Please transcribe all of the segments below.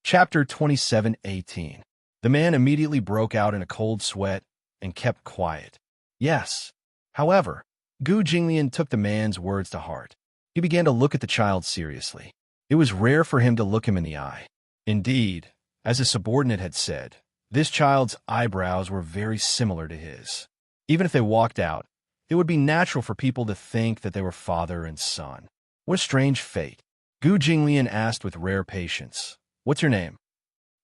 Chapter 27:18. The man immediately broke out in a cold sweat and kept quiet. Yes. However, Gu Jinglian took the man's words to heart. He began to look at the child seriously. It was rare for him to look him in the eye. Indeed, as his subordinate had said, this child's eyebrows were very similar to his. Even if they walked out, it would be natural for people to think that they were father and son. What a strange fate. Gu Jinglian asked with rare patience, "What's your name?"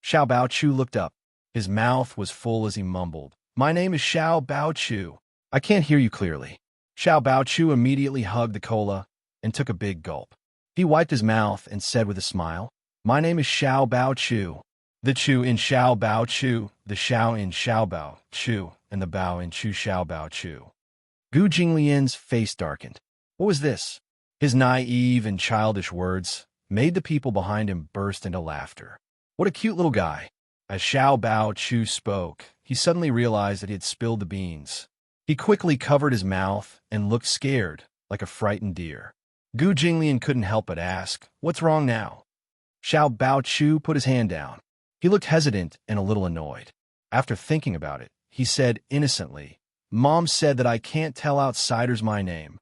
Xiao Baochu looked up. His mouth was full as he mumbled, "My name is Xiao Baochu. I can't hear you clearly." Xiao Baochu immediately hugged the cola and took a big gulp. He wiped his mouth and said with a smile, "My name is Xiao Baochu." The Chu in Xiao Baochu, the Xiao in Xiao Baochu, and the Bao in Chu Xiao Baochu. Gu Jinglian's face darkened. What was this? His naive and childish words made the people behind him burst into laughter. What a cute little guy. As Xiao Baochu spoke, he suddenly realized that he had spilled the beans. He quickly covered his mouth and looked scared, like a frightened deer. Gu Jinglian couldn't help but ask, "What's wrong now?" Xiao Baochu put his hand down. He looked hesitant and a little annoyed. After thinking about it, he said innocently, "Mom said that I can't tell outsiders my name."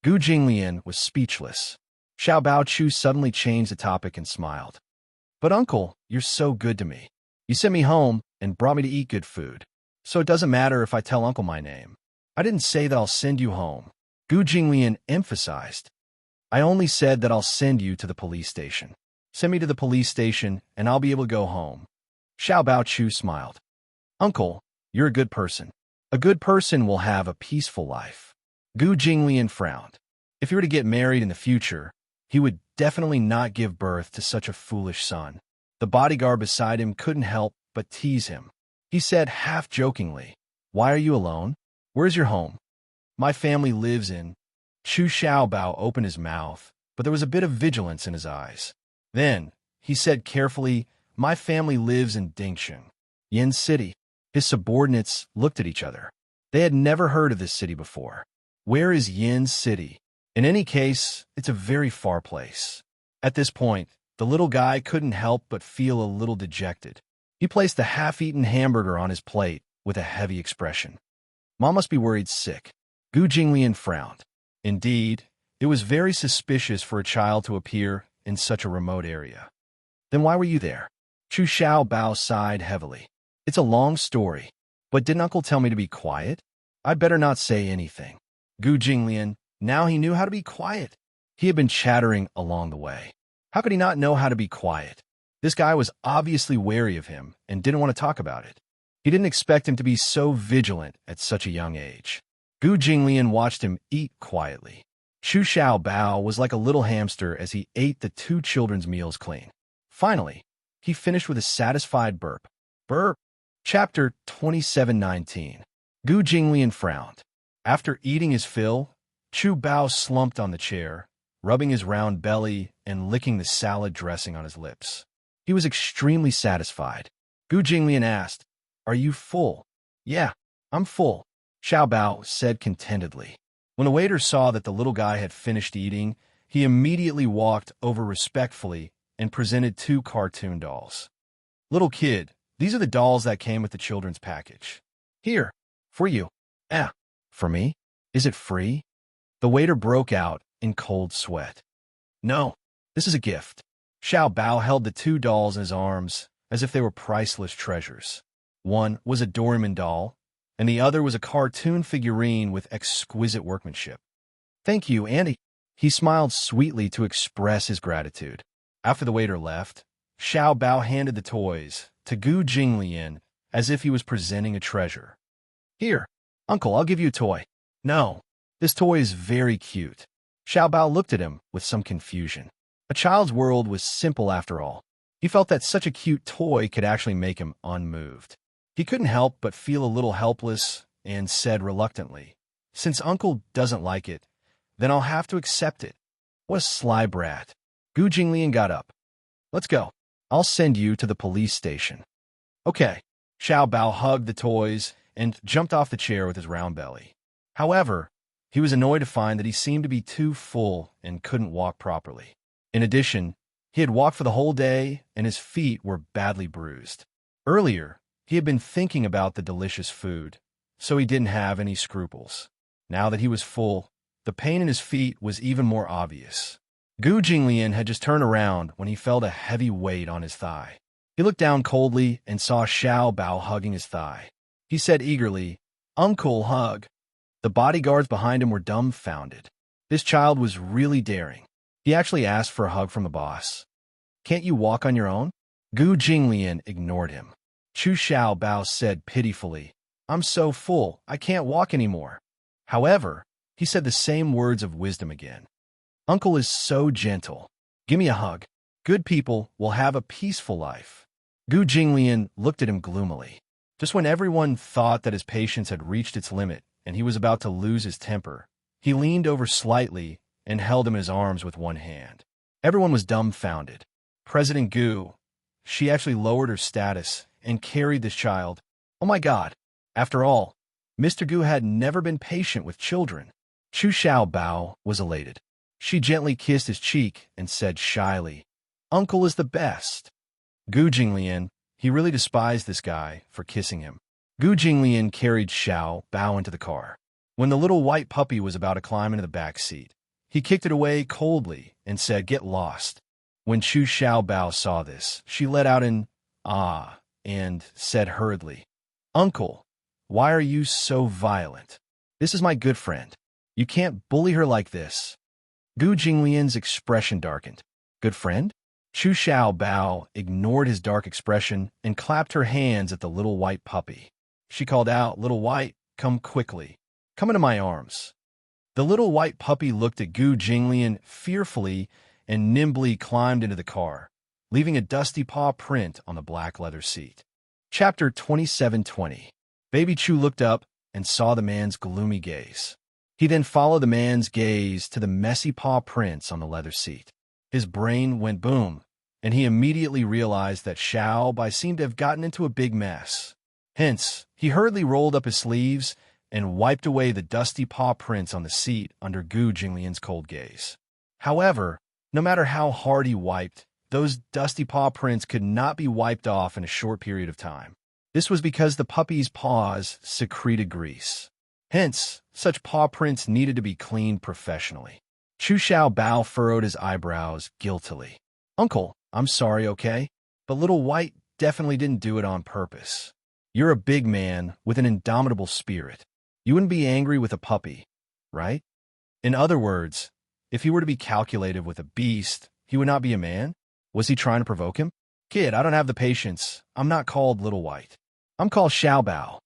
Gu Jinglian was speechless. Xiao Baochu suddenly changed the topic and smiled. "But uncle, you're so good to me. You sent me home and brought me to eat good food. So it doesn't matter if I tell uncle my name. I didn't say that I'll send you home." Gu Jinglian emphasized, "I only said that I'll send you to the police station. Send me to the police station and I'll be able to go home." Xiao Baochu smiled. "Uncle, you're a good person. A good person will have a peaceful life." Gu Jinglian frowned. If he were to get married in the future, he would definitely not give birth to such a foolish son. The bodyguard beside him couldn't help but tease him. He said half-jokingly, "Why are you alone? Where's your home?" "My family lives in..." Chu Xiaobao opened his mouth, but there was a bit of vigilance in his eyes. Then, he said carefully, "My family lives in Dingsheng, Yin City." His subordinates looked at each other. They had never heard of this city before. Where is Yin City? In any case, it's a very far place. At this point, the little guy couldn't help but feel a little dejected. He placed the half-eaten hamburger on his plate with a heavy expression. Mom must be worried sick. Gu Jinglian frowned. Indeed, it was very suspicious for a child to appear in such a remote area. "Then why were you there?" Chu Xiaobao sighed heavily. "It's a long story, but didn't Uncle tell me to be quiet? I'd better not say anything." Gu Jinglian, now he knew how to be quiet. He had been chattering along the way. How could he not know how to be quiet? This guy was obviously wary of him and didn't want to talk about it. He didn't expect him to be so vigilant at such a young age. Gu Jinglian watched him eat quietly. Chu Xiaobao was like a little hamster as he ate the two children's meals clean. Finally, he finished with a satisfied burp. Burp. Chapter 27:19. Gu Jinglian frowned. After eating his fill, Chu Bao slumped on the chair, rubbing his round belly and licking the salad dressing on his lips. He was extremely satisfied. Gu Jinglian asked, "Are you full?" "Yeah, I'm full," Xiao Bao said contentedly. When the waiter saw that the little guy had finished eating, he immediately walked over respectfully and presented two cartoon dolls. "Little kid, these are the dolls that came with the children's package. Here, for you." For me? Is it free?" The waiter broke out in cold sweat. "No, this is a gift." Xiao Bao held the two dolls in his arms as if they were priceless treasures. One was a Doraemon doll, and the other was a cartoon figurine with exquisite workmanship. "Thank you, Andy." He smiled sweetly to express his gratitude. After the waiter left, Xiao Bao handed the toys to Gu Jinglian as if he was presenting a treasure. "Here, Uncle, I'll give you a toy." "No, this toy is very cute." Xiao Bao looked at him with some confusion. A child's world was simple after all. He felt that such a cute toy could actually make him unmoved. He couldn't help but feel a little helpless and said reluctantly, "Since Uncle doesn't like it, then I'll have to accept it." What a sly brat. Gu Jinglian got up. "Let's go. I'll send you to the police station." "Okay." Xiao Bao hugged the toys and jumped off the chair with his round belly. However, he was annoyed to find that he seemed to be too full and couldn't walk properly. In addition, He had walked for the whole day, and his feet were badly bruised. Earlier, he had been thinking about the delicious food, so he didn't have any scruples. Now that he was full, the pain in his feet was even more obvious. Gu Jinglian had just turned around when he felt a heavy weight on his thigh. He looked down coldly and saw Xiao Bao hugging his thigh. He said eagerly, "Uncle, hug." The bodyguards behind him were dumbfounded. This child was really daring. He actually asked for a hug from the boss. "Can't you walk on your own?" Gu Jinglian ignored him. Chu Xiao Bao said pitifully, "I'm so full, I can't walk anymore." However, he said the same words of wisdom again. "Uncle is so gentle. Give me a hug. Good people will have a peaceful life." Gu Jinglian looked at him gloomily. Just when everyone thought that his patience had reached its limit and he was about to lose his temper, he leaned over slightly and held him in his arms with one hand. Everyone was dumbfounded. President Gu, she actually lowered her status and carried this child. Oh my God. After all, Mr. Gu had never been patient with children. Chu Xiao Bao was elated. She gently kissed his cheek and said shyly, "Uncle is the best." Gu Jinglian, he really despised this guy for kissing him. Gu Jinglian carried Xiao Bao into the car. When the little white puppy was about to climb into the back seat, he kicked it away coldly and said, "Get lost." When Chu Xiao Bao saw this, she let out an "ah" and said hurriedly, "Uncle, why are you so violent? This is my good friend. You can't bully her like this." Gu Jinglian's expression darkened. "Good friend?" Chu Xiao Bao ignored his dark expression and clapped her hands at the little white puppy. She called out, "Little white, come quickly. Come into my arms." The little white puppy looked at Gu Jinglian fearfully and nimbly climbed into the car, leaving a dusty paw print on the black leather seat. Chapter 27:20. Baby Chu looked up and saw the man's gloomy gaze. He then followed the man's gaze to the messy paw prints on the leather seat. His brain went boom, and he immediately realized that Xiao Bai seemed to have gotten into a big mess. Hence, he hurriedly rolled up his sleeves and wiped away the dusty paw prints on the seat under Gu Jinglian's cold gaze. However, no matter how hard he wiped, those dusty paw prints could not be wiped off in a short period of time. This was because the puppy's paws secreted grease. Hence, such paw prints needed to be cleaned professionally. Chu Xiao Bao furrowed his eyebrows guiltily. "Uncle, I'm sorry, okay? But Little White definitely didn't do it on purpose. You're a big man with an indomitable spirit. You wouldn't be angry with a puppy, right? In other words, if he were to be calculated with a beast, he would not be a man? Was he trying to provoke him? Kid, I don't have the patience. I'm not called Little White. I'm called Xiao Bao."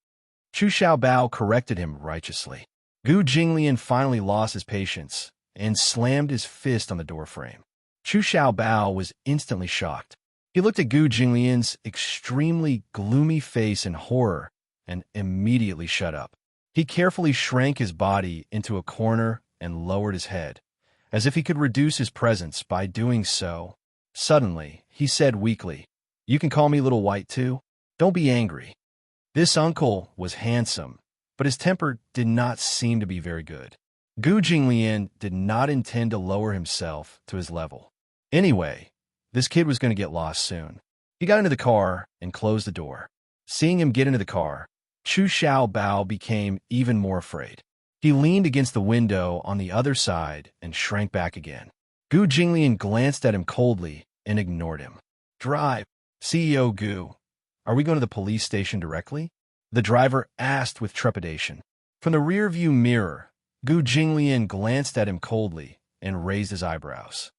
Chu Xiao Bao corrected him righteously. Gu Jinglian finally lost his patience and slammed his fist on the doorframe. Chu Xiao Bao was instantly shocked. He looked at Gu Jinglian's extremely gloomy face in horror and immediately shut up. He carefully shrank his body into a corner and lowered his head, as if he could reduce his presence by doing so. Suddenly, he said weakly, "You can call me Little White too? Don't be angry." This uncle was handsome, but his temper did not seem to be very good. Gu Jinglian did not intend to lower himself to his level. Anyway, this kid was going to get lost soon. He got into the car and closed the door. Seeing him get into the car, Chu Xiao Bao became even more afraid. He leaned against the window on the other side and shrank back again. Gu Jinglian glanced at him coldly and ignored him. "Drive, CEO Gu. Are we going to the police station directly?" The driver asked with trepidation. From the rearview mirror, Gu Jinglian glanced at him coldly and raised his eyebrows.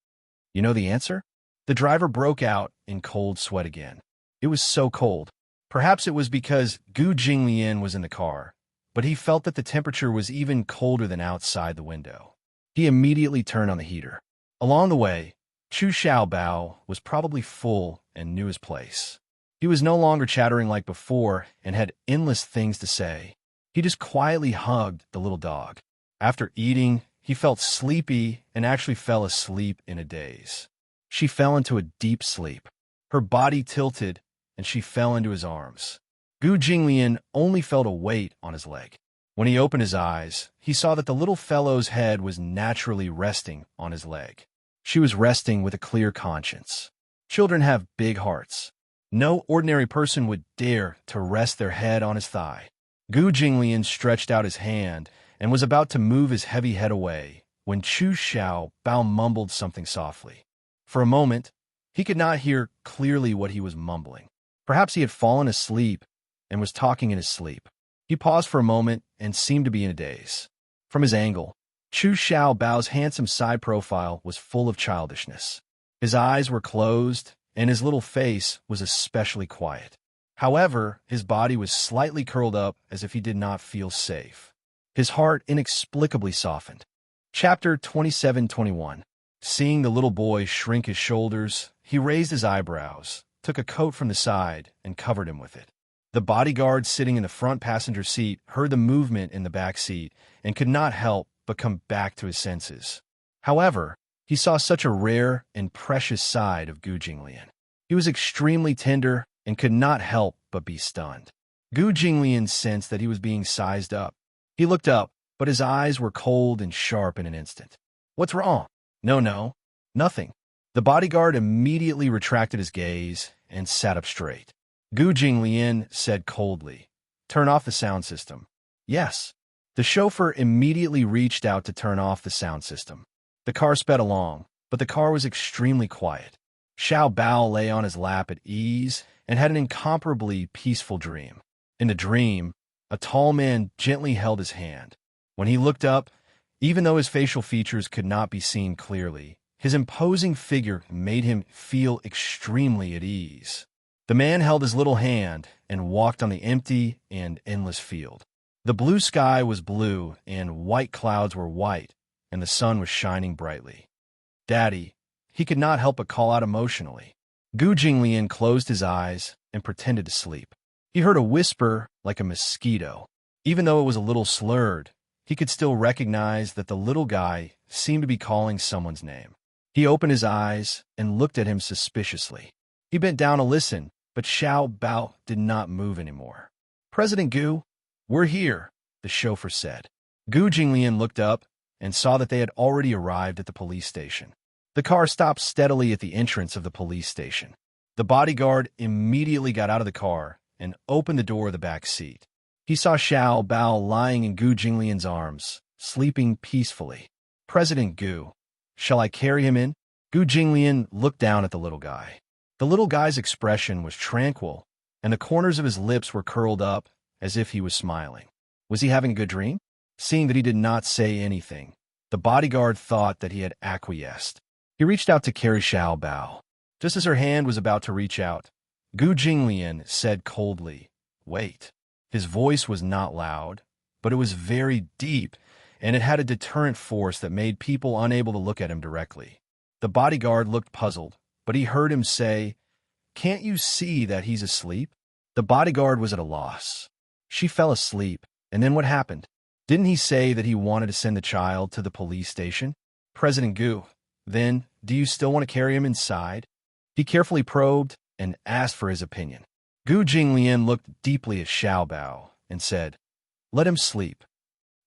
"You know the answer?" The driver broke out in cold sweat again. It was so cold. Perhaps it was because Gu Jinglian was in the car, but he felt that the temperature was even colder than outside the window. He immediately turned on the heater. Along the way, Chu Xiao Bao was probably full and knew his place. He was no longer chattering like before and had endless things to say. He just quietly hugged the little dog. After eating, he felt sleepy and actually fell asleep in a daze. She fell into a deep sleep. Her body tilted, and she fell into his arms. Gu Jinglian only felt a weight on his leg. When he opened his eyes, he saw that the little fellow's head was naturally resting on his leg. She was resting with a clear conscience. Children have big hearts. No ordinary person would dare to rest their head on his thigh. Gu Jinglian stretched out his hand and was about to move his heavy head away when Chu Xiao Bao mumbled something softly. For a moment, he could not hear clearly what he was mumbling. Perhaps he had fallen asleep and was talking in his sleep. He paused for a moment and seemed to be in a daze. From his angle, Chu Xiao Bao's handsome side profile was full of childishness. His eyes were closed, and his little face was especially quiet. However, his body was slightly curled up as if he did not feel safe. His heart inexplicably softened. Chapter 27-21. Seeing the little boy shrink his shoulders, he raised his eyebrows, took a coat from the side, and covered him with it. The bodyguard sitting in the front passenger seat heard the movement in the back seat and could not help but come back to his senses. However, he saw such a rare and precious side of Gu Jinglian. He was extremely tender and could not help but be stunned. Gu Jinglian sensed that he was being sized up. He looked up, but his eyes were cold and sharp in an instant. "What's wrong?" No, nothing." The bodyguard immediately retracted his gaze and sat up straight. Gu Jinglian said coldly, "Turn off the sound system." "Yes." The chauffeur immediately reached out to turn off the sound system. The car sped along, but the car was extremely quiet. Xiao Bao lay on his lap at ease and had an incomparably peaceful dream. In the dream, a tall man gently held his hand. When he looked up, even though his facial features could not be seen clearly, his imposing figure made him feel extremely at ease. The man held his little hand and walked on the empty and endless field. The blue sky was blue and white clouds were white, and the sun was shining brightly. "Daddy," he could not help but call out emotionally. Gu Jinglian closed his eyes and pretended to sleep. He heard a whisper like a mosquito. Even though it was a little slurred, he could still recognize that the little guy seemed to be calling someone's name. He opened his eyes and looked at him suspiciously. He bent down to listen, but Xiao Bao did not move anymore. "President Gu, we're here," the chauffeur said. Gu Jinglian looked up and saw that they had already arrived at the police station. The car stopped steadily at the entrance of the police station. The bodyguard immediately got out of the car and opened the door of the back seat. He saw Xiao Bao lying in Gu Jinglian's arms, sleeping peacefully. "President Gu, shall I carry him in?" Gu Jinglian looked down at the little guy. The little guy's expression was tranquil, and the corners of his lips were curled up as if he was smiling. Was he having a good dream? Seeing that he did not say anything, the bodyguard thought that he had acquiesced. He reached out to carry Xiao Bao. Just as her hand was about to reach out, Gu Jinglian said coldly, "Wait." His voice was not loud, but it was very deep, and it had a deterrent force that made people unable to look at him directly. The bodyguard looked puzzled, but he heard him say, "Can't you see that he's asleep?" The bodyguard was at a loss. She fell asleep, and then what happened? Didn't he say that he wanted to send the child to the police station? "President Gu, then, do you still want to carry him inside?" He carefully probed and asked for his opinion. Gu Jinglian looked deeply at Xiao Bao and said, "Let him sleep."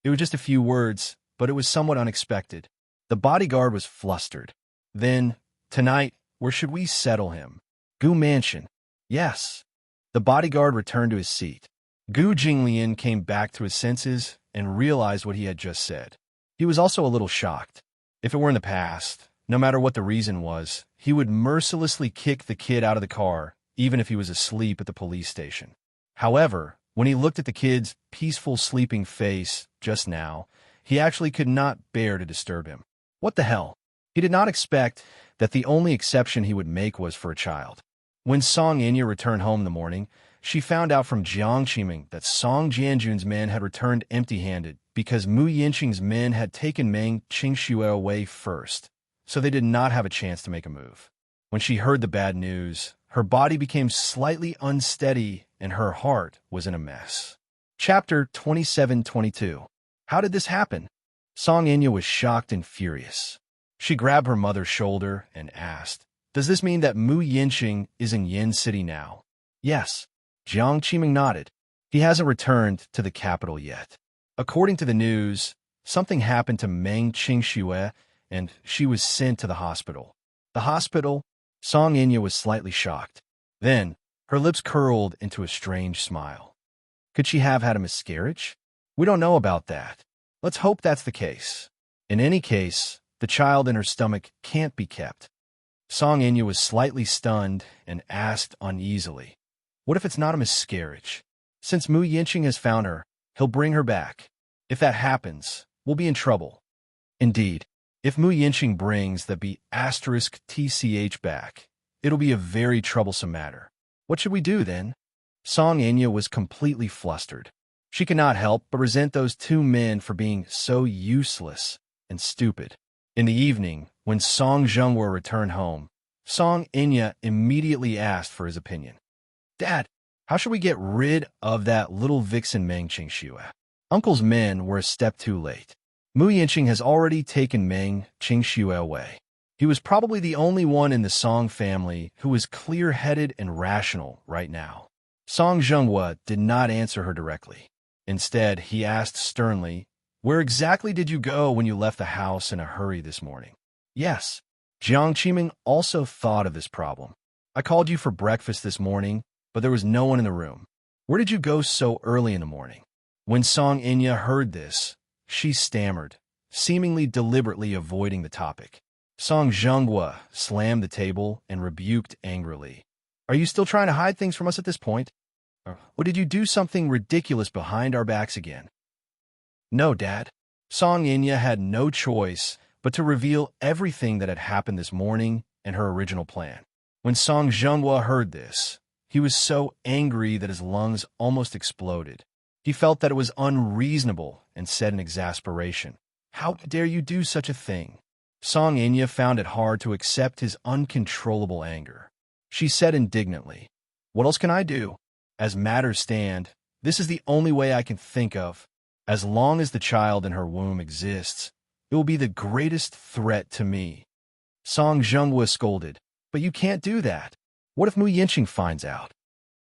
It was just a few words, but it was somewhat unexpected. The bodyguard was flustered. "Then, tonight, where should we settle him?" "Gu Mansion." "Yes." The bodyguard returned to his seat. Gu Jinglian came back to his senses and realized what he had just said. He was also a little shocked. If it were in the past, no matter what the reason was, he would mercilessly kick the kid out of the car, even if he was asleep at the police station. However, when he looked at the kid's peaceful sleeping face just now, he actually could not bear to disturb him. What the hell? He did not expect that the only exception he would make was for a child. When Song Enya returned home in the morning, she found out from Jiang Qiming that Song Jianjun's men had returned empty-handed because Mu Yinqing's men had taken Meng Qingxue away first, so they did not have a chance to make a move. When she heard the bad news, her body became slightly unsteady and her heart was in a mess. Chapter 27-22. How did this happen? Song Enya was shocked and furious. She grabbed her mother's shoulder and asked, "Does this mean that Mu Yinqing is in Yin City now?" "Yes." Jiang Qiming nodded. "He hasn't returned to the capital yet. According to the news, something happened to Meng Qingxue, and she was sent to the hospital. The hospital? Song Inya was slightly shocked. Then, her lips curled into a strange smile. Could she have had a miscarriage? We don't know about that. Let's hope that's the case. In any case, the child in her stomach can't be kept. Song Inya was slightly stunned and asked uneasily, "What if it's not a miscarriage? Since Mu Yinqing has found her, he'll bring her back. If that happens, we'll be in trouble." Indeed, if Mu Yinqing brings the B*TCH back, it'll be a very troublesome matter. What should we do then? Song Inya was completely flustered. She could not help but resent those two men for being so useless and stupid. In the evening, when Song Zhenghua returned home, Song Inya immediately asked for his opinion. "Dad, how should we get rid of that little vixen Meng Qingxue?" Uncle's men were a step too late. Mu Yinqing has already taken Meng Qingxue away. He was probably the only one in the Song family who was clear-headed and rational right now. Song Zhenghua did not answer her directly. Instead, he asked sternly, "Where exactly did you go when you left the house in a hurry this morning?" Yes, Jiang Qiming also thought of this problem. "I called you for breakfast this morning, but there was no one in the room. Where did you go so early in the morning?" When Song Inya heard this, she stammered, seemingly deliberately avoiding the topic. Song Zhenghua slammed the table and rebuked angrily. "Are you still trying to hide things from us at this point? Or did you do something ridiculous behind our backs again?" "No, Dad." Song Inya had no choice but to reveal everything that had happened this morning and her original plan. When Song Zhenghua heard this, he was so angry that his lungs almost exploded. He felt that it was unreasonable and said in exasperation, "How dare you do such a thing?" Song Inya found it hard to accept his uncontrollable anger. She said indignantly, "What else can I do? As matters stand, this is the only way I can think of. As long as the child in her womb exists, it will be the greatest threat to me." Song Zhenghua scolded, "But you can't do that. What if Mu Yinqing finds out?"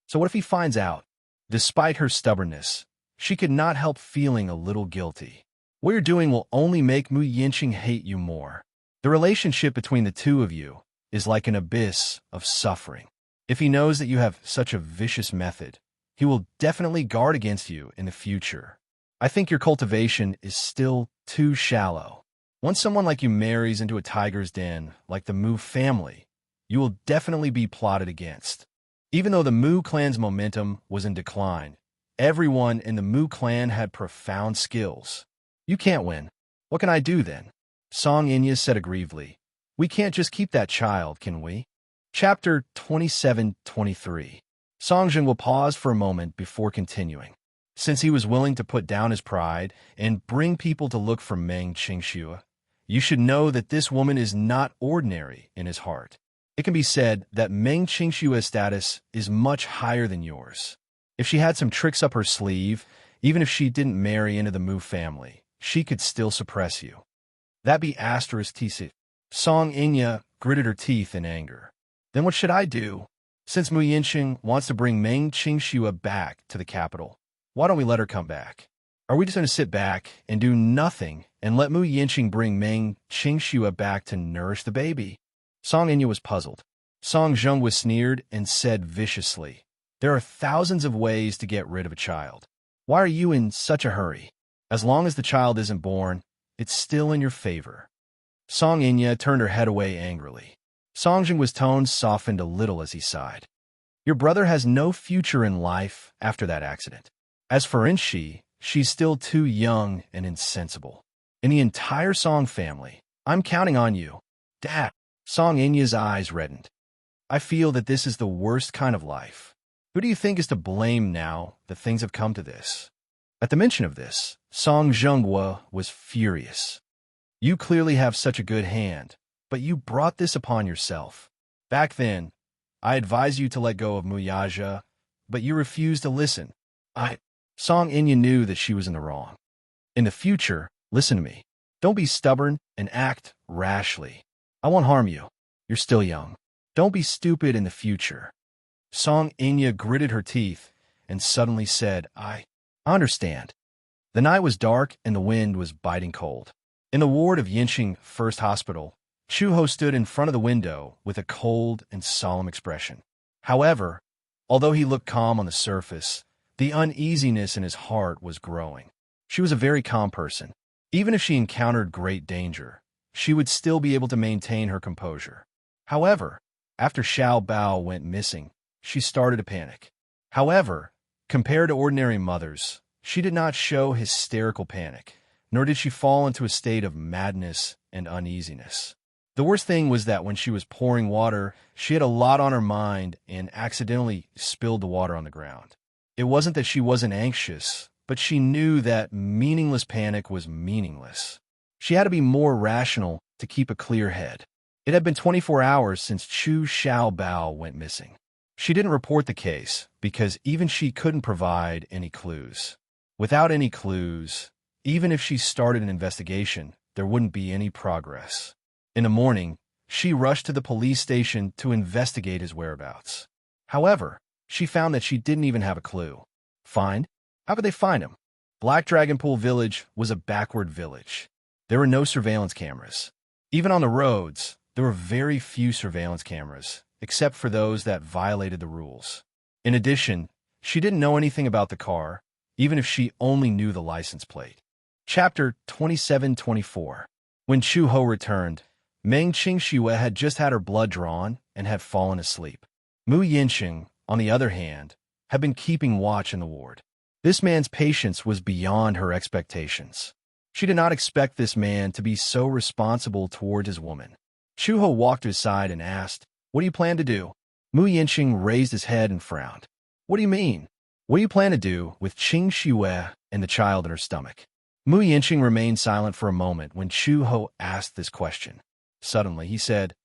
"So what if he finds out?" Despite her stubbornness, she could not help feeling a little guilty. "What you're doing will only make Mu Yinqing hate you more. The relationship between the two of you is like an abyss of suffering. If he knows that you have such a vicious method, he will definitely guard against you in the future. I think your cultivation is still too shallow. Once someone like you marries into a tiger's den, like the Mu family, you will definitely be plotted against." Even though the Mu clan's momentum was in decline, everyone in the Mu clan had profound skills. "You can't win. What can I do then?" Song Inya said aggrievedly. "We can't just keep that child, can we?" Chapter 27-23. Song Jing will pause for a moment before continuing. Since he was willing to put down his pride and bring people to look for Meng Qingxue, you should know that this woman is not ordinary in his heart. It can be said that Meng Qingxue's status is much higher than yours. If she had some tricks up her sleeve, even if she didn't marry into the Mu family, she could still suppress you. That be *TC. Song Inya gritted her teeth in anger. "Then what should I do? Since Mu Yinqing wants to bring Meng Qingxue back to the capital, why don't we let her come back? Are we just going to sit back and do nothing and let Mu Yinqing bring Meng Qingxue back to nourish the baby?" Song Inya was puzzled. Song Zheng was sneered and said viciously, "There are thousands of ways to get rid of a child. Why are you in such a hurry? As long as the child isn't born, it's still in your favor." Song Inya turned her head away angrily. Song Jing's tone softened a little as he sighed. "Your brother has no future in life after that accident. As for Inshi, she's still too young and insensible. In the entire Song family, I'm counting on you. Dad." Song Inya's eyes reddened. "I feel that this is the worst kind of life. Who do you think is to blame now that things have come to this?" At the mention of this, Song Zhenghua was furious. "You clearly have such a good hand, but you brought this upon yourself. Back then, I advised you to let go of Muyaja, but you refused to listen. Song Inya knew that she was in the wrong. "In the future, listen to me. Don't be stubborn and act rashly. I won't harm you. You're still young. Don't be stupid in the future." Song Inya gritted her teeth and suddenly said, I understand." The night was dark and the wind was biting cold. In the ward of Yinqing First Hospital, Chuho stood in front of the window with a cold and solemn expression. However, although he looked calm on the surface, the uneasiness in his heart was growing. She was a very calm person. Even if she encountered great danger, she would still be able to maintain her composure. However, after Xiao Bao went missing, she started to panic. However, compared to ordinary mothers, she did not show hysterical panic, nor did she fall into a state of madness and uneasiness. The worst thing was that when she was pouring water, she had a lot on her mind and accidentally spilled the water on the ground. It wasn't that she wasn't anxious, but she knew that meaningless panic was meaningless. She had to be more rational to keep a clear head. It had been 24 hours since Chu Xiaobao went missing. She didn't report the case because even she couldn't provide any clues. Without any clues, even if she started an investigation, there wouldn't be any progress. In the morning, she rushed to the police station to investigate his whereabouts. However, she found that she didn't even have a clue. Find? How could they find him? Black Dragon Pool Village was a backward village. There were no surveillance cameras. Even on the roads, there were very few surveillance cameras, except for those that violated the rules. In addition, she didn't know anything about the car, even if she only knew the license plate. Chapter 27-24. When Chu Ho returned, Meng Qingxue had just had her blood drawn and had fallen asleep. Mu Yinqing, on the other hand, had been keeping watch in the ward. This man's patience was beyond her expectations. She did not expect this man to be so responsible toward his woman. Chu Ho walked to his side and asked, "What do you plan to do?" Mu Yinqing raised his head and frowned. "What do you mean? What do you plan to do with Qingxue and the child in her stomach?" Mu Yinqing remained silent for a moment when Chu Ho asked this question. Suddenly, he said,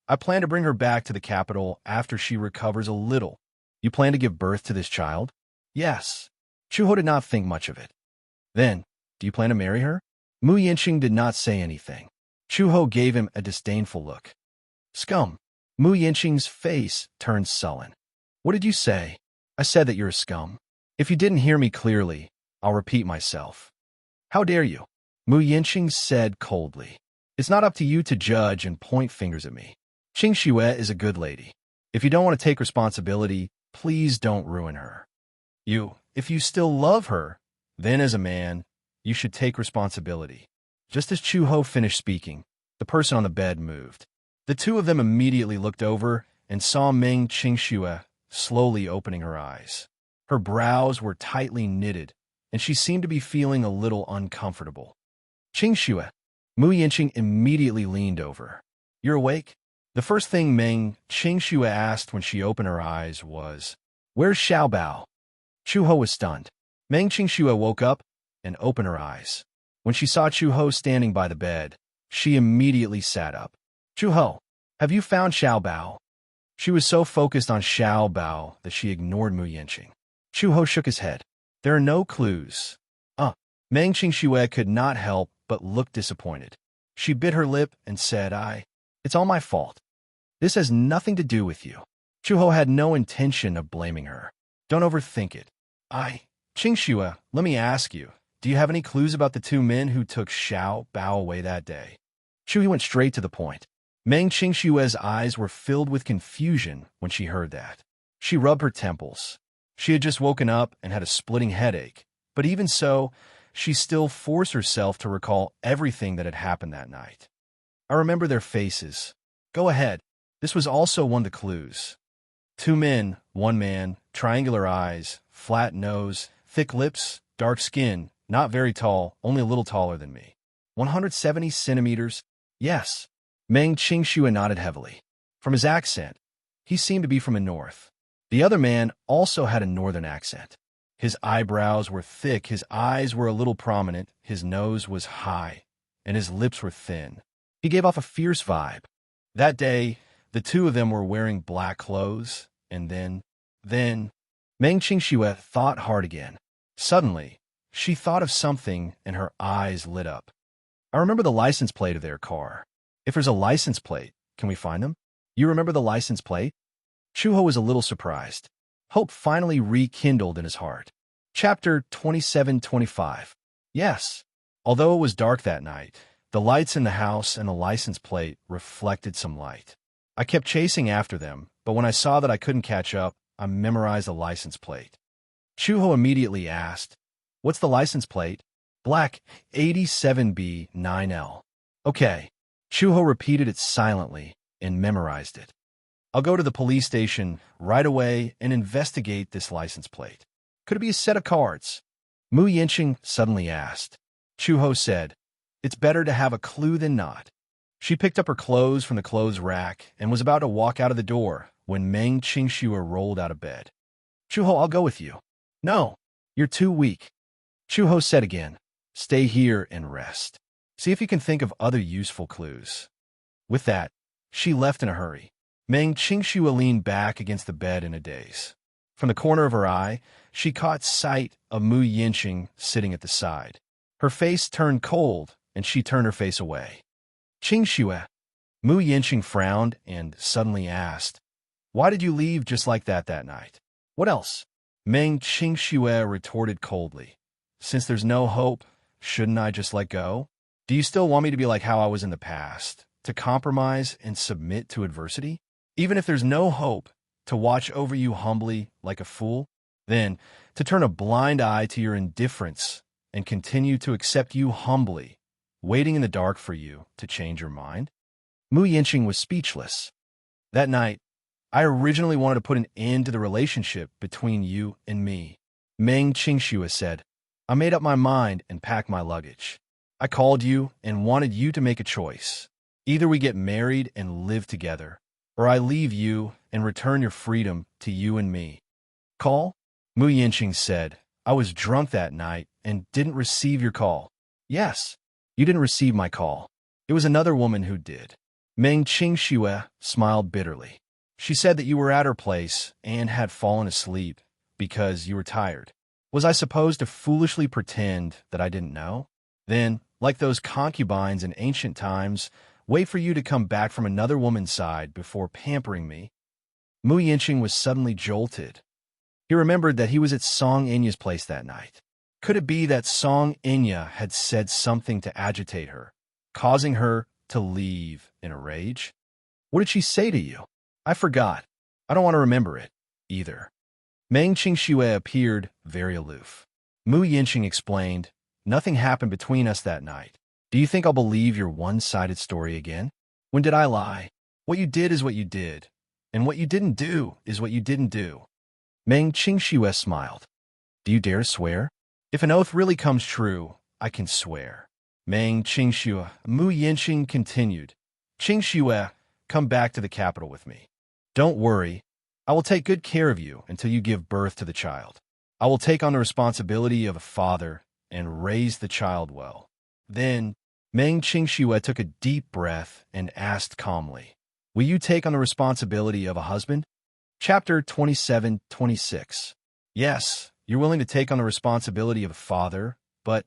"I plan to bring her back to the capital after she recovers a little." "You plan to give birth to this child?" "Yes." Chu Ho did not think much of it. "Then, do you plan to marry her?" Mu Yinqing did not say anything. Chu Ho gave him a disdainful look. "Scum." Mu Yinqing's face turned sullen. "What did you say?" "I said that you're a scum. If you didn't hear me clearly, I'll repeat myself." "How dare you?" Mu Yinqing said coldly. "It's not up to you to judge and point fingers at me. Qingxue is a good lady. If you don't want to take responsibility, please don't ruin her. If you still love her, then as a man, you should take responsibility." Just as Chu Ho finished speaking, the person on the bed moved. The two of them immediately looked over and saw Meng Qingxue slowly opening her eyes. Her brows were tightly knitted, and she seemed to be feeling a little uncomfortable. "Qingxue." Mu Yinqing immediately leaned over. "You're awake?" The first thing Meng Qingxue asked when she opened her eyes was, "Where's Xiao Bao?" Chu Ho was stunned. Meng Qingxue woke up and opened her eyes. When she saw Chu Ho standing by the bed, she immediately sat up. "Chu Ho, have you found Xiao Bao?" She was so focused on Xiao Bao that she ignored Mu Yinqing. Chu Ho shook his head. "There are no clues." Meng Qingxue could not help but look disappointed. She bit her lip and said, "It's all my fault. This has nothing to do with you." Chu Ho had no intention of blaming her. "Don't overthink it." Qingxue, let me ask you, do you have any clues about the two men who took Xiao Bao away that day?" Chu went straight to the point. Meng Qingxue's eyes were filled with confusion when she heard that. She rubbed her temples. She had just woken up and had a splitting headache, but even so, she still forced herself to recall everything that had happened that night. "I remember their faces." "Go ahead." This was also one of the clues. Two men, one man, triangular eyes, flat nose, thick lips, dark skin, not very tall, only a little taller than me. 170 centimeters? Yes. Meng Qingxue nodded heavily. From his accent, he seemed to be from the north. The other man also had a northern accent. His eyebrows were thick, his eyes were a little prominent, his nose was high, and his lips were thin. He gave off a fierce vibe. That day, the two of them were wearing black clothes, and then, Meng Qingxue thought hard again. Suddenly, she thought of something and her eyes lit up. "I remember the license plate of their car. If there's a license plate, can we find them?" "You remember the license plate?" Chu Ho was a little surprised. Hope finally rekindled in his heart. Chapter 27-25. Yes. Although it was dark that night, The lights in the house and the license plate reflected some light. I kept chasing after them, but when I saw that I couldn't catch up, I memorized the license plate. Chuho immediately asked, "What's the license plate?" "Black 87B9L. Okay. Chuho repeated it silently and memorized it. "I'll go to the police station right away and investigate this license plate. Could it be a set of cards?" Mu Yinqing suddenly asked. Chuho said, "It's better to have a clue than not." She picked up her clothes from the clothes rack and was about to walk out of the door when Meng Qingxue rolled out of bed. "Chuho, I'll go with you." "No, you're too weak." Chuho said again, "Stay here and rest. See if you can think of other useful clues." With that, she left in a hurry. Meng Qingxue leaned back against the bed in a daze. From the corner of her eye, she caught sight of Mu Yinqing sitting at the side. Her face turned cold, and she turned her face away. "Qingxue." Mu Yinqing frowned and suddenly asked, "Why did you leave just like that night?" "What else?" Meng Qingxue retorted coldly. "Since there's no hope, shouldn't I just let go? Do you still want me to be like how I was in the past, to compromise and submit to adversity? Even if there's no hope, to watch over you humbly like a fool? Then, to turn a blind eye to your indifference and continue to accept you humbly, waiting in the dark for you to change your mind?" Mu Yinqing was speechless. "That night, I originally wanted to put an end to the relationship between you and me," Meng Qingxue said. "I made up my mind and packed my luggage. I called you and wanted you to make a choice. Either we get married and live together, or I leave you and return your freedom to you and me." "Call?" Mu Yinqing said. "I was drunk that night and didn't receive your call." "Yes, you didn't receive my call. It was another woman who did." Meng Qingxue smiled bitterly. "She said that you were at her place and had fallen asleep because you were tired. Was I supposed to foolishly pretend that I didn't know? Then, like those concubines in ancient times, wait for you to come back from another woman's side before pampering me?" Mu Yinqing was suddenly jolted. He remembered that he was at Song Enya's place that night. Could it be that Song Enya had said something to agitate her, causing her to leave in a rage? "What did she say to you?" "I forgot. I don't want to remember it, either." Meng Qingxue appeared very aloof. Mu Yinqing explained, "Nothing happened between us that night. Do you think I'll believe your one-sided story again? When did I lie? What you did is what you did, and what you didn't do is what you didn't do." Meng Qingxue smiled. "Do you dare to swear?" "If an oath really comes true, I can swear." Meng Qingxue. Mu Yinqing continued, "Qingxue, come back to the capital with me. Don't worry. I will take good care of you until you give birth to the child. I will take on the responsibility of a father and raise the child well." Then, Meng Qingxue took a deep breath and asked calmly, "Will you take on the responsibility of a husband?" Chapter 27-26. "Yes, you're willing to take on the responsibility of a father, but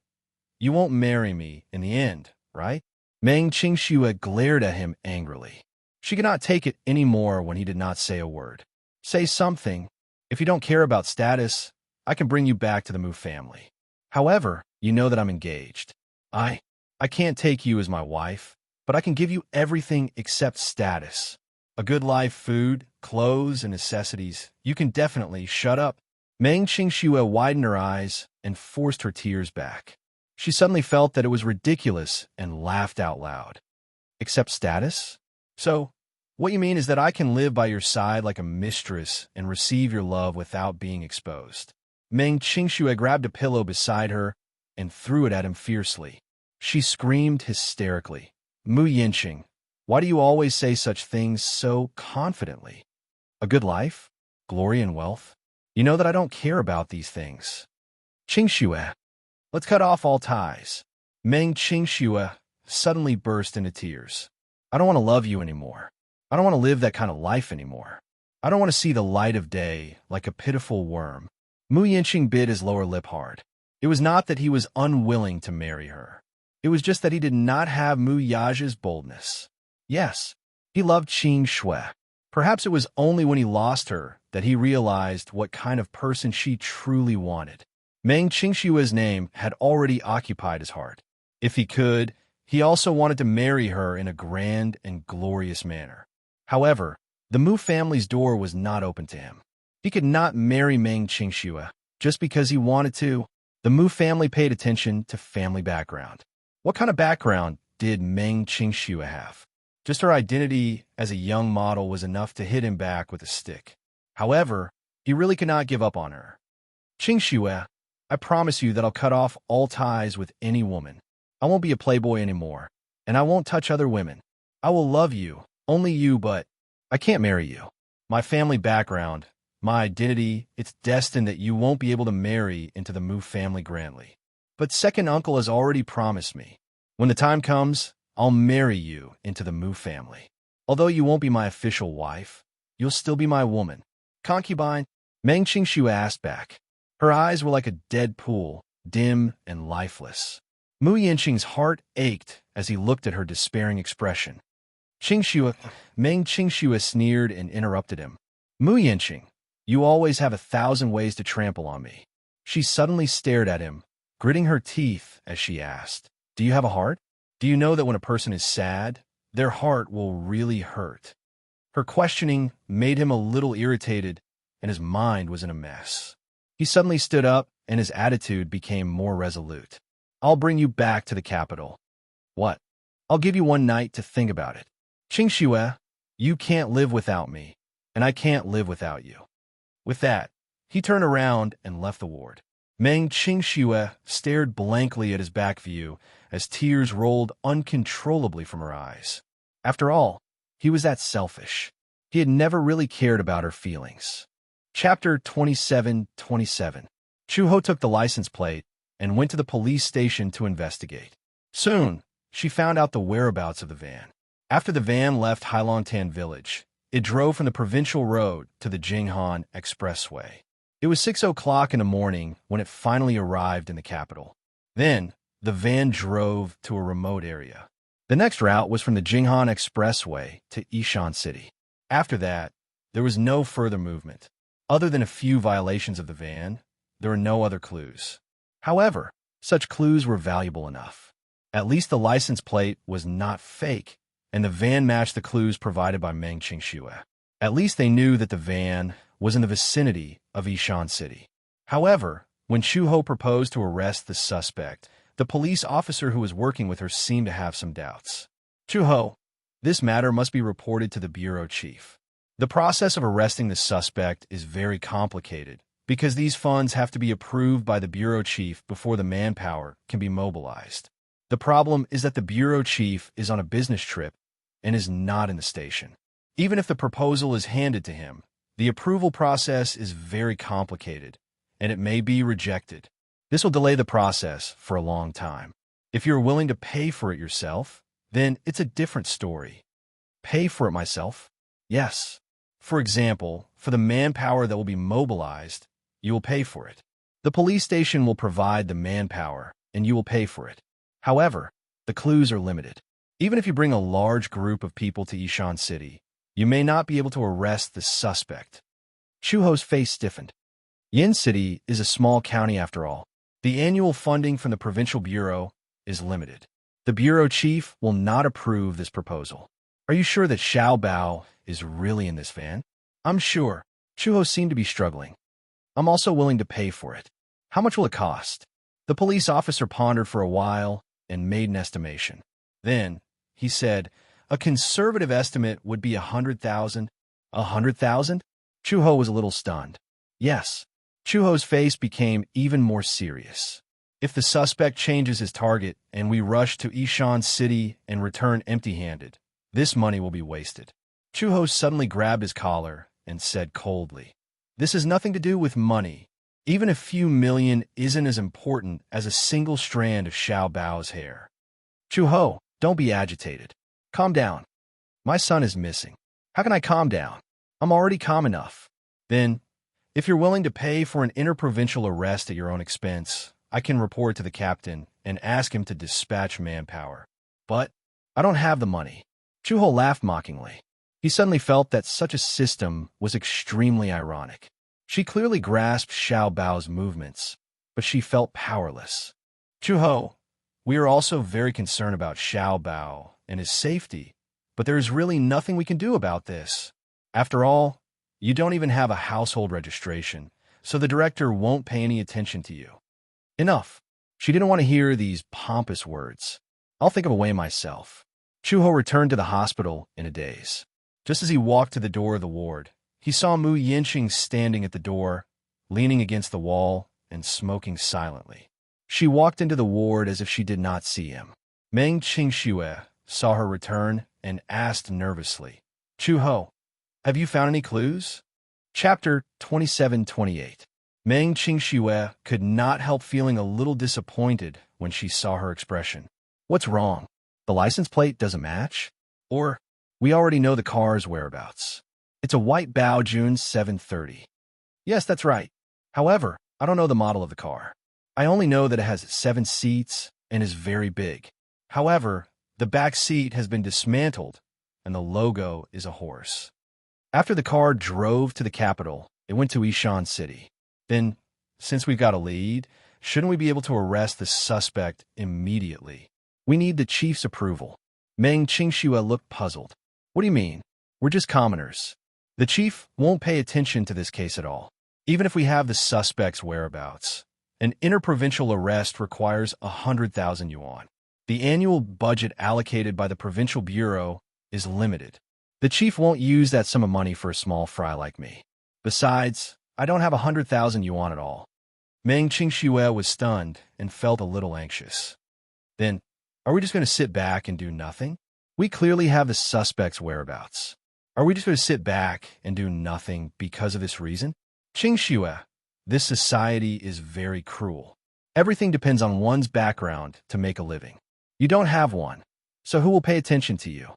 you won't marry me in the end, right?" Meng Qingxue glared at him angrily. She could not take it any more when he did not say a word. "Say something. If you don't care about status, I can bring you back to the Mu family. However, you know that I'm engaged. I can't take you as my wife, but I can give you everything except status. A good life, food, clothes, and necessities. You can definitely shut up." Meng Qingxue widened her eyes and forced her tears back. She suddenly felt that it was ridiculous and laughed out loud. "Except status? So, what you mean is that I can live by your side like a mistress and receive your love without being exposed?" Meng Qingxue grabbed a pillow beside her and threw it at him fiercely. She screamed hysterically, "Mu Yinqing, why do you always say such things so confidently? A good life? Glory and wealth? You know that I don't care about these things." "Qingxue, let's cut off all ties." Meng Qingxue suddenly burst into tears. "I don't want to love you anymore. I don't want to live that kind of life anymore. I don't want to see the light of day like a pitiful worm." Mu Yinqing bit his lower lip hard. It was not that he was unwilling to marry her. It was just that he did not have Mu Yage's boldness. Yes, he loved Qing Shui. Perhaps it was only when he lost her that he realized what kind of person she truly wanted. Meng Qingshue's name had already occupied his heart. If he could, He also wanted to marry her in a grand and glorious manner. However, the Mu family's door was not open to him. He could not marry Meng Qingxue just because he wanted to. The Mu family paid attention to family background. What kind of background did Meng Qingxue have? Just her identity as a young model was enough to hit him back with a stick. However, he really could not give up on her. Qingxue, I promise you that I'll cut off all ties with any woman. I won't be a playboy anymore, and I won't touch other women. I will love you, only you, but I can't marry you. My family background, my identity, it's destined that you won't be able to marry into the Mu family grandly. But second uncle has already promised me. When the time comes, I'll marry you into the Mu family. Although you won't be my official wife, you'll still be my woman. Concubine, Meng Qingxue asked back. Her eyes were like a dead pool, dim and lifeless. Mu Yanqing's heart ached as he looked at her despairing expression. Meng Qingxue sneered and interrupted him. Mu Yanqing, you always have 1,000 ways to trample on me. She suddenly stared at him, gritting her teeth as she asked, Do you have a heart? Do you know that when a person is sad, their heart will really hurt? Her questioning made him a little irritated, and his mind was in a mess. He suddenly stood up, and his attitude became more resolute. I'll bring you back to the capital. What? I'll give you one night to think about it. Qingxue, you can't live without me, and I can't live without you. With that, he turned around and left the ward. Meng Qingxue stared blankly at his back view as tears rolled uncontrollably from her eyes. After all, he was that selfish. He had never really cared about her feelings. Chapter 27:27. Chuho took the license plate and went to the police station to investigate. Soon, she found out the whereabouts of the van. After the van left Heilongtan village, it drove from the provincial road to the Jinghan Expressway. It was 6 o'clock in the morning when it finally arrived in the capital. Then, the van drove to a remote area. The next route was from the Jinghan Expressway to Yishan City. After that, there was no further movement. Other than a few violations of the van, there were no other clues. However, such clues were valuable enough. At least the license plate was not fake, and the van matched the clues provided by Meng Qingxue. At least they knew that the van was in the vicinity of Yishan City. However, when Chuho proposed to arrest the suspect, the police officer who was working with her seemed to have some doubts. Chuho, this matter must be reported to the bureau chief. The process of arresting the suspect is very complicated because these funds have to be approved by the bureau chief before the manpower can be mobilized. The problem is that the bureau chief is on a business trip and is not in the station. Even if the proposal is handed to him, the approval process is very complicated, and it may be rejected. This will delay the process for a long time. If you're willing to pay for it yourself, then it's a different story. Pay for it myself? Yes. For example, for the manpower that will be mobilized, you will pay for it. The police station will provide the manpower, and you will pay for it. However, the clues are limited. Even if you bring a large group of people to Yishan City, you may not be able to arrest the suspect. Chuho's face stiffened. Yin City is a small county after all. The annual funding from the provincial bureau is limited. The bureau chief will not approve this proposal. Are you sure that Xiao Bao is really in this van? I'm sure. Chuho seemed to be struggling. I'm also willing to pay for it. How much will it cost? The police officer pondered for a while and made an estimation. Then, he said, a conservative estimate would be 100,000. 100,000? Chuho was a little stunned. Yes. Chuho's face became even more serious. If the suspect changes his target and we rush to Yishan City and return empty-handed, this money will be wasted. Chuho suddenly grabbed his collar and said coldly, This has nothing to do with money. Even a few million isn't as important as a single strand of Xiao Bao's hair. Chuho, don't be agitated. Calm down. My son is missing. How can I calm down? I'm already calm enough. Then, if you're willing to pay for an interprovincial arrest at your own expense, I can report to the captain and ask him to dispatch manpower. But I don't have the money. Chuho laughed mockingly. He suddenly felt that such a system was extremely ironic. She clearly grasped Xiao Bao's movements, but she felt powerless. Chuho, We are also very concerned about Xiao Bao and his safety, but there is really nothing we can do about this. After all, you don't even have a household registration, so the director won't pay any attention to you. Enough. She didn't want to hear these pompous words. I'll think of a way myself. Chuho returned to the hospital in a daze. Just as he walked to the door of the ward, he saw Mu Yinqing standing at the door, leaning against the wall and smoking silently. She walked into the ward as if she did not see him. Meng Qingxue saw her return and asked nervously, Chuho, have you found any clues? Chapter 27-28. Meng Qingxue could not help feeling a little disappointed when she saw her expression. What's wrong? The license plate doesn't match? Or, we already know the car's whereabouts. It's a white Baojun 730. Yes, that's right. However, I don't know the model of the car. I only know that it has 7 seats and is very big. However, the back seat has been dismantled and the logo is a horse. After the car drove to the capital, it went to Ishan City. Then, since we've got a lead, shouldn't we be able to arrest the suspect immediately? We need the chief's approval. Meng Qingxue looked puzzled. What do you mean? We're just commoners. The chief won't pay attention to this case at all, even if we have the suspect's whereabouts. An interprovincial arrest requires 100,000 yuan. The annual budget allocated by the provincial bureau is limited. The chief won't use that sum of money for a small fry like me. Besides, I don't have 100,000 yuan at all. Meng Qingxue was stunned and felt a little anxious. Then, are we just going to sit back and do nothing? We clearly have the suspect's whereabouts. Are we just going to sit back and do nothing because of this reason? Qingxue, this society is very cruel. Everything depends on one's background to make a living. You don't have one, so who will pay attention to you?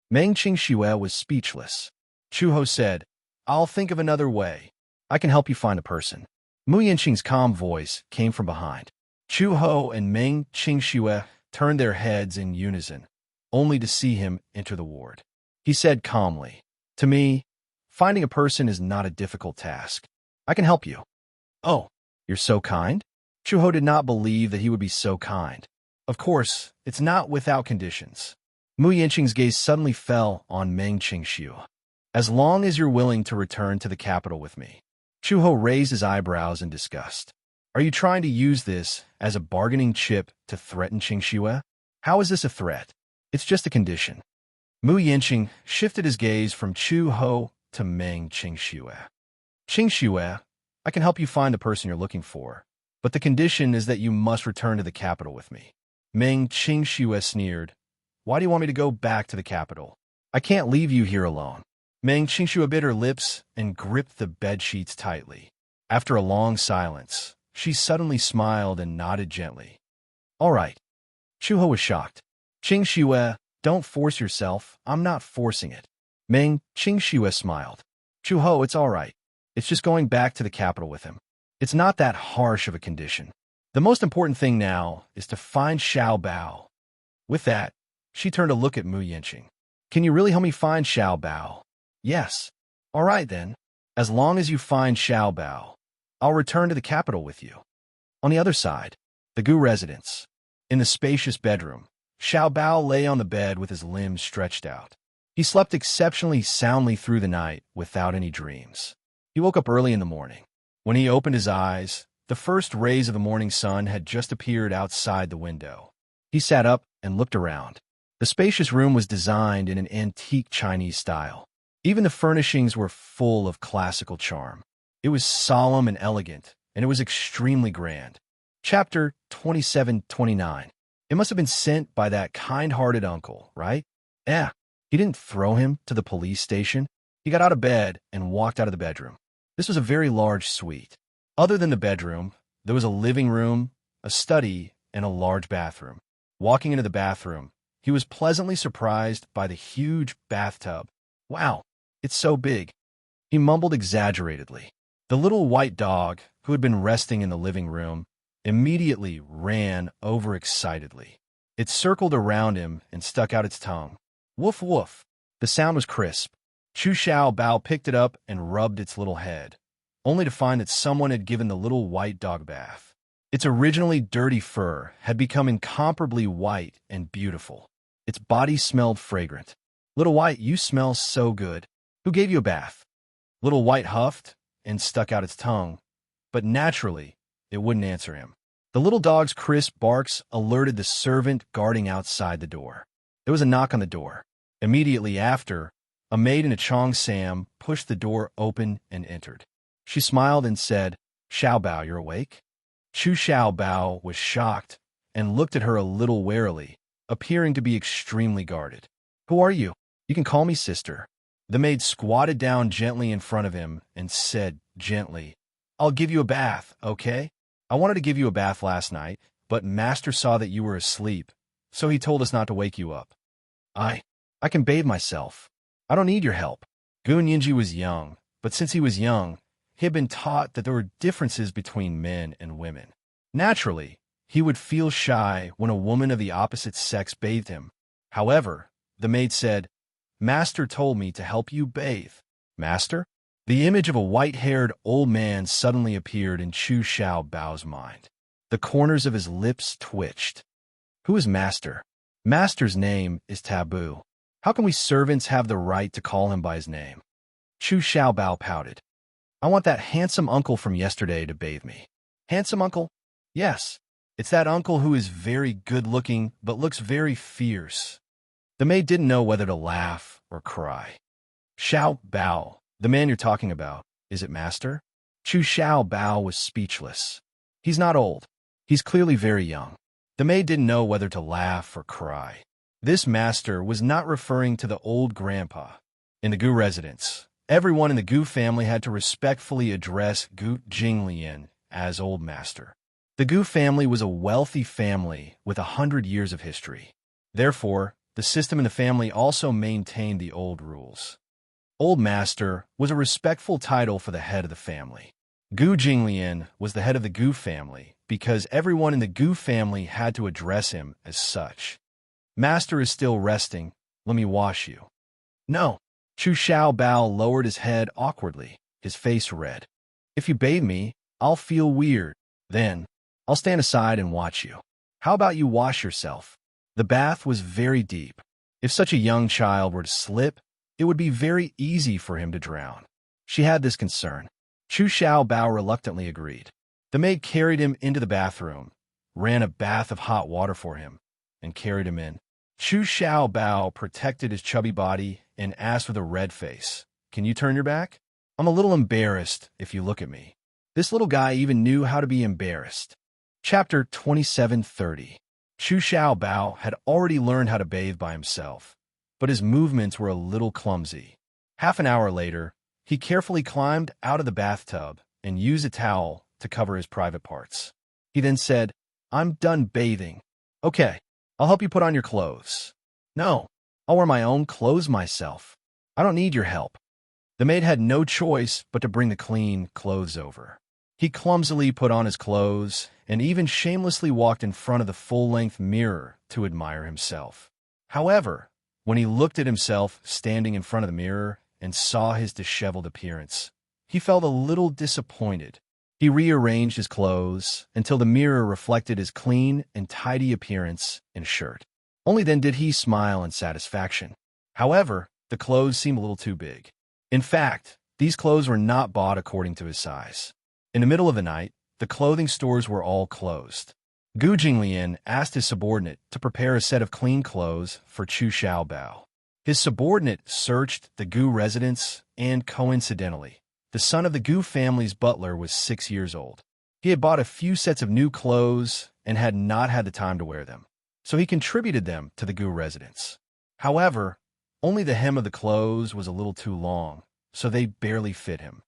Meng Qingxue was speechless. Chuho said, I'll think of another way. I can help you find a person. Mu Yinqing's calm voice came from behind. Chuho and Meng Qingxue turned their heads in unison, only to see him enter the ward. He said calmly, To me, finding a person is not a difficult task. I can help you. Oh, you're so kind? Chuho did not believe that he would be so kind. Of course, it's not without conditions. Mu Yinqing's gaze suddenly fell on Meng Qingxue. As long as you're willing to return to the capital with me. Chuho raised his eyebrows in disgust. Are you trying to use this as a bargaining chip to threaten Qingxue? How is this a threat? It's just a condition. Mu Yinqing shifted his gaze from Chuho to Meng Qingxue. Qingxue, I can help you find the person you're looking for, but the condition is that you must return to the capital with me. Meng Qingxue sneered. Why do you want me to go back to the capital? I can't leave you here alone. Meng Qingxue bit her lips and gripped the bedsheets tightly. After a long silence, she suddenly smiled and nodded gently. All right. Chuho was shocked. Qingxue, don't force yourself. I'm not forcing it. Meng Qingxue smiled. Chuho, it's all right. It's just going back to the capital with him. It's not that harsh of a condition. The most important thing now is to find Xiao Bao. With that, she turned to look at Mu Yinqing. Can you really help me find Xiao Bao? Yes. All right, then. As long as you find Xiao Bao, I'll return to the capital with you. On the other side, the Gu residence. In the spacious bedroom, Xiao Bao lay on the bed with his limbs stretched out. He slept exceptionally soundly through the night without any dreams. He woke up early in the morning. When he opened his eyes, the first rays of the morning sun had just appeared outside the window. He sat up and looked around. The spacious room was designed in an antique Chinese style. Even the furnishings were full of classical charm. It was solemn and elegant, and it was extremely grand. Chapter 27-29. It must have been sent by that kind-hearted uncle, right? He didn't throw him to the police station. He got out of bed and walked out of the bedroom. This was a very large suite. Other than the bedroom, there was a living room, a study, and a large bathroom. Walking into the bathroom, he was pleasantly surprised by the huge bathtub. Wow, it's so big. He mumbled exaggeratedly. The little white dog, who had been resting in the living room, immediately ran overexcitedly. It circled around him and stuck out its tongue. Woof woof. The sound was crisp. Chu Xiao Bao picked it up and rubbed its little head, only to find that someone had given the little white dog a bath. Its originally dirty fur had become incomparably white and beautiful. Its body smelled fragrant. "Little White, you smell so good. Who gave you a bath?" Little White huffed and stuck out its tongue, but naturally, it wouldn't answer him. The little dog's crisp barks alerted the servant guarding outside the door. There was a knock on the door. Immediately after, a maid in a Chong Sam pushed the door open and entered. She smiled and said, "Xiao Bao, you're awake?" Chu Xiao Bao was shocked and looked at her a little warily, appearing to be extremely guarded. "Who are you? You can call me sister." The maid squatted down gently in front of him and said gently, "I'll give you a bath, okay? I wanted to give you a bath last night, but Master saw that you were asleep, so he told us not to wake you up." I can bathe myself. I don't need your help." Gun Yinji was young, but since he was young, he had been taught that there were differences between men and women. Naturally, he would feel shy when a woman of the opposite sex bathed him. However, the maid said, "Master told me to help you bathe." "Master?" The image of a white-haired old man suddenly appeared in Chu Xiao Bao's mind. The corners of his lips twitched. "Who is Master?" "Master's name is taboo. How can we servants have the right to call him by his name?" Chu Xiao Bao pouted. "I want that handsome uncle from yesterday to bathe me." "Handsome uncle?" "Yes, it's that uncle who is very good-looking but looks very fierce." The maid didn't know whether to laugh or cry. "Xiao Bao, the man you're talking about, is it Master?" Chu Xiao Bao was speechless. "He's not old. He's clearly very young." The maid didn't know whether to laugh or cry. This Master was not referring to the old grandpa. In the Gu residence, everyone in the Gu family had to respectfully address Gu Jinglian as Old Master. The Gu family was a wealthy family with 100 years of history. Therefore, the system in the family also maintained the old rules. Old Master was a respectful title for the head of the family. Gu Jinglian was the head of the Gu family because everyone in the Gu family had to address him as such. "Master is still resting. Let me wash you." "No." Chu Xiao Bao lowered his head awkwardly, his face red. "If you bathe me, I'll feel weird. Then, I'll stand aside and watch you. How about you wash yourself?" The bath was very deep. If such a young child were to slip, it would be very easy for him to drown. She had this concern. Chu Xiao Bao reluctantly agreed. The maid carried him into the bathroom, ran a bath of hot water for him, and carried him in. Chu Xiao Bao protected his chubby body and asked with a red face, "Can you turn your back? I'm a little embarrassed if you look at me." This little guy even knew how to be embarrassed. Chapter 2730. Chu Xiao Bao had already learned how to bathe by himself, but his movements were a little clumsy. Half an hour later, he carefully climbed out of the bathtub and used a towel to cover his private parts. He then said, "I'm done bathing. Okay, I'll help you put on your clothes." "No, I'll wear my own clothes myself. I don't need your help." The maid had no choice but to bring the clean clothes over. He clumsily put on his clothes and even shamelessly walked in front of the full-length mirror to admire himself. However, when he looked at himself standing in front of the mirror and saw his disheveled appearance, he felt a little disappointed. He rearranged his clothes until the mirror reflected his clean and tidy appearance in a shirt. Only then did he smile in satisfaction. However, the clothes seemed a little too big. In fact, these clothes were not bought according to his size. In the middle of the night, the clothing stores were all closed. Gu Jinglian asked his subordinate to prepare a set of clean clothes for Chu Xiao Bao. His subordinate searched the Gu residence, and coincidentally, the son of the Gu family's butler was 6 years old. He had bought a few sets of new clothes and had not had the time to wear them, so he contributed them to the Gu residence. However, only the hem of the clothes was a little too long, so they barely fit him.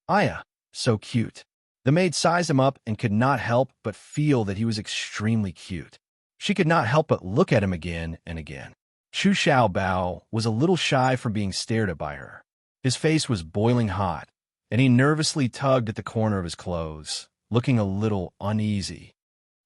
"Aya, so cute." The maid sized him up and could not help but feel that he was extremely cute. She could not help but look at him again and again. Chu Xiao Bao was a little shy from being stared at by her. His face was boiling hot, and he nervously tugged at the corner of his clothes, looking a little uneasy.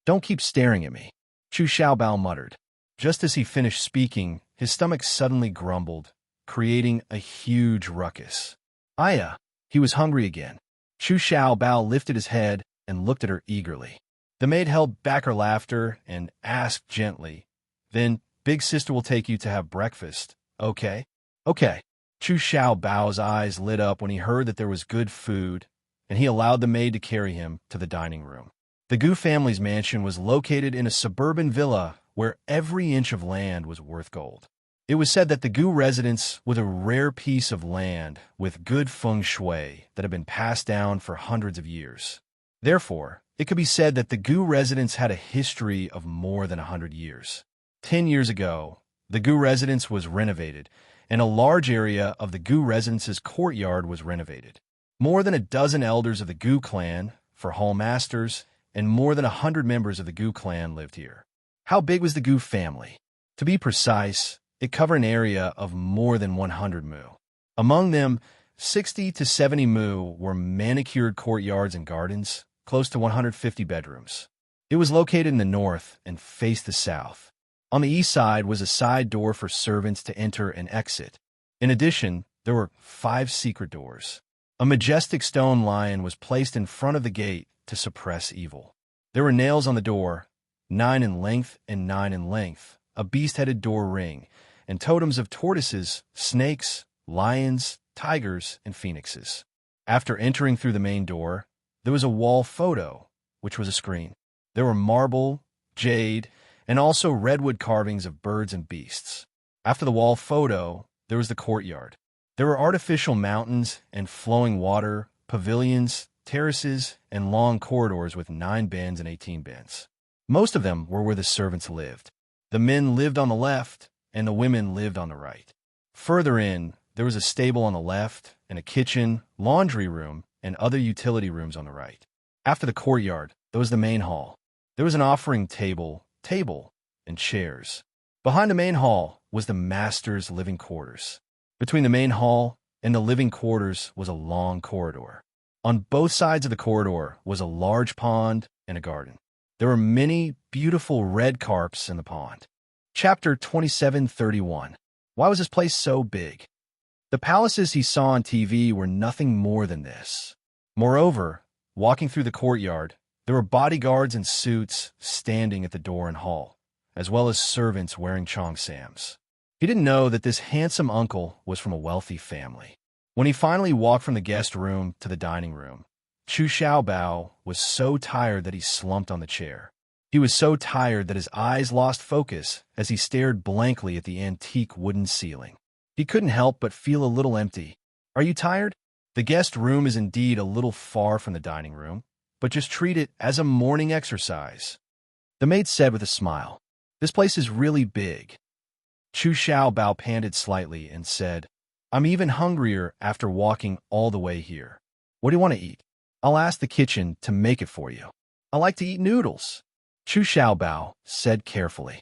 "Don't keep staring at me," Chu Xiao Bao muttered. Just as he finished speaking, his stomach suddenly grumbled, creating a huge ruckus. "Aya," he was hungry again. Chu Xiao Bao lifted his head and looked at her eagerly. The maid held back her laughter and asked gently, "Then Big Sister will take you to have breakfast, okay?" "Okay." Chu Xiaobao's eyes lit up when he heard that there was good food, and he allowed the maid to carry him to the dining room. The Gu family's mansion was located in a suburban villa where every inch of land was worth gold. It was said that the Gu residence was a rare piece of land with good feng shui that had been passed down for hundreds of years. Therefore, it could be said that the Gu residence had a history of more than 100 years. 10 years ago, the Gu residence was renovated, and a large area of the Gu residence's courtyard was renovated. More than a dozen elders of the Gu clan, for hall masters, and more than 100 members of the Gu clan lived here. How big was the Gu family? To be precise, it covered an area of more than 100 mu. Among them, 60 to 70 mu were manicured courtyards and gardens, close to 150 bedrooms. It was located in the north and faced the south. On the east side was a side door for servants to enter and exit. In addition, there were 5 secret doors. A majestic stone lion was placed in front of the gate to suppress evil. There were nails on the door, 9 in length and 9 in length, a beast-headed door ring, and totems of tortoises, snakes, lions, tigers, and phoenixes. After entering through the main door, there was a wall photo, which was a screen. There were marble, jade, and also redwood carvings of birds and beasts. After the wall photo, there was the courtyard. There were artificial mountains and flowing water, pavilions, terraces, and long corridors with 9 bends and 18 bends. Most of them were where the servants lived. The men lived on the left, and the women lived on the right. Further in, there was a stable on the left, and a kitchen, laundry room, and other utility rooms on the right. After the courtyard, there was the main hall. There was an offering table, and chairs. Behind the main hall was the master's living quarters. Between the main hall and the living quarters was a long corridor. On both sides of the corridor was a large pond and a garden. There were many beautiful red carps in the pond. Chapter 2731. Why was this place so big? The palaces he saw on TV were nothing more than this. Moreover, walking through the courtyard, there were bodyguards in suits standing at the door and hall, as well as servants wearing cheongsams. He didn't know that this handsome uncle was from a wealthy family. When he finally walked from the guest room to the dining room, Chu Xiaobao was so tired that he slumped on the chair. He was so tired that his eyes lost focus as he stared blankly at the antique wooden ceiling. He couldn't help but feel a little empty. "Are you tired?" The guest room is indeed a little far from the dining room, but just treat it as a morning exercise, the maid said with a smile. "This place is really big." Chu Xiaobao panted slightly and said, "I'm even hungrier after walking all the way here. What do you want to eat? I'll ask the kitchen to make it for you." "I like to eat noodles," Chu Xiaobao said carefully.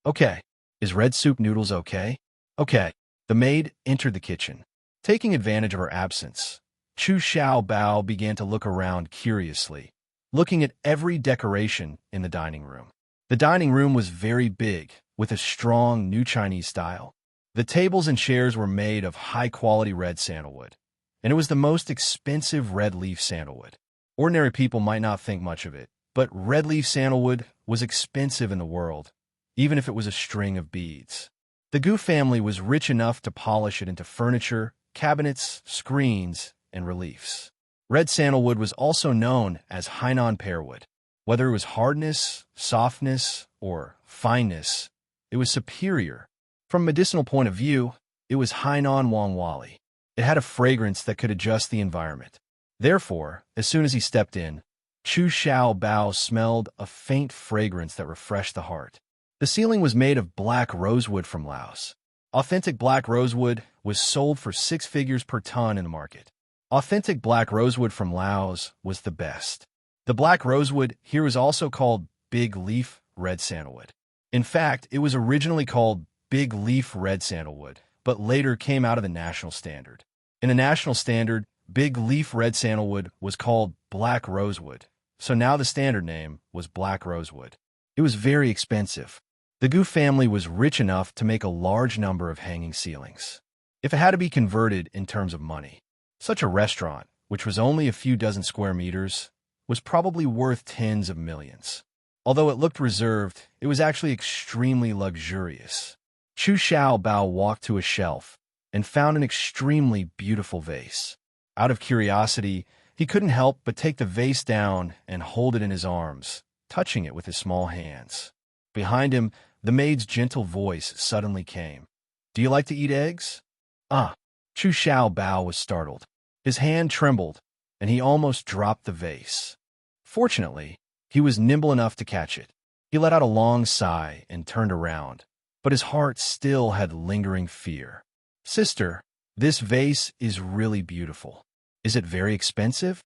"Okay. Is red soup noodles okay?" "Okay." The maid entered the kitchen. Taking advantage of her absence, Chu Xiaobao began to look around curiously, looking at every decoration in the dining room. The dining room was very big, with a strong New Chinese style. The tables and chairs were made of high-quality red sandalwood, and it was the most expensive red leaf sandalwood. Ordinary people might not think much of it, but red leaf sandalwood was expensive in the world, even if it was a string of beads. The Gu family was rich enough to polish it into furniture, cabinets, screens, and reliefs. Red sandalwood was also known as Hainan pearwood. Whether it was hardness, softness, or fineness, it was superior. From a medicinal point of view, it was Hainan Wangwali. It had a fragrance that could adjust the environment. Therefore, as soon as he stepped in, Chu Xiaobao smelled a faint fragrance that refreshed the heart. The ceiling was made of black rosewood from Laos. Authentic black rosewood was sold for 6 figures per ton in the market. Authentic black rosewood from Laos was the best. The black rosewood here was also called big leaf red sandalwood. In fact, it was originally called big leaf red sandalwood, but later came out of the national standard. In the national standard, big leaf red sandalwood was called black rosewood, so now the standard name was black rosewood. It was very expensive. The Gu family was rich enough to make a large number of hanging ceilings. If it had to be converted in terms of money, such a restaurant, which was only a few dozen square meters, was probably worth tens of millions. Although it looked reserved, it was actually extremely luxurious. Chu Xiao Bao walked to a shelf and found an extremely beautiful vase. Out of curiosity, he couldn't help but take the vase down and hold it in his arms, touching it with his small hands. Behind him, the maid's gentle voice suddenly came. "Do you like to eat eggs?" "Ah." Chu Xiao Bao was startled. His hand trembled, and he almost dropped the vase. Fortunately, he was nimble enough to catch it. He let out a long sigh and turned around, but his heart still had lingering fear. "Sister, this vase is really beautiful. Is it very expensive?"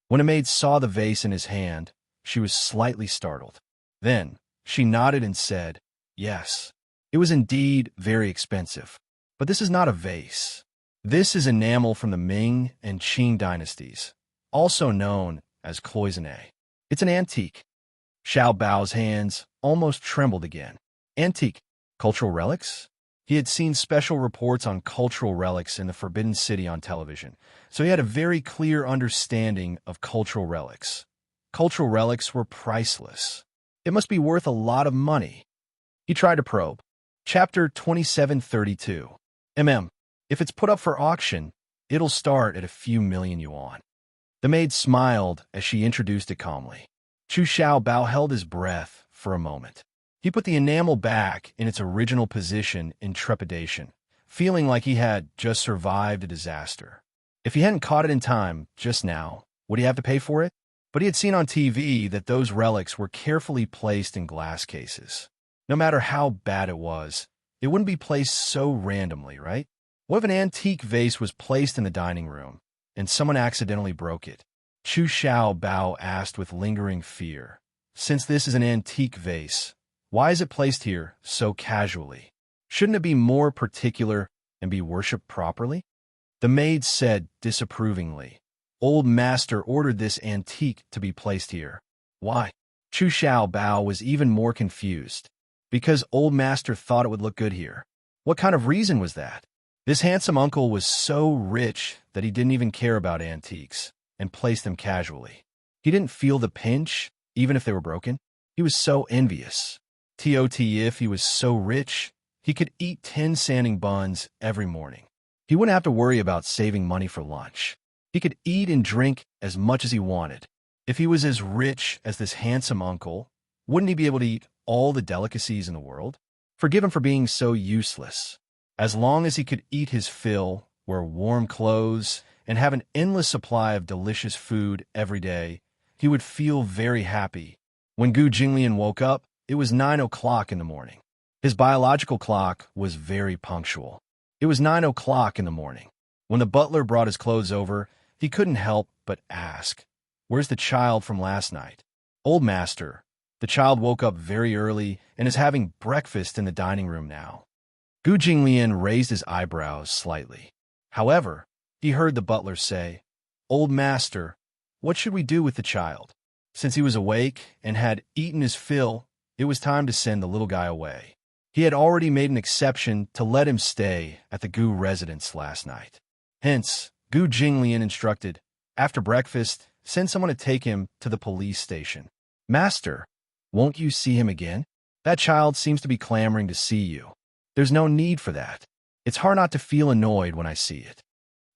When a maid saw the vase in his hand, she was slightly startled. Then, she nodded and said, "Yes, it was indeed very expensive. But this is not a vase. This is enamel from the Ming and Qing dynasties, also known as cloisonné. It's an antique." Xiao Bao's hands almost trembled again. Antique cultural relics? He had seen special reports on cultural relics in the Forbidden City on television, so he had a very clear understanding of cultural relics. Cultural relics were priceless. It must be worth a lot of money. He tried to probe. Chapter 2732. If it's put up for auction, it'll start at a few million yuan. The maid smiled as she introduced it calmly. Chu Xiao Bao held his breath for a moment. He put the enamel back in its original position in trepidation, feeling like he had just survived a disaster. If he hadn't caught it in time just now, would he have to pay for it? But he had seen on TV that those relics were carefully placed in glass cases. No matter how bad it wouldn't be placed so randomly, right? What if an antique vase was placed in the dining room and someone accidentally broke it? Chu Xiao Bao asked with lingering fear. Since this is an antique vase, why is it placed here so casually? Shouldn't it be more particular and be worshipped properly? The maid said disapprovingly, "Old master ordered this antique to be placed here." "Why?" Chu Xiao Bao was even more confused. "Because old master thought it would look good here." What kind of reason was that? This handsome uncle was so rich that he didn't even care about antiques and placed them casually. He didn't feel the pinch, even if they were broken. He was so envious. If he was so rich, he could eat 10 sanding buns every morning. He wouldn't have to worry about saving money for lunch. He could eat and drink as much as he wanted. If he was as rich as this handsome uncle, wouldn't he be able to eat all the delicacies in the world? Forgive him for being so useless. As long as he could eat his fill, wear warm clothes, and have an endless supply of delicious food every day, he would feel very happy. When Gu Jinglian woke up, it was 9 o'clock in the morning. His biological clock was very punctual. It was 9 o'clock in the morning. When the butler brought his clothes over, he couldn't help but ask, "Where's the child from last night?" "Old master, the child woke up very early and is having breakfast in the dining room now." Gu Jinglian raised his eyebrows slightly. However, he heard the butler say, "Old master, what should we do with the child?" Since he was awake and had eaten his fill, it was time to send the little guy away. He had already made an exception to let him stay at the Gu residence last night. Hence, Gu Jinglian instructed, after breakfast, send someone to take him to the police station. "Master, won't you see him again? That child seems to be clamoring to see you." "There's no need for that. It's hard not to feel annoyed when I see it."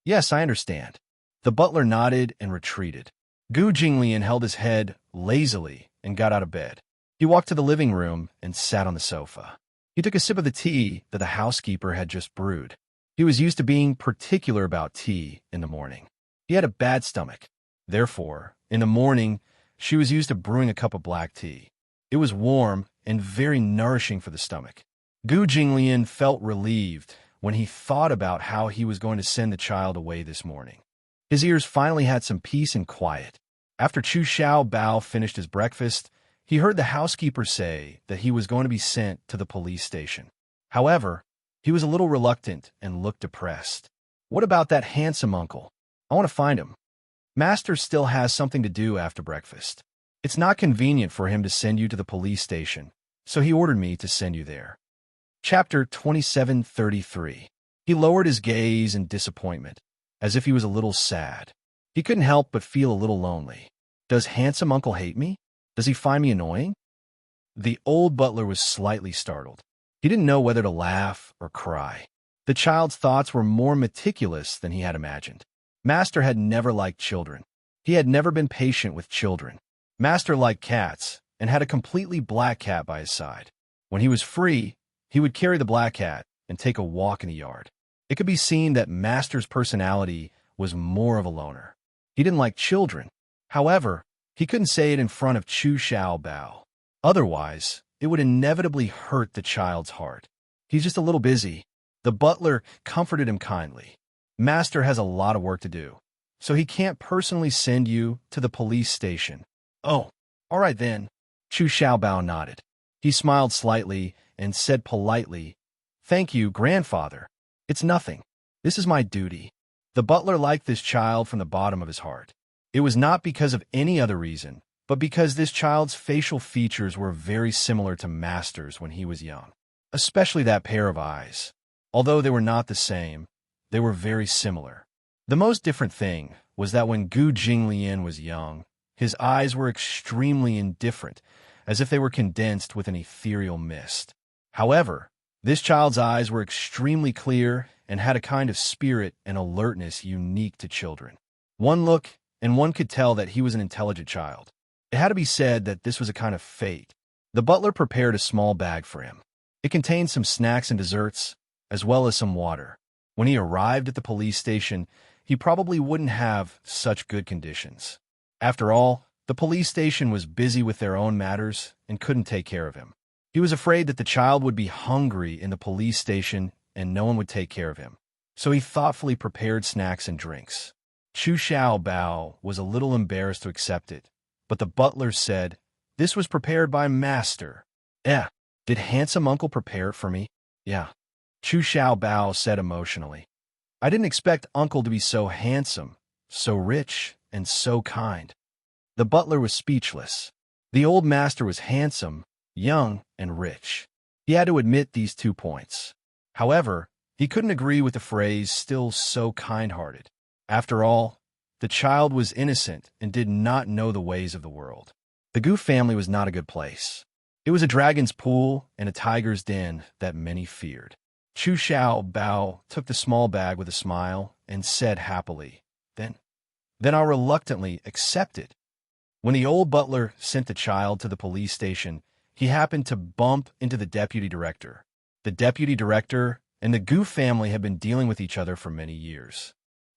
"Yes, I understand." The butler nodded and retreated. Gu Jinglian held his head lazily and got out of bed. He walked to the living room and sat on the sofa. He took a sip of the tea that the housekeeper had just brewed. He was used to being particular about tea in the morning. He had a bad stomach. Therefore, in the morning, she was used to brewing a cup of black tea. It was warm and very nourishing for the stomach. Gu Jinglian felt relieved when he thought about how he was going to send the child away this morning. His ears finally had some peace and quiet. After Chu Xiao Bao finished his breakfast, he heard the housekeeper say that he was going to be sent to the police station. However, he was a little reluctant and looked depressed. "What about that handsome uncle? I want to find him. Master still has something to do after breakfast. It's not convenient for him to send you to the police station, so he ordered me to send you there." Chapter 2733. He lowered his gaze in disappointment, as if he was a little sad. He couldn't help but feel a little lonely. Does handsome uncle hate me? Does he find me annoying? The old butler was slightly startled. He didn't know whether to laugh or cry. The child's thoughts were more meticulous than he had imagined. Master had never liked children. He had never been patient with children. Master liked cats and had a completely black cat by his side. When he was free, he would carry the black cat and take a walk in the yard. It could be seen that Master's personality was more of a loner. He didn't like children. However, he couldn't say it in front of Chu Xiao Bao. Otherwise, it would inevitably hurt the child's heart. He's just a little busy. The butler comforted him kindly. Master has a lot of work to do, so he can't personally send you to the police station. Oh, all right then. Chu Xiaobao nodded. He smiled slightly and said politely, "Thank you, grandfather. It's nothing. This is my duty." The butler liked this child from the bottom of his heart. It was not because of any other reason, but because this child's facial features were very similar to Master's when he was young, especially that pair of eyes. Although they were not the same, they were very similar. The most different thing was that when Gu Jinglian was young, his eyes were extremely indifferent, as if they were condensed with an ethereal mist. However, this child's eyes were extremely clear and had a kind of spirit and alertness unique to children. One look, and one could tell that he was an intelligent child. It had to be said that this was a kind of fate. The butler prepared a small bag for him. It contained some snacks and desserts, as well as some water. When he arrived at the police station, he probably wouldn't have such good conditions. After all, the police station was busy with their own matters and couldn't take care of him. He was afraid that the child would be hungry in the police station and no one would take care of him. So he thoughtfully prepared snacks and drinks. Chu Xiao Bao was a little embarrassed to accept it, but the butler said, "This was prepared by Master." "Eh, did handsome uncle prepare it for me?" "Yeah," Chu Xiao Bao said emotionally. "I didn't expect uncle to be so handsome, so rich, and so kind." The butler was speechless. The old master was handsome, young, and rich. He had to admit these 2 points. However, he couldn't agree with the phrase "still so kind-hearted." After all, the child was innocent and did not know the ways of the world. The Gu family was not a good place. It was a dragon's pool and a tiger's den that many feared. Chu Xiao Bao took the small bag with a smile and said happily, Then I'll reluctantly accept it." When the old butler sent the child to the police station, he happened to bump into the deputy director. The deputy director and the Gu family had been dealing with each other for many years.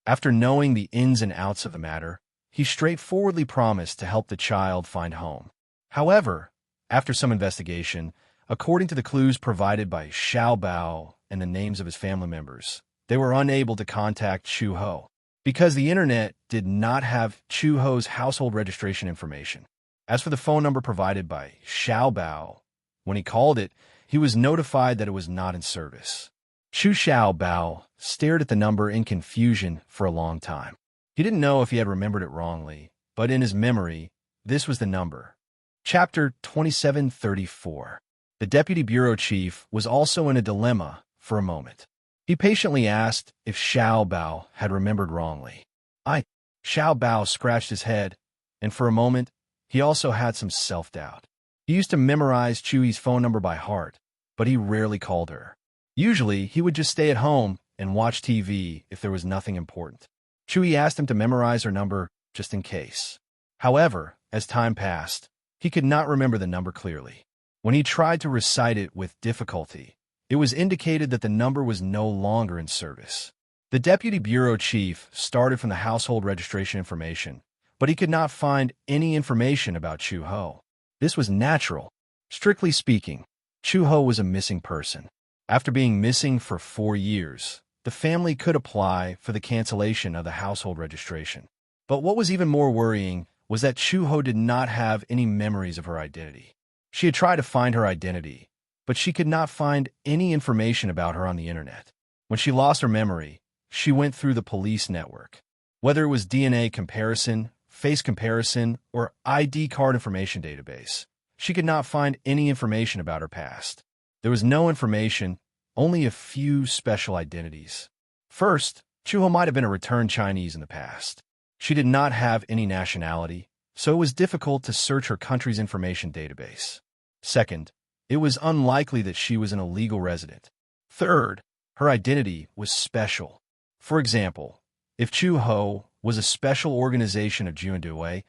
After knowing the ins and outs of the matter, he straightforwardly promised to help the child find home. However, after some investigation, according to the clues provided by Xiao Bao and the names of his family members, they were unable to contact Chu Ho, because the internet did not have Chu Ho's household registration information. As for the phone number provided by Xiao Bao, when he called it, he was notified that it was not in service. Chu Xiao Bao stared at the number in confusion for a long time. He didn't know if he had remembered it wrongly, but in his memory, this was the number. Chapter 2734. The deputy bureau chief was also in a dilemma for a moment. He patiently asked if Xiao Bao had remembered wrongly. Xiao Bao scratched his head, and for a moment, he also had some self-doubt. He used to memorize Chui's phone number by heart, but he rarely called her. Usually, he would just stay at home and watch TV if there was nothing important. Chui asked him to memorize her number just in case. However, as time passed, he could not remember the number clearly. When he tried to recite it with difficulty, it was indicated that the number was no longer in service. The deputy bureau chief started from the household registration information, but he could not find any information about Chu Ho. This was natural. Strictly speaking, Chu Ho was a missing person. After being missing for 4 years, the family could apply for the cancellation of the household registration. But what was even more worrying was that Chu Ho did not have any memories of her identity. She had tried to find her identity, but she could not find any information about her on the internet. When she lost her memory, she went through the police network. Whether it was DNA comparison, face comparison, or ID card information database, she could not find any information about her past. There was no information, only a few special identities. First, Chu Ho might have been a returned Chinese in the past. She did not have any nationality, so it was difficult to search her country's information database. Second, it was unlikely that she was an illegal resident. Third, her identity was special. For example, if Chu Ho was a special organization of Juandue,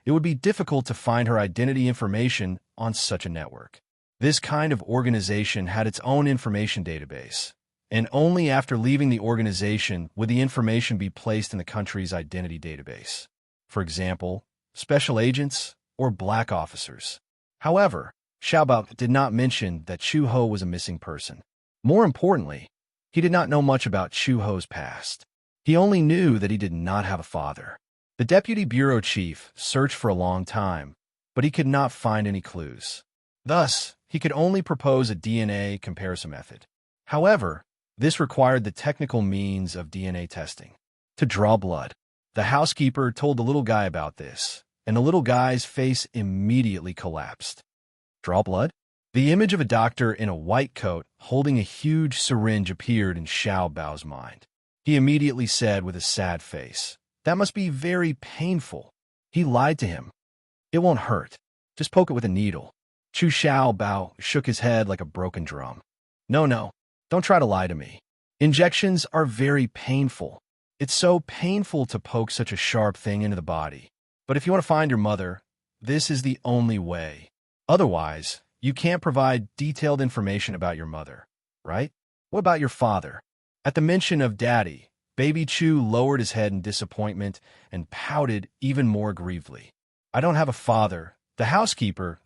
it would be difficult to find her identity information on such a network. This kind of organization had its own information database, and only after leaving the organization would the information be placed in the country's identity database. For example, special agents or black officers. However, Xiaobao did not mention that Chu Ho was a missing person. More importantly, he did not know much about Chu Ho's past. He only knew that he did not have a father. The deputy bureau chief searched for a long time, but he could not find any clues. Thus, he could only propose a DNA comparison method. However, this required the technical means of DNA testing. To draw blood. The housekeeper told the little guy about this, and the little guy's face immediately collapsed. Draw blood? The image of a doctor in a white coat holding a huge syringe appeared in Xiao Bao's mind. He immediately said with a sad face, "That must be very painful." He lied to him. "It won't hurt. Just poke it with a needle." Chu Xiao Bao shook his head like a broken drum. No, don't try to lie to me. Injections are very painful. It's so painful to poke such a sharp thing into the body. But if you want to find your mother, this is the only way. Otherwise, you can't provide detailed information about your mother, right? What about your father? At the mention of Daddy, Baby Chu lowered his head in disappointment and pouted even more grievedly. "I don't have a father." The housekeeper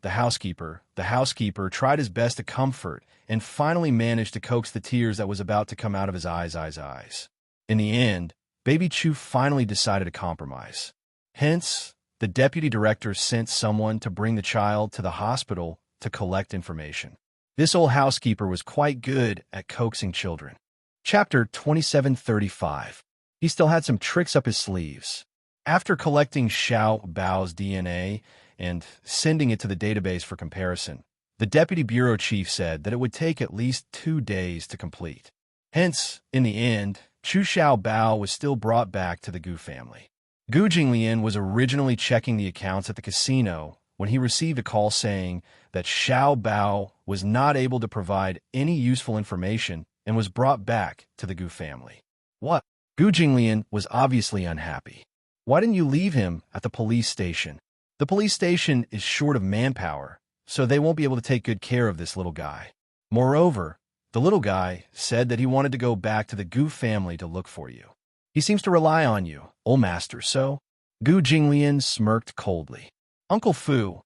tried his best to comfort and finally managed to coax the tears that was about to come out of his eyes. In the end, Baby Chu finally decided to compromise. Hence, the deputy director sent someone to bring the child to the hospital to collect information. This old housekeeper was quite good at coaxing children. Chapter 2735. He still had some tricks up his sleeves. After collecting Xiao Bao's DNA and sending it to the database for comparison, the deputy bureau chief said that it would take at least 2 days to complete. Hence, in the end, Chu Xiao Bao was still brought back to the Gu family. Gu Jinglian was originally checking the accounts at the casino when he received a call saying that Xiao Bao was not able to provide any useful information and was brought back to the Gu family. What? Gu Jinglian was obviously unhappy. Why didn't you leave him at the police station? The police station is short of manpower, so they won't be able to take good care of this little guy. Moreover, the little guy said that he wanted to go back to the Gu family to look for you. He seems to rely on you, old master, so? Gu Jinglian smirked coldly. Uncle Fu,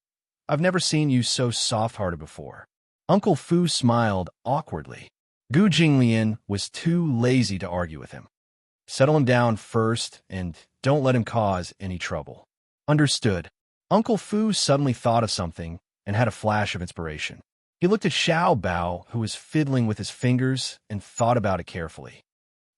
I've never seen you so soft-hearted before. Uncle Fu smiled awkwardly. Gu Jinglian was too lazy to argue with him. Settle him down first and don't let him cause any trouble. Understood. Uncle Fu suddenly thought of something and had a flash of inspiration. He looked at Xiao Bao, who was fiddling with his fingers, and thought about it carefully.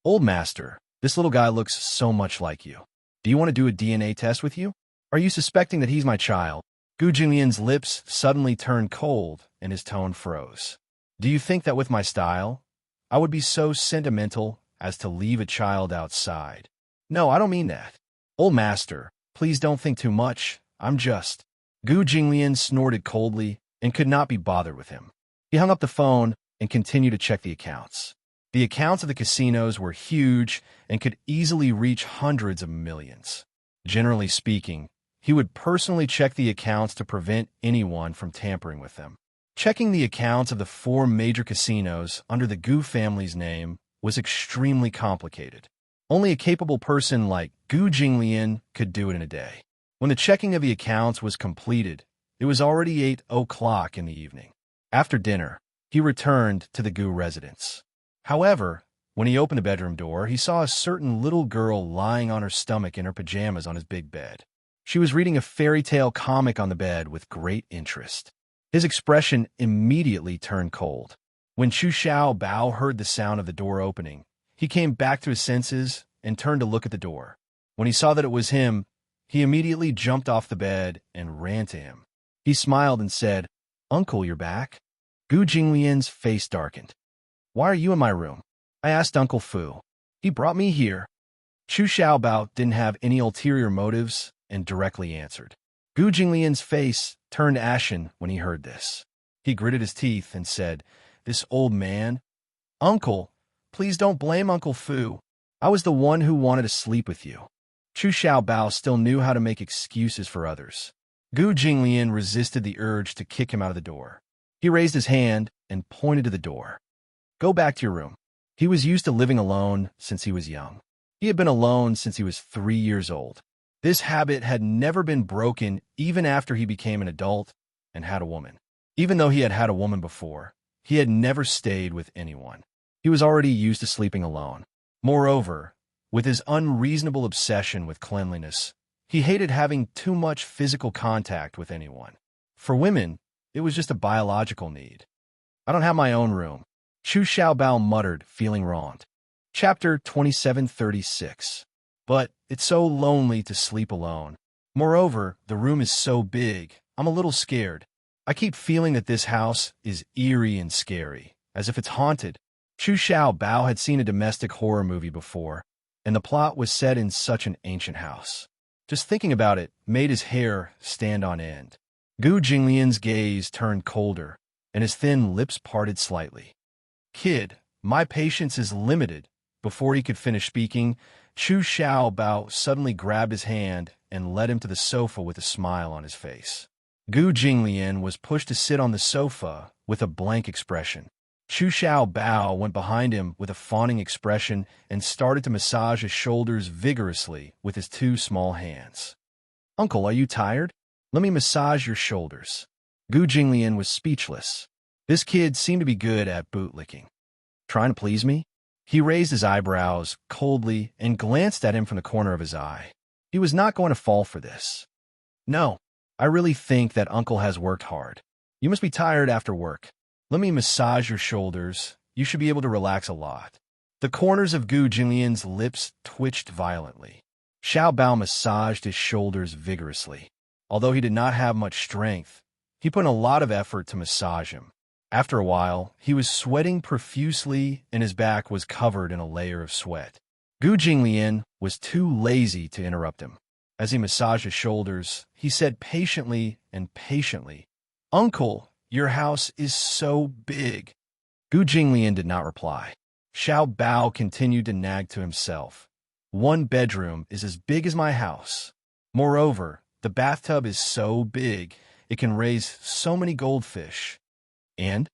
Old master, this little guy looks so much like you. Do you want to do a DNA test with you? Are you suspecting that he's my child? Gu Jinglian's lips suddenly turned cold and his tone froze. Do you think that with my style, I would be so sentimental as to leave a child outside? No, I don't mean that. Old master, please don't think too much. I'm just... Gu Jinglian snorted coldly and could not be bothered with him. He hung up the phone and continued to check the accounts. The accounts of the casinos were huge and could easily reach hundreds of millions. Generally speaking, he would personally check the accounts to prevent anyone from tampering with them. Checking the accounts of the 4 major casinos under the Gu family's name was extremely complicated. Only a capable person like Gu Jinglian could do it in a day. When the checking of the accounts was completed, it was already 8 o'clock in the evening. After dinner, he returned to the Gu residence. However, when he opened the bedroom door, he saw a certain little girl lying on her stomach in her pajamas on his big bed. She was reading a fairy tale comic on the bed with great interest. His expression immediately turned cold. When Chu Xiao Bao heard the sound of the door opening, he came back to his senses and turned to look at the door. When he saw that it was him, he immediately jumped off the bed and ran to him. He smiled and said, "Uncle, you're back?" Gu Jinglian's face darkened. "Why are you in my room?" I asked Uncle Fu. "He brought me here." Chu Xiaobao didn't have any ulterior motives and directly answered. Gu Jinglian's face turned ashen when he heard this. He gritted his teeth and said, "This old man? Uncle, please don't blame Uncle Fu. I was the one who wanted to sleep with you." Chu Xiaobao still knew how to make excuses for others. Gu Jinglian resisted the urge to kick him out of the door. He raised his hand and pointed to the door. "Go back to your room." He was used to living alone since he was young. He had been alone since he was 3 years old. This habit had never been broken even after he became an adult and had a woman. Even though he had had a woman before, he had never stayed with anyone. He was already used to sleeping alone. Moreover, with his unreasonable obsession with cleanliness, he hated having too much physical contact with anyone. For women, it was just a biological need. "I don't have my own room," Chu Xiaobao muttered, feeling wronged. Chapter 2736. "But it's so lonely to sleep alone. Moreover, the room is so big, I'm a little scared. I keep feeling that this house is eerie and scary, as if it's haunted." Chu Xiaobao had seen a domestic horror movie before, and the plot was set in such an ancient house. Just thinking about it made his hair stand on end. Gu Jinglian's gaze turned colder, and his thin lips parted slightly. "Kid, my patience is limited." Before he could finish speaking, Chu Xiaobao suddenly grabbed his hand and led him to the sofa with a smile on his face. Gu Jinglian was pushed to sit on the sofa with a blank expression. Chu Xiaobao went behind him with a fawning expression and started to massage his shoulders vigorously with his 2 small hands. "Uncle, are you tired? Let me massage your shoulders." Gu Jinglian was speechless. This kid seemed to be good at bootlicking. "Trying to please me?" He raised his eyebrows coldly and glanced at him from the corner of his eye. He was not going to fall for this. "No, I really think that Uncle has worked hard. You must be tired after work. Let me massage your shoulders. You should be able to relax a lot." The corners of Gu Jinglian's lips twitched violently. Xiaobao massaged his shoulders vigorously. Although he did not have much strength, he put in a lot of effort to massage him. After a while, he was sweating profusely and his back was covered in a layer of sweat. Gu Jinglian was too lazy to interrupt him. As he massaged his shoulders, he said patiently, "Uncle, your house is so big." Gu Jinglian did not reply. Xiaobao continued to nag to himself. "One bedroom is as big as my house. Moreover, the bathtub is so big, it can raise so many goldfish. And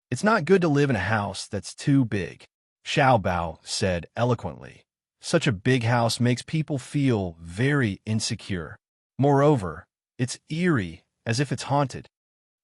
it's not good to live in a house that's too big." Xiaobao said eloquently. "Such a big house makes people feel very insecure. Moreover, it's eerie, as if it's haunted."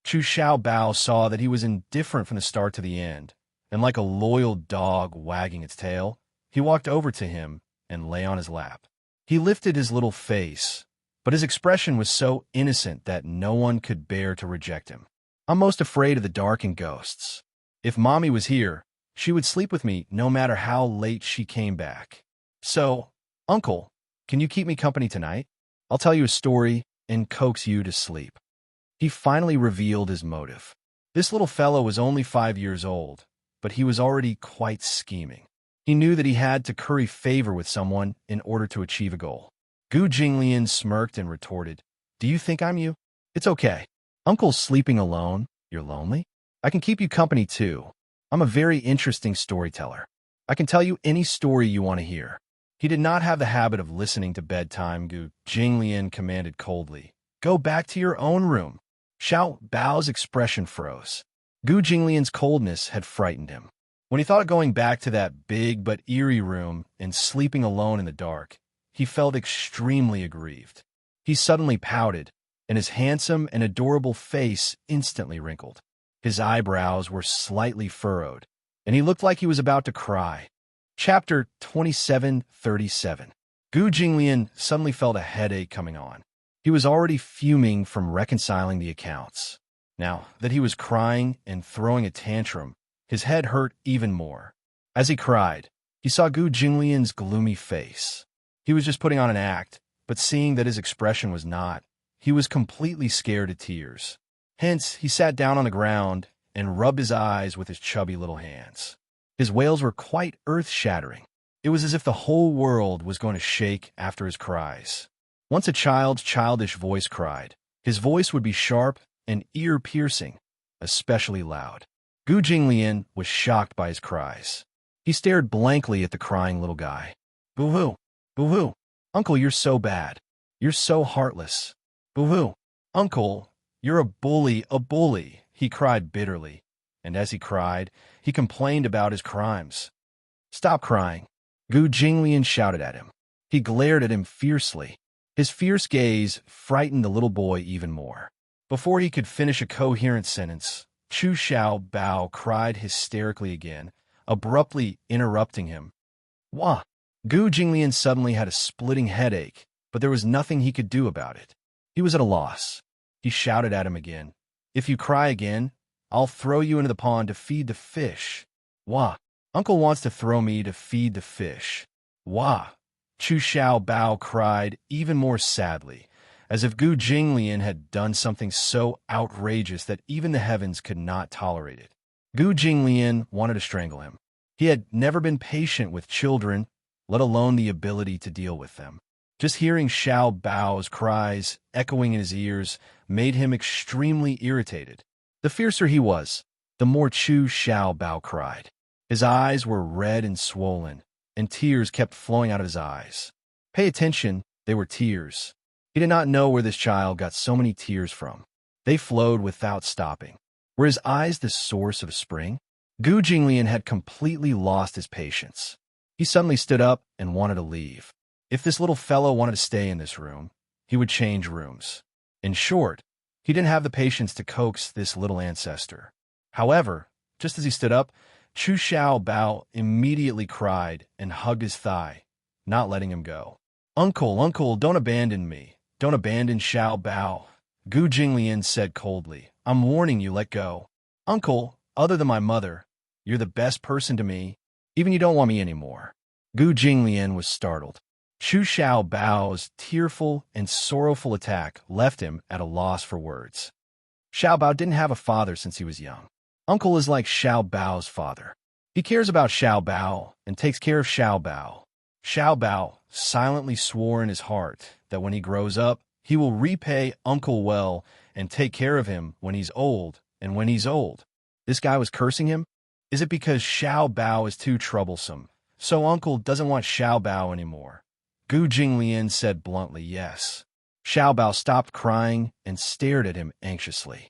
Chu Xiaobao saw that he was indifferent from the start to the end, and like a loyal dog wagging its tail, he walked over to him and lay on his lap. He lifted his little face, but his expression was so innocent that no one could bear to reject him. "I'm most afraid of the dark and ghosts. If Mommy was here, she would sleep with me no matter how late she came back. So, Uncle, can you keep me company tonight? I'll tell you a story and coax you to sleep." He finally revealed his motive. This little fellow was only 5 years old, but he was already quite scheming. He knew that he had to curry favor with someone in order to achieve a goal. Gu Jinglian smirked and retorted, "Do you think I'm you? It's okay. Uncle's sleeping alone. You're lonely? I can keep you company too. I'm a very interesting storyteller. I can tell you any story you want to hear." He did not have the habit of listening to bedtime. Gu Jinglian commanded coldly, "Go back to your own room." Xiaobao's expression froze. Gu Jinglian's coldness had frightened him. When he thought of going back to that big but eerie room and sleeping alone in the dark, he felt extremely aggrieved. He suddenly pouted, and his handsome and adorable face instantly wrinkled. His eyebrows were slightly furrowed, and he looked like he was about to cry. Chapter 2737. Gu Jinglian suddenly felt a headache coming on. He was already fuming from reconciling the accounts. Now that he was crying and throwing a tantrum, his head hurt even more. As he cried, he saw Gu Jinglian's gloomy face. He was just putting on an act, but seeing that his expression was not, he was completely scared to tears. Hence, he sat down on the ground and rubbed his eyes with his chubby little hands. His wails were quite earth-shattering. It was as if the whole world was going to shake after his cries. Once a child's childish voice cried. His voice would be sharp and ear-piercing, especially loud. Gu Jinglian was shocked by his cries. He stared blankly at the crying little guy. Boo-hoo! Boo-hoo! Uncle, you're so bad. You're so heartless. Boo-hoo! Uncle, you're a bully, he cried bitterly. And as he cried, he complained about his crimes. Stop crying, Gu Jinglian shouted at him. He glared at him fiercely. His fierce gaze frightened the little boy even more. Before he could finish a coherent sentence, Chu Xiaobao cried hysterically again, abruptly interrupting him. Wah! Gu Jinglian suddenly had a splitting headache, but there was nothing he could do about it. He was at a loss. He shouted at him again. If you cry again, I'll throw you into the pond to feed the fish. Wah! Uncle wants to throw me to feed the fish. Wah! Chu Xiaobao cried even more sadly, as if Gu Jinglian had done something so outrageous that even the heavens could not tolerate it. Gu Jinglian wanted to strangle him. He had never been patient with children, let alone the ability to deal with them. Just hearing Xiao Bao's cries echoing in his ears made him extremely irritated. The fiercer he was, the more Chu Xiao Bao cried. His eyes were red and swollen, and tears kept flowing out of his eyes. Pay attention, they were tears. He did not know where this child got so many tears from. They flowed without stopping. Were his eyes the source of a spring? Gu Jinglian had completely lost his patience. He suddenly stood up and wanted to leave. If this little fellow wanted to stay in this room, he would change rooms. In short, he didn't have the patience to coax this little ancestor. However, just as he stood up, Chu Xiao Bao immediately cried and hugged his thigh, not letting him go. Uncle, don't abandon me. Don't abandon Xiao Bao. Gu Jinglian said coldly. I'm warning you, let go. Uncle, other than my mother, you're the best person to me. Even you don't want me anymore. Gu Jinglian was startled. Chu Xiao Bao's tearful and sorrowful attack left him at a loss for words. Xiao Bao didn't have a father since he was young. Uncle is like Xiao Bao's father. He cares about Xiao Bao and takes care of Xiao Bao. Xiao Bao silently swore in his heart that when he grows up, he will repay Uncle well and take care of him when he's old, and when he's old. This guy was cursing him? Is it because Xiao Bao is too troublesome, so Uncle doesn't want Xiao Bao anymore? Gu Jinglian said bluntly yes. Xiao Bao stopped crying and stared at him anxiously.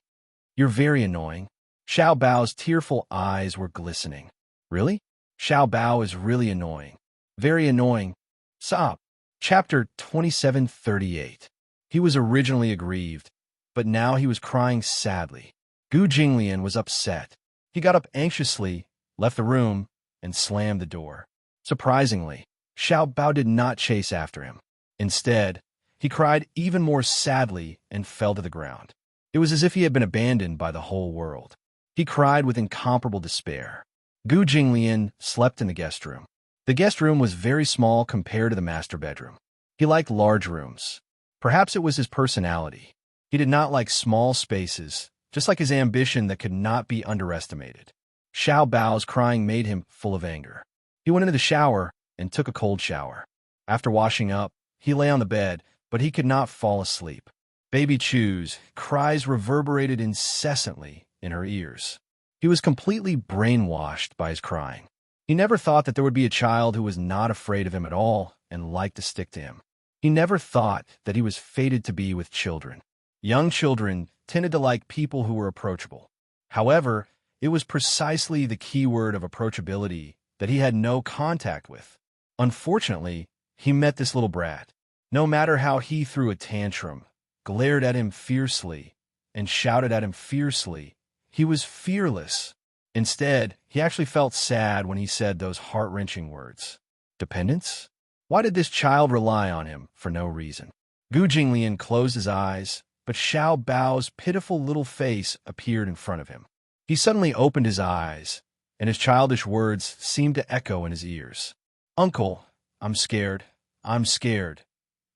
You're very annoying. Xiao Bao's tearful eyes were glistening. Really? Xiao Bao is really annoying. Very annoying. Sob. Chapter 2738. He was originally aggrieved, but now he was crying sadly. Gu Jinglian was upset. He got up anxiously, left the room, and slammed the door. Surprisingly, Xiao Bao did not chase after him. Instead, he cried even more sadly and fell to the ground. It was as if he had been abandoned by the whole world. He cried with incomparable despair. Gu Jinglian slept in the guest room. The guest room was very small compared to the master bedroom. He liked large rooms. Perhaps it was his personality. He did not like small spaces, just like his ambition that could not be underestimated. Xiao Bao's crying made him full of anger. He went into the shower and took a cold shower. After washing up, he lay on the bed, but he could not fall asleep. Baby Chu's cries reverberated incessantly in her ears. He was completely brainwashed by his crying. He never thought that there would be a child who was not afraid of him at all and liked to stick to him. He never thought that he was fated to be with children. Young children tended to like people who were approachable. However, it was precisely the key word of approachability that he had no contact with. Unfortunately, he met this little brat. No matter how he threw a tantrum, glared at him fiercely, and shouted at him fiercely, he was fearless. Instead, he actually felt sad when he said those heart-wrenching words. Dependence? Why did this child rely on him for no reason? Gu Jinglian closed his eyes, but Xiao Bao's pitiful little face appeared in front of him. He suddenly opened his eyes, and his childish words seemed to echo in his ears. Uncle, I'm scared. I'm scared.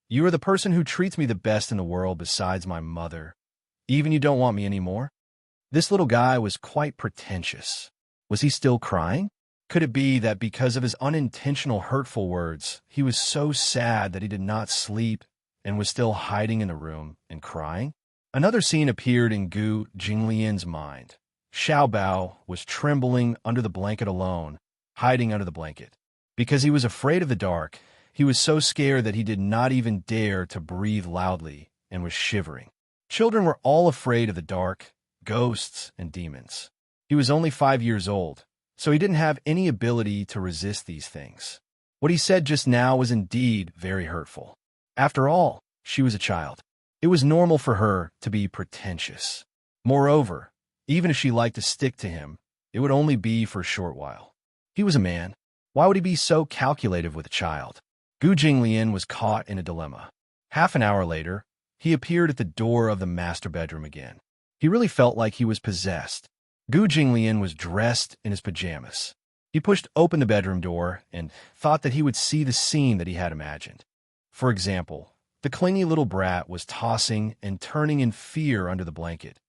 You are the person who treats me the best in the world besides my mother. Even you don't want me anymore? This little guy was quite pretentious. Was he still crying? Could it be that because of his unintentional hurtful words, he was so sad that he did not sleep and was still hiding in the room and crying? Another scene appeared in Gu Jinglian's mind. Xiao Bao was trembling under the blanket alone, hiding under the blanket. Because he was afraid of the dark, he was so scared that he did not even dare to breathe loudly and was shivering. Children were all afraid of the dark, ghosts, and demons. He was only 5 years old, so he didn't have any ability to resist these things. What he said just now was indeed very hurtful. After all, she was a child. It was normal for her to be pretentious. Moreover, even if she liked to stick to him, it would only be for a short while. He was a man. Why would he be so calculative with a child? Gu Jinglian was caught in a dilemma. Half an hour later, he appeared at the door of the master bedroom again. He really felt like he was possessed. Gu Jinglian was dressed in his pajamas. He pushed open the bedroom door and thought that he would see the scene that he had imagined. For example, the clingy little brat was tossing and turning in fear under the blanket.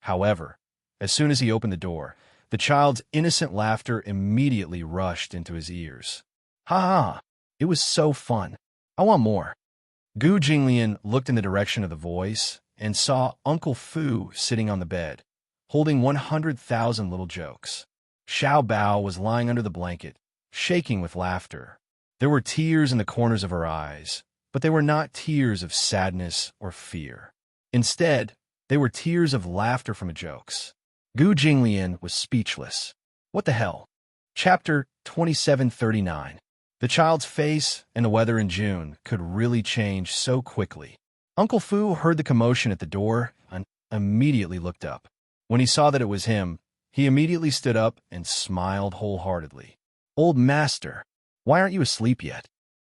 However, as soon as he opened the door, the child's innocent laughter immediately rushed into his ears. Ha ha! It was so fun. I want more. Gu Jinglian looked in the direction of the voice and saw Uncle Fu sitting on the bed, holding 100,000 little jokes. Xiao Bao was lying under the blanket, shaking with laughter. There were tears in the corners of her eyes, but they were not tears of sadness or fear. Instead, they were tears of laughter from jokes. Gu Jinglian was speechless. What the hell? Chapter 2739. The child's face and the weather in June could really change so quickly. Uncle Fu heard the commotion at the door and immediately looked up. When he saw that it was him, he immediately stood up and smiled wholeheartedly. Old master, why aren't you asleep yet?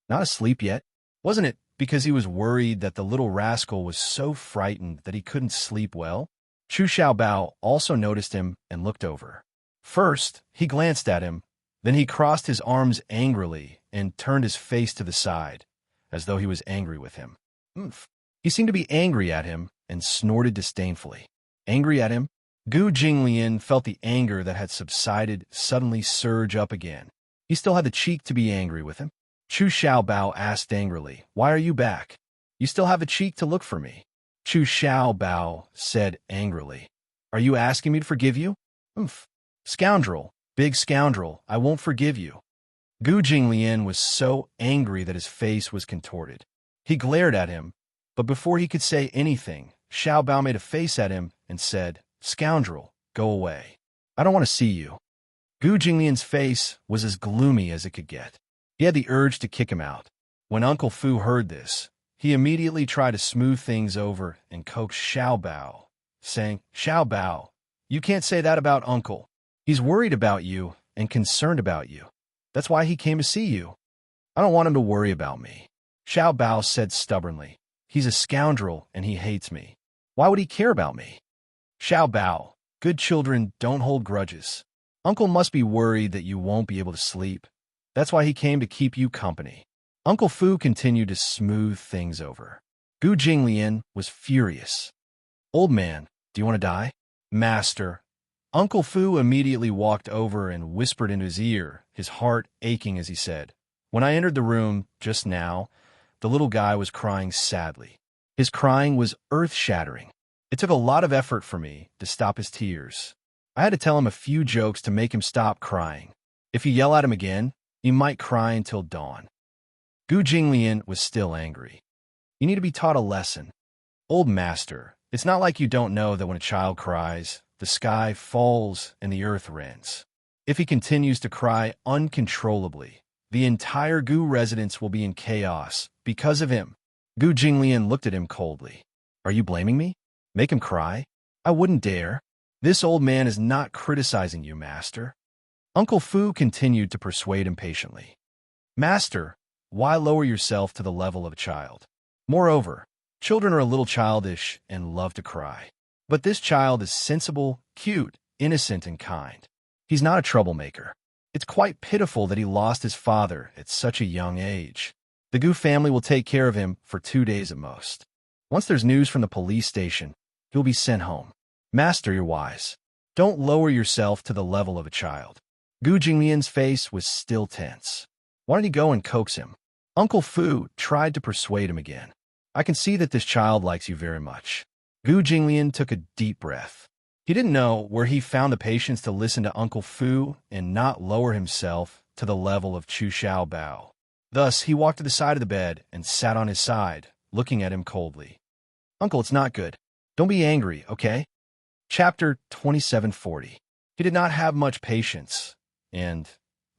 Not asleep yet? Wasn't it because he was worried that the little rascal was so frightened that he couldn't sleep well? Chu Xiaobao also noticed him and looked over. First, he glanced at him, then he crossed his arms angrily and turned his face to the side, as though he was angry with him. Oomph. He seemed to be angry at him and snorted disdainfully. Angry at him? Gu Jinglian felt the anger that had subsided suddenly surge up again. He still had the cheek to be angry with him. Chu Xiaobao asked angrily, "Why are you back? You still have the cheek to look for me." Chu Xiaobao said angrily, "Are you asking me to forgive you? Oomph. Scoundrel, big scoundrel, I won't forgive you." Gu Jinglian was so angry that his face was contorted. He glared at him, but before he could say anything, Xiao Bao made a face at him and said, "Scoundrel, go away. I don't want to see you." Gu Jinglian's face was as gloomy as it could get. He had the urge to kick him out. When Uncle Fu heard this, he immediately tried to smooth things over and coaxed Xiao Bao, saying, "Xiao Bao, you can't say that about Uncle. He's worried about you and concerned about you. That's why he came to see you. I don't want him to worry about me." Xiao Bao said stubbornly, "He's a scoundrel and he hates me. Why would he care about me?" Xiao Bao, good children don't hold grudges. Uncle must be worried that you won't be able to sleep. That's why he came to keep you company. Uncle Fu continued to smooth things over. Gu Jinglian was furious. "Old man, do you want to die?" "Master." Uncle Fu immediately walked over and whispered into his ear, his heart aching as he said, "When I entered the room just now, the little guy was crying sadly. His crying was earth-shattering. It took a lot of effort for me to stop his tears. I had to tell him a few jokes to make him stop crying. If you yell at him again, he might cry until dawn." Gu Jinglian was still angry. "You need to be taught a lesson. Old master, it's not like you don't know that when a child cries, the sky falls and the earth rends. If he continues to cry uncontrollably, the entire Gu residence will be in chaos because of him." Gu Jinglian looked at him coldly. "Are you blaming me? Make him cry? I wouldn't dare. This old man is not criticizing you, master." Uncle Fu continued to persuade impatiently. "Master, why lower yourself to the level of a child? Moreover, children are a little childish and love to cry. But this child is sensible, cute, innocent, and kind. He's not a troublemaker. It's quite pitiful that he lost his father at such a young age. The Gu family will take care of him for 2 days at most. Once there's news from the police station, he'll be sent home. Master, you're wise. Don't lower yourself to the level of a child." Gu Jinglian's face was still tense. Why don't you go and coax him? Uncle Fu tried to persuade him again. I can see that this child likes you very much. Gu Jinglian took a deep breath. He didn't know where he found the patience to listen to Uncle Fu and not lower himself to the level of Chu Xiaobao. Thus, he walked to the side of the bed and sat on his side, looking at him coldly. Uncle, it's not good. Don't be angry, okay? Chapter 2740. He did not have much patience, and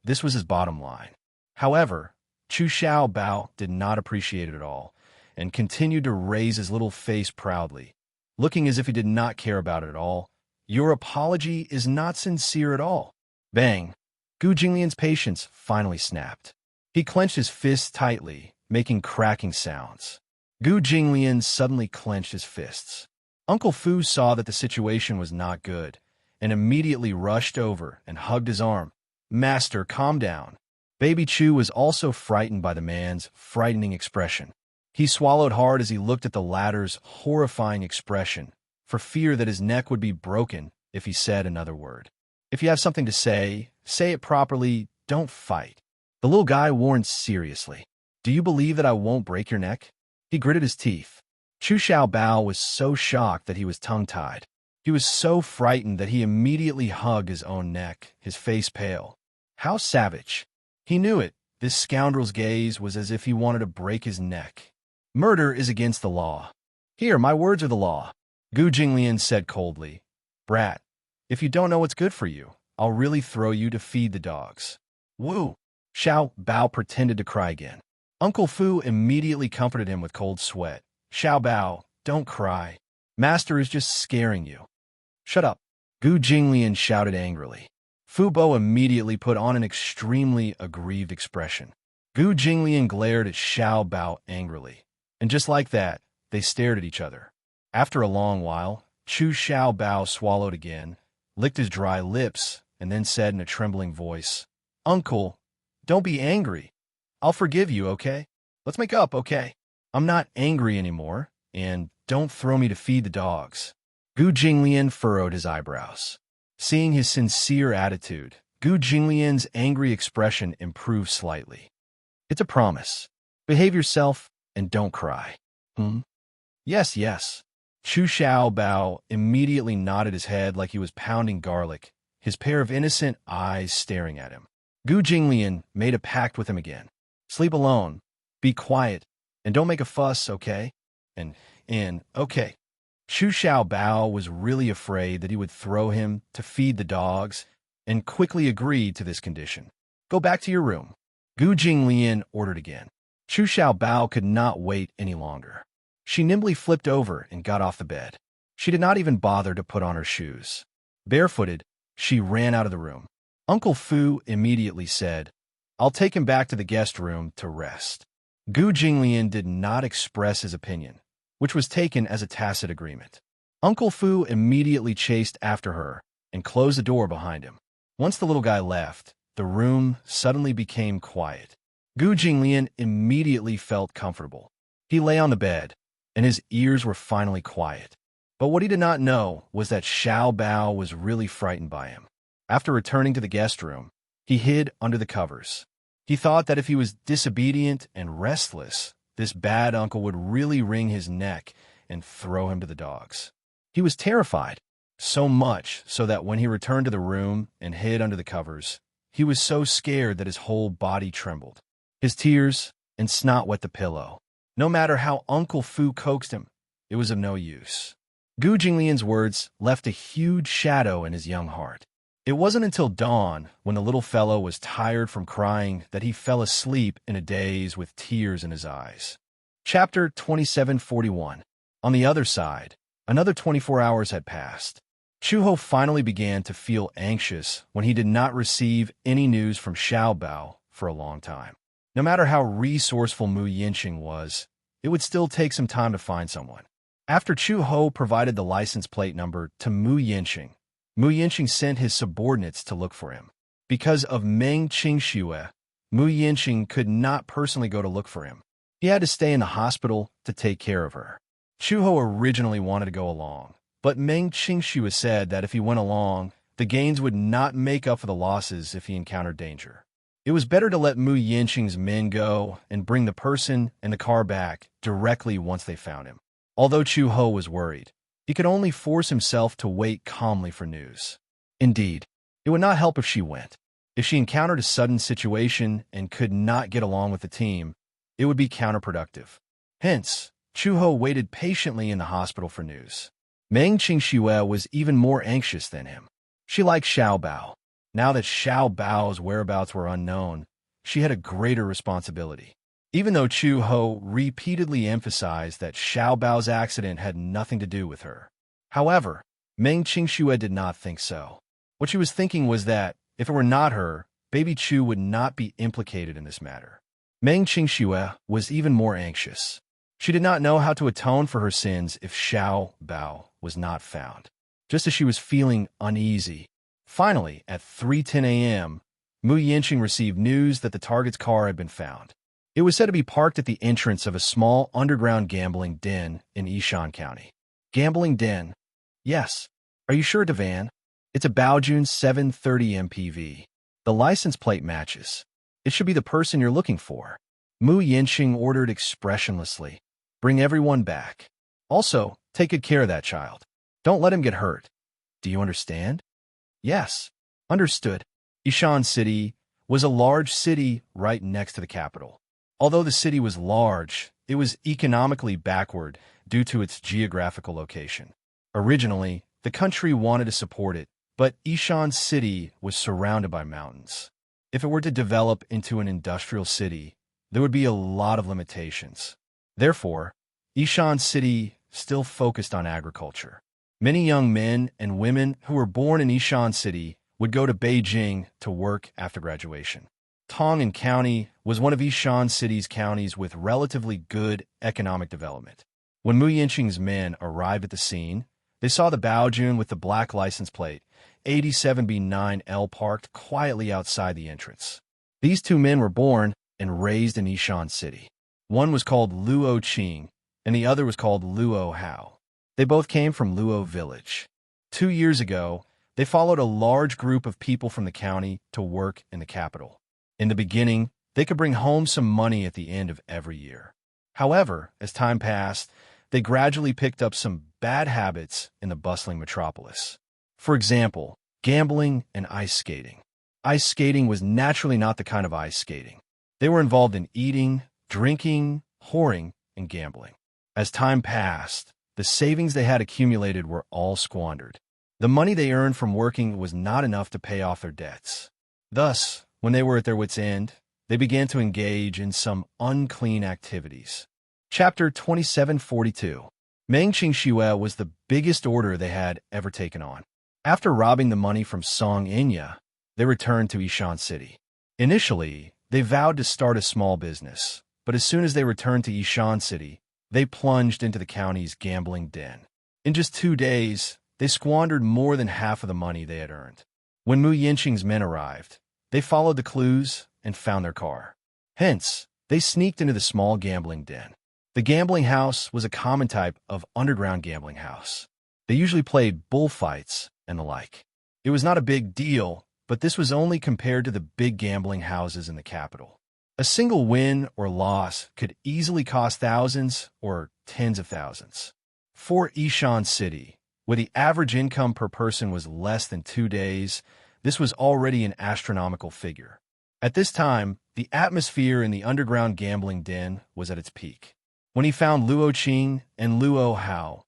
this was his bottom line. However, Chu Xiaobao did not appreciate it at all, and continued to raise his little face proudly, looking as if he did not care about it at all. Your apology is not sincere at all. Bang! Gu Jinglian's patience finally snapped. He clenched his fists tightly, making cracking sounds. Gu Jinglian suddenly clenched his fists. Uncle Fu saw that the situation was not good, and immediately rushed over and hugged his arm. Master, calm down. Baby Chu was also frightened by the man's frightening expression. He swallowed hard as he looked at the latter's horrifying expression, for fear that his neck would be broken if he said another word. If you have something to say it properly, don't fight. The little guy warned seriously. Do you believe that I won't break your neck? He gritted his teeth. Chu Xiaobao was so shocked that he was tongue-tied. He was so frightened that he immediately hugged his own neck, his face pale. How savage. He knew it. This scoundrel's gaze was as if he wanted to break his neck. Murder is against the law. Here, my words are the law. Gu Jinglian said coldly. Brat, if you don't know what's good for you, I'll really throw you to feed the dogs. Woo! Xiao Bao pretended to cry again. Uncle Fu immediately comforted him with cold sweat. Xiao Bao, don't cry. Master is just scaring you. Shut up. Gu Jinglian shouted angrily. Fu Bo immediately put on an extremely aggrieved expression. Gu Jinglian glared at Xiao Bao angrily. And just like that, they stared at each other. After a long while, Chu Xiaobao swallowed again, licked his dry lips, and then said in a trembling voice, Uncle, don't be angry. I'll forgive you, okay? Let's make up, okay? I'm not angry anymore, and don't throw me to feed the dogs. Gu Jinglian furrowed his eyebrows. Seeing his sincere attitude, Gu Jinglian's angry expression improved slightly. It's a promise. Behave yourself and don't cry. Yes, yes. Chu Xiaobao immediately nodded his head like he was pounding garlic, his pair of innocent eyes staring at him. Gu Jinglian made a pact with him again. Sleep alone, be quiet, and don't make a fuss, okay? And okay. Chu Xiaobao was really afraid that he would throw him to feed the dogs, and quickly agreed to this condition. Go back to your room. Gu Jinglian ordered again. Chu Xiaobao could not wait any longer. She nimbly flipped over and got off the bed. She did not even bother to put on her shoes. Barefooted, she ran out of the room. Uncle Fu immediately said, I'll take him back to the guest room to rest. Gu Jinglian did not express his opinion, which was taken as a tacit agreement. Uncle Fu immediately chased after her and closed the door behind him. Once the little guy left, the room suddenly became quiet. Gu Jinglian immediately felt comfortable. He lay on the bed, and his ears were finally quiet. But what he did not know was that Xiao Bao was really frightened by him. After returning to the guest room, he hid under the covers. He thought that if he was disobedient and restless, this bad uncle would really wring his neck and throw him to the dogs. He was terrified, so much so that when he returned to the room and hid under the covers, he was so scared that his whole body trembled. His tears and snot wet the pillow. No matter how Uncle Fu coaxed him, it was of no use. Gu Jinglian's words left a huge shadow in his young heart. It wasn't until dawn, when the little fellow was tired from crying, that he fell asleep in a daze with tears in his eyes. Chapter 2741. On the other side, another 24 hours had passed. Chuho finally began to feel anxious when he did not receive any news from Xiao Bao for a long time. No matter how resourceful Mu Yinqing was, it would still take some time to find someone. After Chu Ho provided the license plate number to Mu Yinqing sent his subordinates to look for him. Because of Meng Qingxue, Mu Yinqing could not personally go to look for him. He had to stay in the hospital to take care of her. Chu Ho originally wanted to go along, but Meng Qingxue said that if he went along, the gains would not make up for the losses if he encountered danger. It was better to let Mu Yinqing's men go and bring the person and the car back directly once they found him. Although Chu Ho was worried, he could only force himself to wait calmly for news. Indeed, it would not help if she went. If she encountered a sudden situation and could not get along with the team, it would be counterproductive. Hence, Chu Ho waited patiently in the hospital for news. Meng Qingxue was even more anxious than him. She liked Xiao Bao. Now that Xiao Bao's whereabouts were unknown, she had a greater responsibility. Even though Chu Ho repeatedly emphasized that Xiao Bao's accident had nothing to do with her. However, Meng Qingxue did not think so. What she was thinking was that, if it were not her, baby Chu would not be implicated in this matter. Meng Qingxue was even more anxious. She did not know how to atone for her sins if Xiao Bao was not found. Just as she was feeling uneasy, finally, at 3:10 a.m., Mu Yinqing received news that the target's car had been found. It was said to be parked at the entrance of a small underground gambling den in Yishan County. Gambling den? Yes. Are you sure, Devan? It's a Baojun 730 MPV. The license plate matches. It should be the person you're looking for. Mu Yinqing ordered expressionlessly. Bring everyone back. Also, take good care of that child. Don't let him get hurt. Do you understand? Yes. Understood. Yishan City was a large city right next to the capital. Although the city was large, it was economically backward due to its geographical location. Originally, the country wanted to support it, but Yishan City was surrounded by mountains. If it were to develop into an industrial city, there would be a lot of limitations. Therefore, Yishan City still focused on agriculture. Many young men and women who were born in Yishan City would go to Beijing to work after graduation. Tong'an County was one of Yishan City's counties with relatively good economic development. When Mu Yinqing's men arrived at the scene, they saw the Baojun with the black license plate, 87B9L, parked quietly outside the entrance. These two men were born and raised in Yishan City. One was called Luo Qing, and the other was called Luo Hao. They both came from Luo Village. 2 years ago, they followed a large group of people from the county to work in the capital. In the beginning, they could bring home some money at the end of every year. However, as time passed, they gradually picked up some bad habits in the bustling metropolis. For example, gambling and ice skating. Ice skating was naturally not the kind of ice skating. They were involved in eating, drinking, whoring, and gambling. As time passed, the savings they had accumulated were all squandered. The money they earned from working was not enough to pay off their debts. Thus, when they were at their wits' end, they began to engage in some unclean activities. Chapter 2742. Meng Qingxue was the biggest order they had ever taken on. After robbing the money from Song Inya, they returned to Yishan City. Initially, they vowed to start a small business, but as soon as they returned to Yishan City, they plunged into the county's gambling den. In just 2 days, they squandered more than half of the money they had earned. When Mu Yinqing's men arrived, they followed the clues and found their car. Hence, they sneaked into the small gambling den. The gambling house was a common type of underground gambling house. They usually played bullfights and the like. It was not a big deal, but this was only compared to the big gambling houses in the capital. A single win or loss could easily cost thousands or tens of thousands. For Yishan City, where the average income per person was less than 2 days, this was already an astronomical figure. At this time, the atmosphere in the underground gambling den was at its peak. When he found Luo Qing and Luo Hao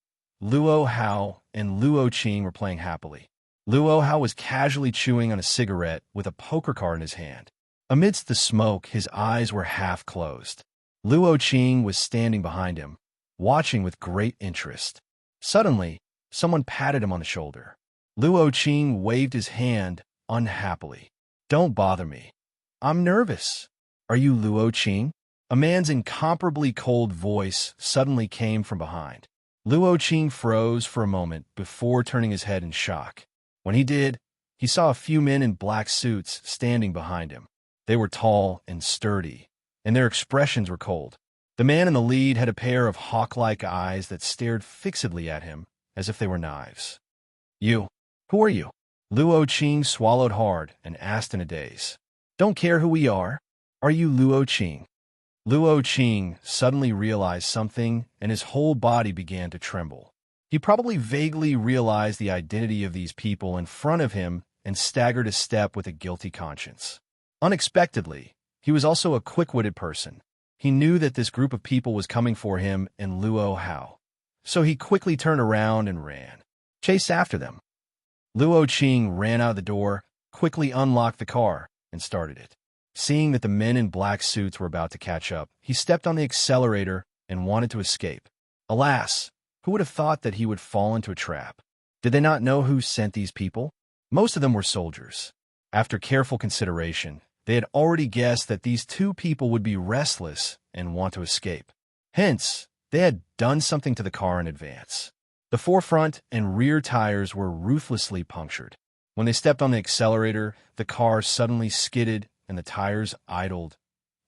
and Luo Qing were playing happily. Luo Hao was casually chewing on a cigarette with a poker card in his hand. Amidst the smoke, his eyes were half closed. Luo Qing was standing behind him, watching with great interest. Suddenly, someone patted him on the shoulder. Luo Qing waved his hand unhappily. "Don't bother me. I'm nervous." "Are you Luo Qing?" A man's incomparably cold voice suddenly came from behind. Luo Qing froze for a moment before turning his head in shock. When he did, he saw a few men in black suits standing behind him. They were tall and sturdy, and their expressions were cold. The man in the lead had a pair of hawk-like eyes that stared fixedly at him as if they were knives. "You, who are you?" Luo Qing swallowed hard and asked in a daze. Don't care who we are? Are you Luo Qing? Luo Qing suddenly realized something, and his whole body began to tremble. He probably vaguely realized the identity of these people in front of him and staggered a step with a guilty conscience. Unexpectedly, he was also a quick-witted person. He knew that this group of people was coming for him and Luo Hao. So he quickly turned around and ran. Chase after them. Luo Qing ran out the door, quickly unlocked the car, and started it. Seeing that the men in black suits were about to catch up, he stepped on the accelerator and wanted to escape. Alas, who would have thought that he would fall into a trap? Did they not know who sent these people? Most of them were soldiers. After careful consideration, they had already guessed that these two people would be restless and want to escape. Hence, they had done something to the car in advance. The forefront and rear tires were ruthlessly punctured. When they stepped on the accelerator, the car suddenly skidded and the tires idled,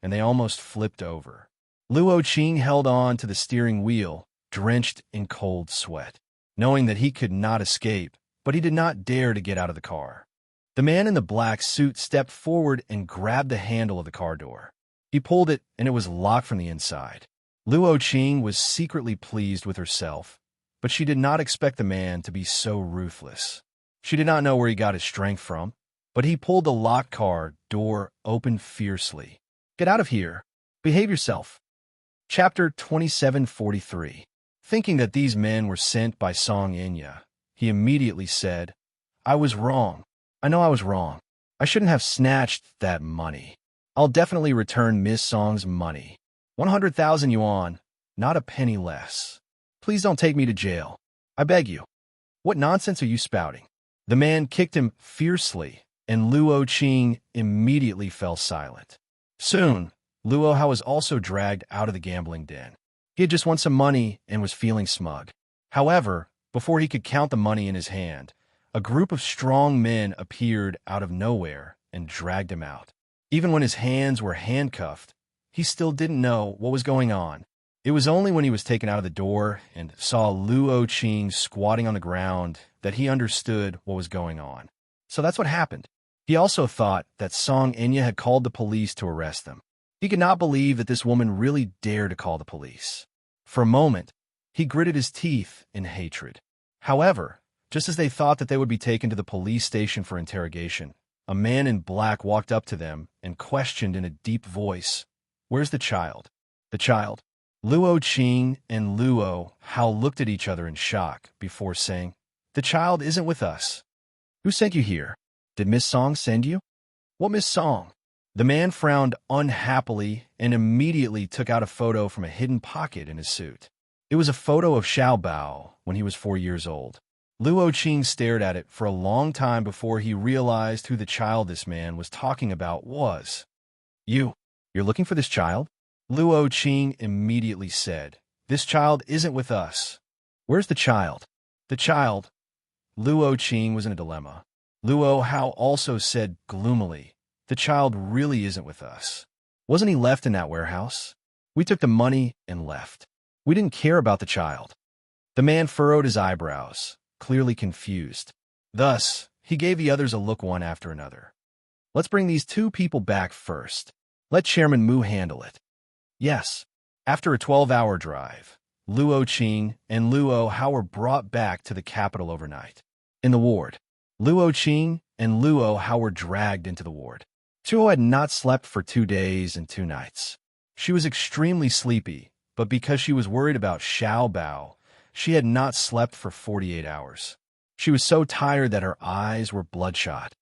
and they almost flipped over. Luo Qing held on to the steering wheel, drenched in cold sweat, knowing that he could not escape, but he did not dare to get out of the car. The man in the black suit stepped forward and grabbed the handle of the car door. He pulled it, and it was locked from the inside. Luo Qing was secretly pleased with herself, but she did not expect the man to be so ruthless. She did not know where he got his strength from, but he pulled the locked car door open fiercely. Get out of here. Behave yourself. Chapter 2743. Thinking that these men were sent by Song Enya, he immediately said, I was wrong. I know I was wrong. I shouldn't have snatched that money. I'll definitely return Miss Song's money. 100,000 yuan, not a penny less. Please don't take me to jail. I beg you. What nonsense are you spouting? The man kicked him fiercely, and Luo Qing immediately fell silent. Soon, Luo Hao was also dragged out of the gambling den. He had just won some money and was feeling smug. However, before he could count the money in his hand, a group of strong men appeared out of nowhere and dragged him out. Even when his hands were handcuffed, he still didn't know what was going on. It was only when he was taken out of the door and saw Luo Qing squatting on the ground that he understood what was going on. So that's what happened. He also thought that Song Enya had called the police to arrest them. He could not believe that this woman really dared to call the police. For a moment, he gritted his teeth in hatred. However, just as they thought that they would be taken to the police station for interrogation, a man in black walked up to them and questioned in a deep voice, Where's the child? The child? Luo Qing and Luo Hao looked at each other in shock before saying, The child isn't with us. Who sent you here? Did Miss Song send you? What Miss Song? The man frowned unhappily and immediately took out a photo from a hidden pocket in his suit. It was a photo of Xiao Bao when he was 4 years old. Luo Qing stared at it for a long time before he realized who the child this man was talking about was. You're looking for this child? Luo Qing immediately said, This child isn't with us. Where's the child? The child. Luo Qing was in a dilemma. Luo Hao also said gloomily, The child really isn't with us. Wasn't he left in that warehouse? We took the money and left. We didn't care about the child. The man furrowed his eyebrows, clearly confused. Thus, he gave the others a look one after another. Let's bring these two people back first. Let Chairman Mu handle it. Yes. After a 12-hour drive, Luo Qing and Luo Hao were brought back to the capital overnight. In the ward, Luo Qing and Luo Hao were dragged into the ward. Chuo had not slept for 2 days and 2 nights. She was extremely sleepy, but because she was worried about Xiao Bao, she had not slept for 48 hours. She was so tired that her eyes were bloodshot.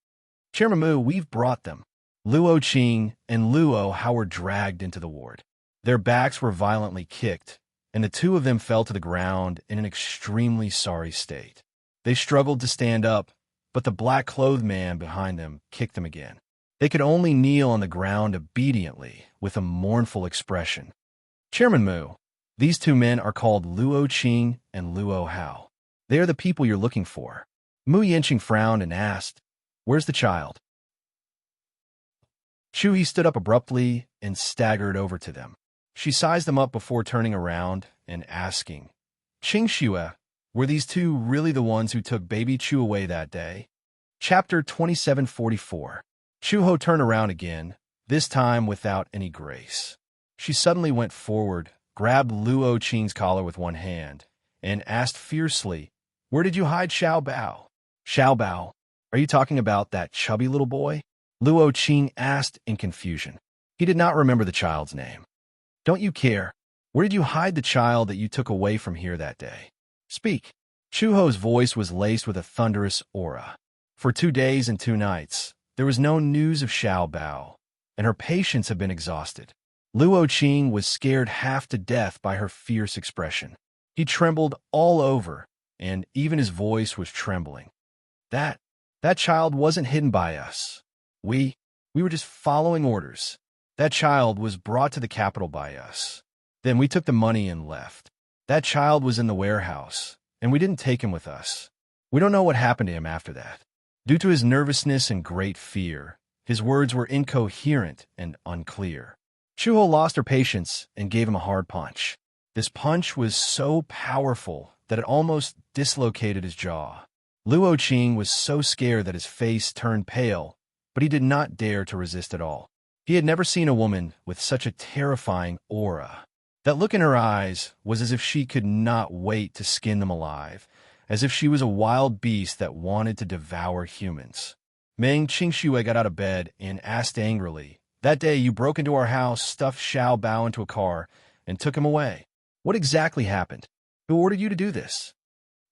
Chairman Mu, we've brought them. Luo Qing and Luo Hao were dragged into the ward. Their backs were violently kicked, and the two of them fell to the ground in an extremely sorry state. They struggled to stand up, but the black-clothed man behind them kicked them again. They could only kneel on the ground obediently, with a mournful expression. Chairman Mu, these two men are called Luo Qing and Luo Hao. They are the people you're looking for. Mu Yanqing frowned and asked, Where's the child? Shuhi stood up abruptly and staggered over to them. She sized them up before turning around and asking, Qing Xue, were these two really the ones who took baby Chu away that day? Chapter 2744. Chuho turned around again, this time without any grace. She suddenly went forward, grabbed Luo Qing's collar with one hand, and asked fiercely, "Where did you hide Xiao Bao?" "Xiao Bao? Are you talking about that chubby little boy?" Luo Qing asked in confusion. He did not remember the child's name. "Don't you care? Where did you hide the child that you took away from here that day? Speak." Chuho's voice was laced with a thunderous aura. For 2 days and 2 nights, there was no news of Xiao Bao, and her patience had been exhausted. Luo Qing was scared half to death by her fierce expression. He trembled all over, and even his voice was trembling. That child wasn't hidden by us. We were just following orders. That child was brought to the capital by us. Then we took the money and left. That child was in the warehouse, and we didn't take him with us. We don't know what happened to him after that. Due to his nervousness and great fear, his words were incoherent and unclear. Chuho lost her patience and gave him a hard punch. This punch was so powerful that it almost dislocated his jaw. Luo Qing was so scared that his face turned pale, but he did not dare to resist at all. He had never seen a woman with such a terrifying aura. That look in her eyes was as if she could not wait to skin them alive, as if she was a wild beast that wanted to devour humans. Meng Qingxue got out of bed and asked angrily, "That day you broke into our house, stuffed Xiao Bao into a car, and took him away. What exactly happened? Who ordered you to do this?"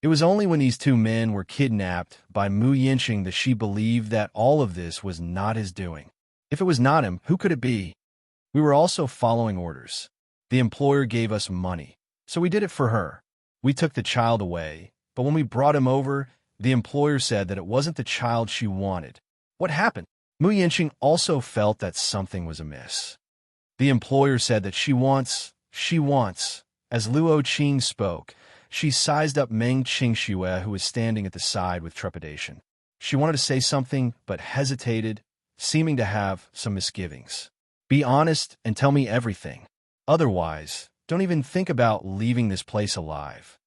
It was only when these 2 men were kidnapped by Mu Yinqing that she believed that all of this was not his doing. If it was not him, who could it be? "We were also following orders. The employer gave us money, so we did it for her. We took the child away, but when we brought him over, the employer said that it wasn't the child she wanted." "What happened?" Mu Yinqing also felt that something was amiss. "The employer said that she wants. As Luo Qing spoke, she sized up Meng Qingxue, who was standing at the side with trepidation. She wanted to say something, but hesitated, seeming to have some misgivings. "Be honest and tell me everything. Otherwise, don't even think about leaving this place alive."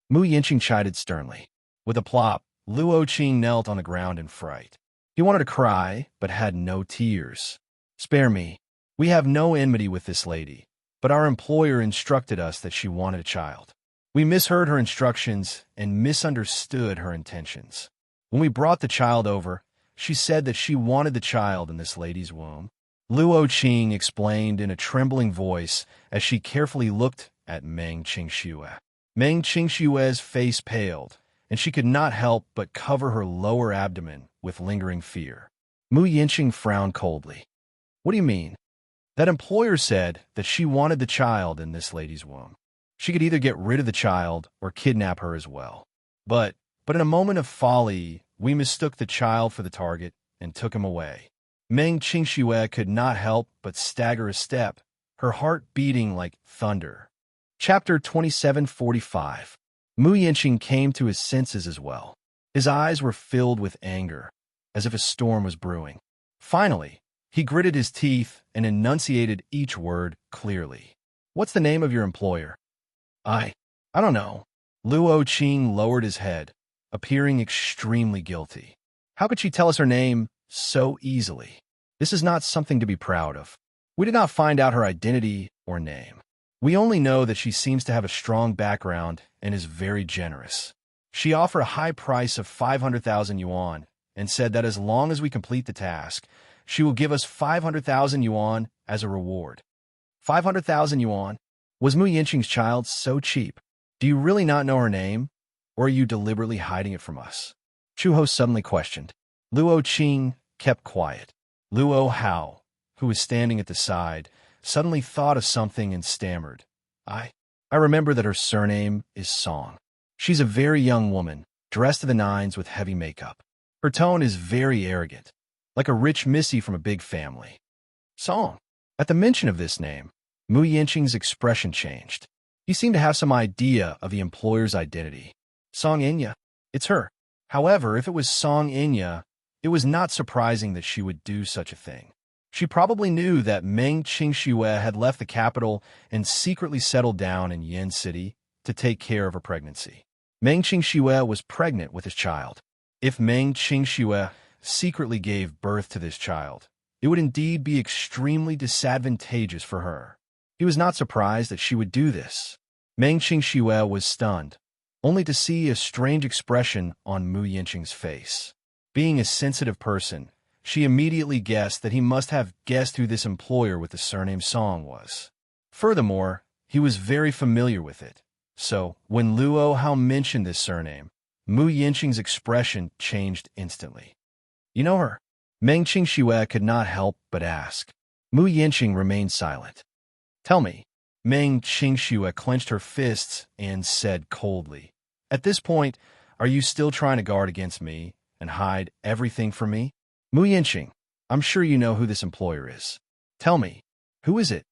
Mu Yinqing chided sternly. With a plop, Luo Qing knelt on the ground in fright. He wanted to cry, but had no tears. "Spare me. We have no enmity with this lady, but our employer instructed us that she wanted a child. We misheard her instructions and misunderstood her intentions. When we brought the child over, she said that she wanted the child in this lady's womb." Luo Qing explained in a trembling voice as she carefully looked at Meng Qingxue. Meng Qingxue's face paled, and she could not help but cover her lower abdomen with lingering fear. Mu Yinqing frowned coldly. "What do you mean?" "That employer said that she wanted the child in this lady's womb. She could either get rid of the child or kidnap her as well. But in a moment of folly, we mistook the child for the target and took him away." Meng Qingxue could not help but stagger a step, her heart beating like thunder. Chapter 2745. Mu Yinqing came to his senses as well. His eyes were filled with anger, as if a storm was brewing. Finally, he gritted his teeth and enunciated each word clearly. "What's the name of your employer?" I don't know." Luo Qing lowered his head, appearing extremely guilty. How could she tell us her name so easily? This is not something to be proud of. We did not find out her identity or name. We only know that she seems to have a strong background and is very generous. She offered a high price of 500,000 yuan and said that as long as we complete the task, she will give us 500,000 yuan as a reward. 500,000 yuan? Was Mu Yinqing's child so cheap? Do you really not know her name, or are you deliberately hiding it from us? Chuho suddenly questioned. Luo Qing kept quiet. Luo Hao, who was standing at the side, suddenly thought of something and stammered. I remember that her surname is Song. She's a very young woman, dressed to the nines with heavy makeup. Her tone is very arrogant, like a rich missy from a big family. Song. At the mention of this name, Mu Yinqing's expression changed. He seemed to have some idea of the employer's identity. Song Inya. It's her. However, if it was Song Inya, it was not surprising that she would do such a thing. She probably knew that Meng Qingxue had left the capital and secretly settled down in Yen City to take care of her pregnancy. Meng Qingxue was pregnant with his child. If Meng Qingxue secretly gave birth to this child, it would indeed be extremely disadvantageous for her. He was not surprised that she would do this. Meng Qingxue was stunned, only to see a strange expression on Mu Yanqing's face. Being a sensitive person, she immediately guessed that he must have guessed who this employer with the surname Song was. Furthermore, he was very familiar with it. So, when Luo Hao mentioned this surname, Mu Yanqing's expression changed instantly. You know her? Meng Qingxue could not help but ask. Mu Yanqing remained silent. Tell me. Meng Qingxue clenched her fists and said coldly, At this point, are you still trying to guard against me and hide everything from me? Mu Yanqing, I'm sure you know who this employer is. Tell me, who is it?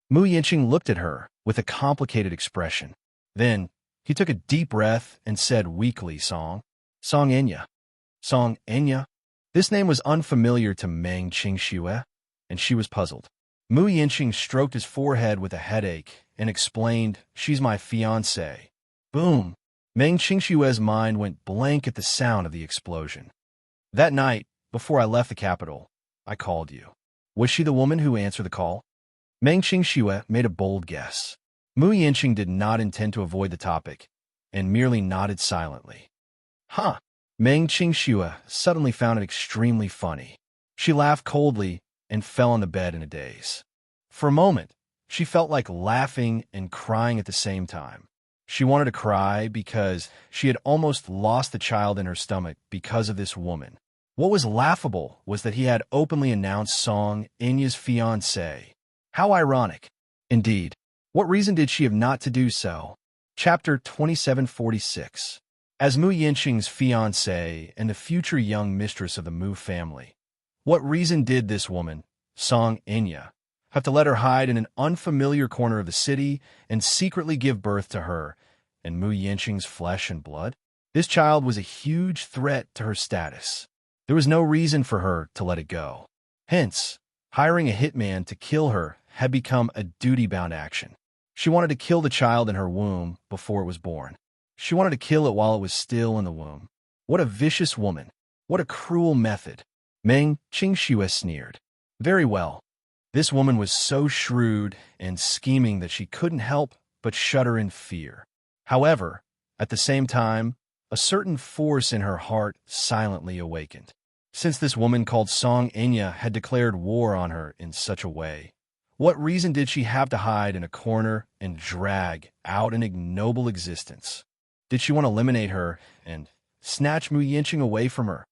Mu Yanqing looked at her with a complicated expression. Then, he took a deep breath and said weakly, Song Enya. Song Enya? This name was unfamiliar to Meng Qingxue, and she was puzzled. Mu Yanqing stroked his forehead with a headache and explained, She's my fiancée. Boom! Meng Qingxue's mind went blank at the sound of the explosion. That night, before I left the capital, I called you. Was she the woman who answered the call? Meng Qingxue made a bold guess. Mu Yanqing did not intend to avoid the topic, and merely nodded silently. Huh! Meng Qingxue suddenly found it extremely funny. She laughed coldly and fell on the bed in a daze. For a moment, she felt like laughing and crying at the same time. She wanted to cry because she had almost lost the child in her stomach because of this woman. What was laughable was that he had openly announced Song Enya's fiancée. How ironic. Indeed. What reason did she have not to do so? Chapter 2746. As Mu Yanqing's fiancée and the future young mistress of the Mu family, what reason did this woman, Song Enya, have to let her hide in an unfamiliar corner of the city and secretly give birth to her and Mu Yanqing's flesh and blood? This child was a huge threat to her status. There was no reason for her to let it go. Hence, hiring a hitman to kill her had become a duty-bound action. She wanted to kill the child in her womb before it was born. She wanted to kill it while it was still in the womb. What a vicious woman. What a cruel method. Meng Qingxue sneered. Very well. This woman was so shrewd and scheming that she couldn't help but shudder in fear. However, at the same time, a certain force in her heart silently awakened. Since this woman called Song Enya had declared war on her in such a way, what reason did she have to hide in a corner and drag out an ignoble existence? Did she want to eliminate her and snatch Mu Yanqing away from her?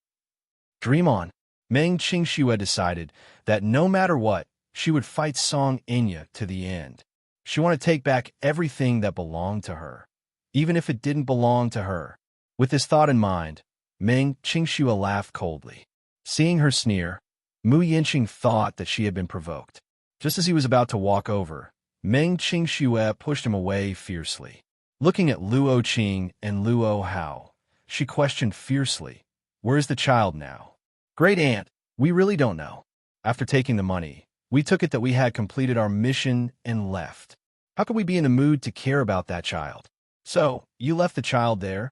Dream on. Meng Qingxue decided that no matter what, she would fight Song Enya to the end. She wanted to take back everything that belonged to her, even if it didn't belong to her. With this thought in mind, Meng Qingxue laughed coldly. Seeing her sneer, Mu Yanqing thought that she had been provoked. Just as he was about to walk over, Meng Qingxue pushed him away fiercely. Looking at Luo Qing and Luo Hao, she questioned fiercely, Where is the child now? Great aunt, we really don't know. After taking the money, we took it that we had completed our mission and left. How could we be in the mood to care about that child? So, you left the child there?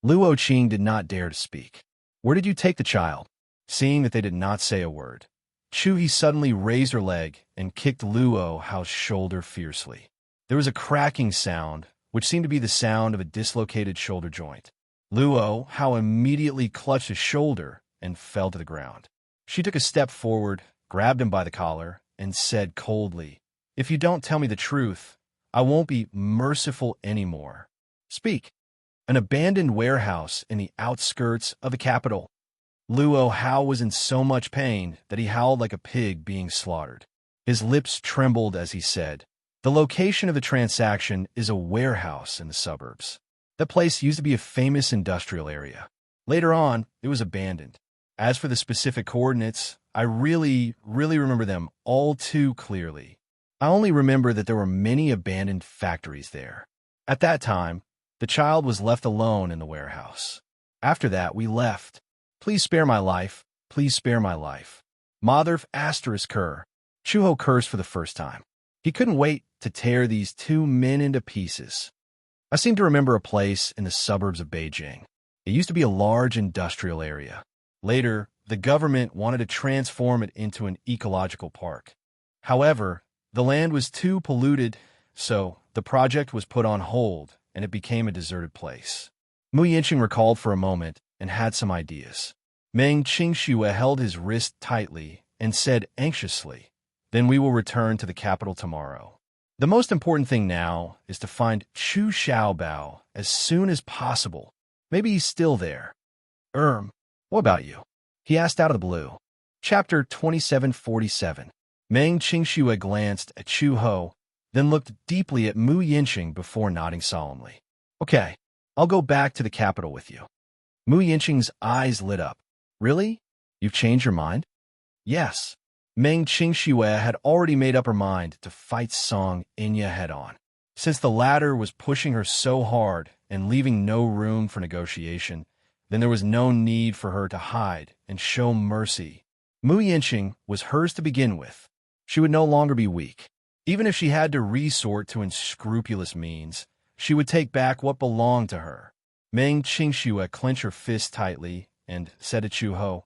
Luo Qing did not dare to speak. Where did you take the child? Seeing that they did not say a word, Chu-He suddenly raised her leg and kicked Luo Hao's shoulder fiercely. There was a cracking sound, which seemed to be the sound of a dislocated shoulder joint. Luo Hao immediately clutched his shoulder and fell to the ground. She took a step forward, grabbed him by the collar, and said coldly, If you don't tell me the truth, I won't be merciful anymore. Speak. An abandoned warehouse in the outskirts of the capital. Luo Hao was in so much pain that he howled like a pig being slaughtered. His lips trembled as he said, The location of the transaction is a warehouse in the suburbs. That place used to be a famous industrial area. Later on, it was abandoned. As for the specific coordinates, I really remember them all too clearly. I only remember that there were many abandoned factories there. At that time, the child was left alone in the warehouse. After that, we left. Please spare my life. Please spare my life. Mother asterisk her. Chuho cursed for the first time. He couldn't wait to tear these two men into pieces. I seem to remember a place in the suburbs of Beijing. It used to be a large industrial area. Later, the government wanted to transform it into an ecological park. However, the land was too polluted, so the project was put on hold and it became a deserted place. Mu Yinqing recalled for a moment and had some ideas. Meng Qingxue held his wrist tightly and said anxiously, "Then we will return to the capital tomorrow. The most important thing now is to find Chu Xiaobao as soon as possible. Maybe he's still there." What about you?" he asked out of the blue. Chapter 2747. Meng Qingxue glanced at Chu Ho, then looked deeply at Mu Yinqing before nodding solemnly. "Okay, I'll go back to the capital with you." Mu Yinqing's eyes lit up. "Really? You've changed your mind?" "Yes." Meng Qingxue had already made up her mind to fight Song Inya head-on. Since the latter was pushing her so hard and leaving no room for negotiation, then there was no need for her to hide and show mercy. Mu Yinqing was hers to begin with. She would no longer be weak. Even if she had to resort to unscrupulous means, she would take back what belonged to her. Meng Qingxue clenched her fist tightly and said to Chu Ho,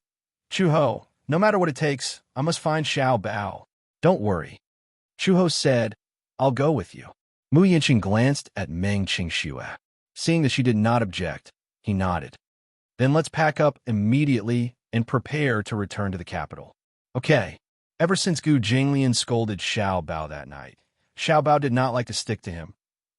"Chu Ho, no matter what it takes, I must find Xiao Bao. Don't worry." Chu Ho said, "I'll go with you." Mu Yinqing glanced at Meng Qingxue. Seeing that she did not object, he nodded. "Then let's pack up immediately and prepare to return to the capital." "Okay." Ever since Gu Jinglian scolded Xiao Bao that night, Xiao Bao did not like to stick to him,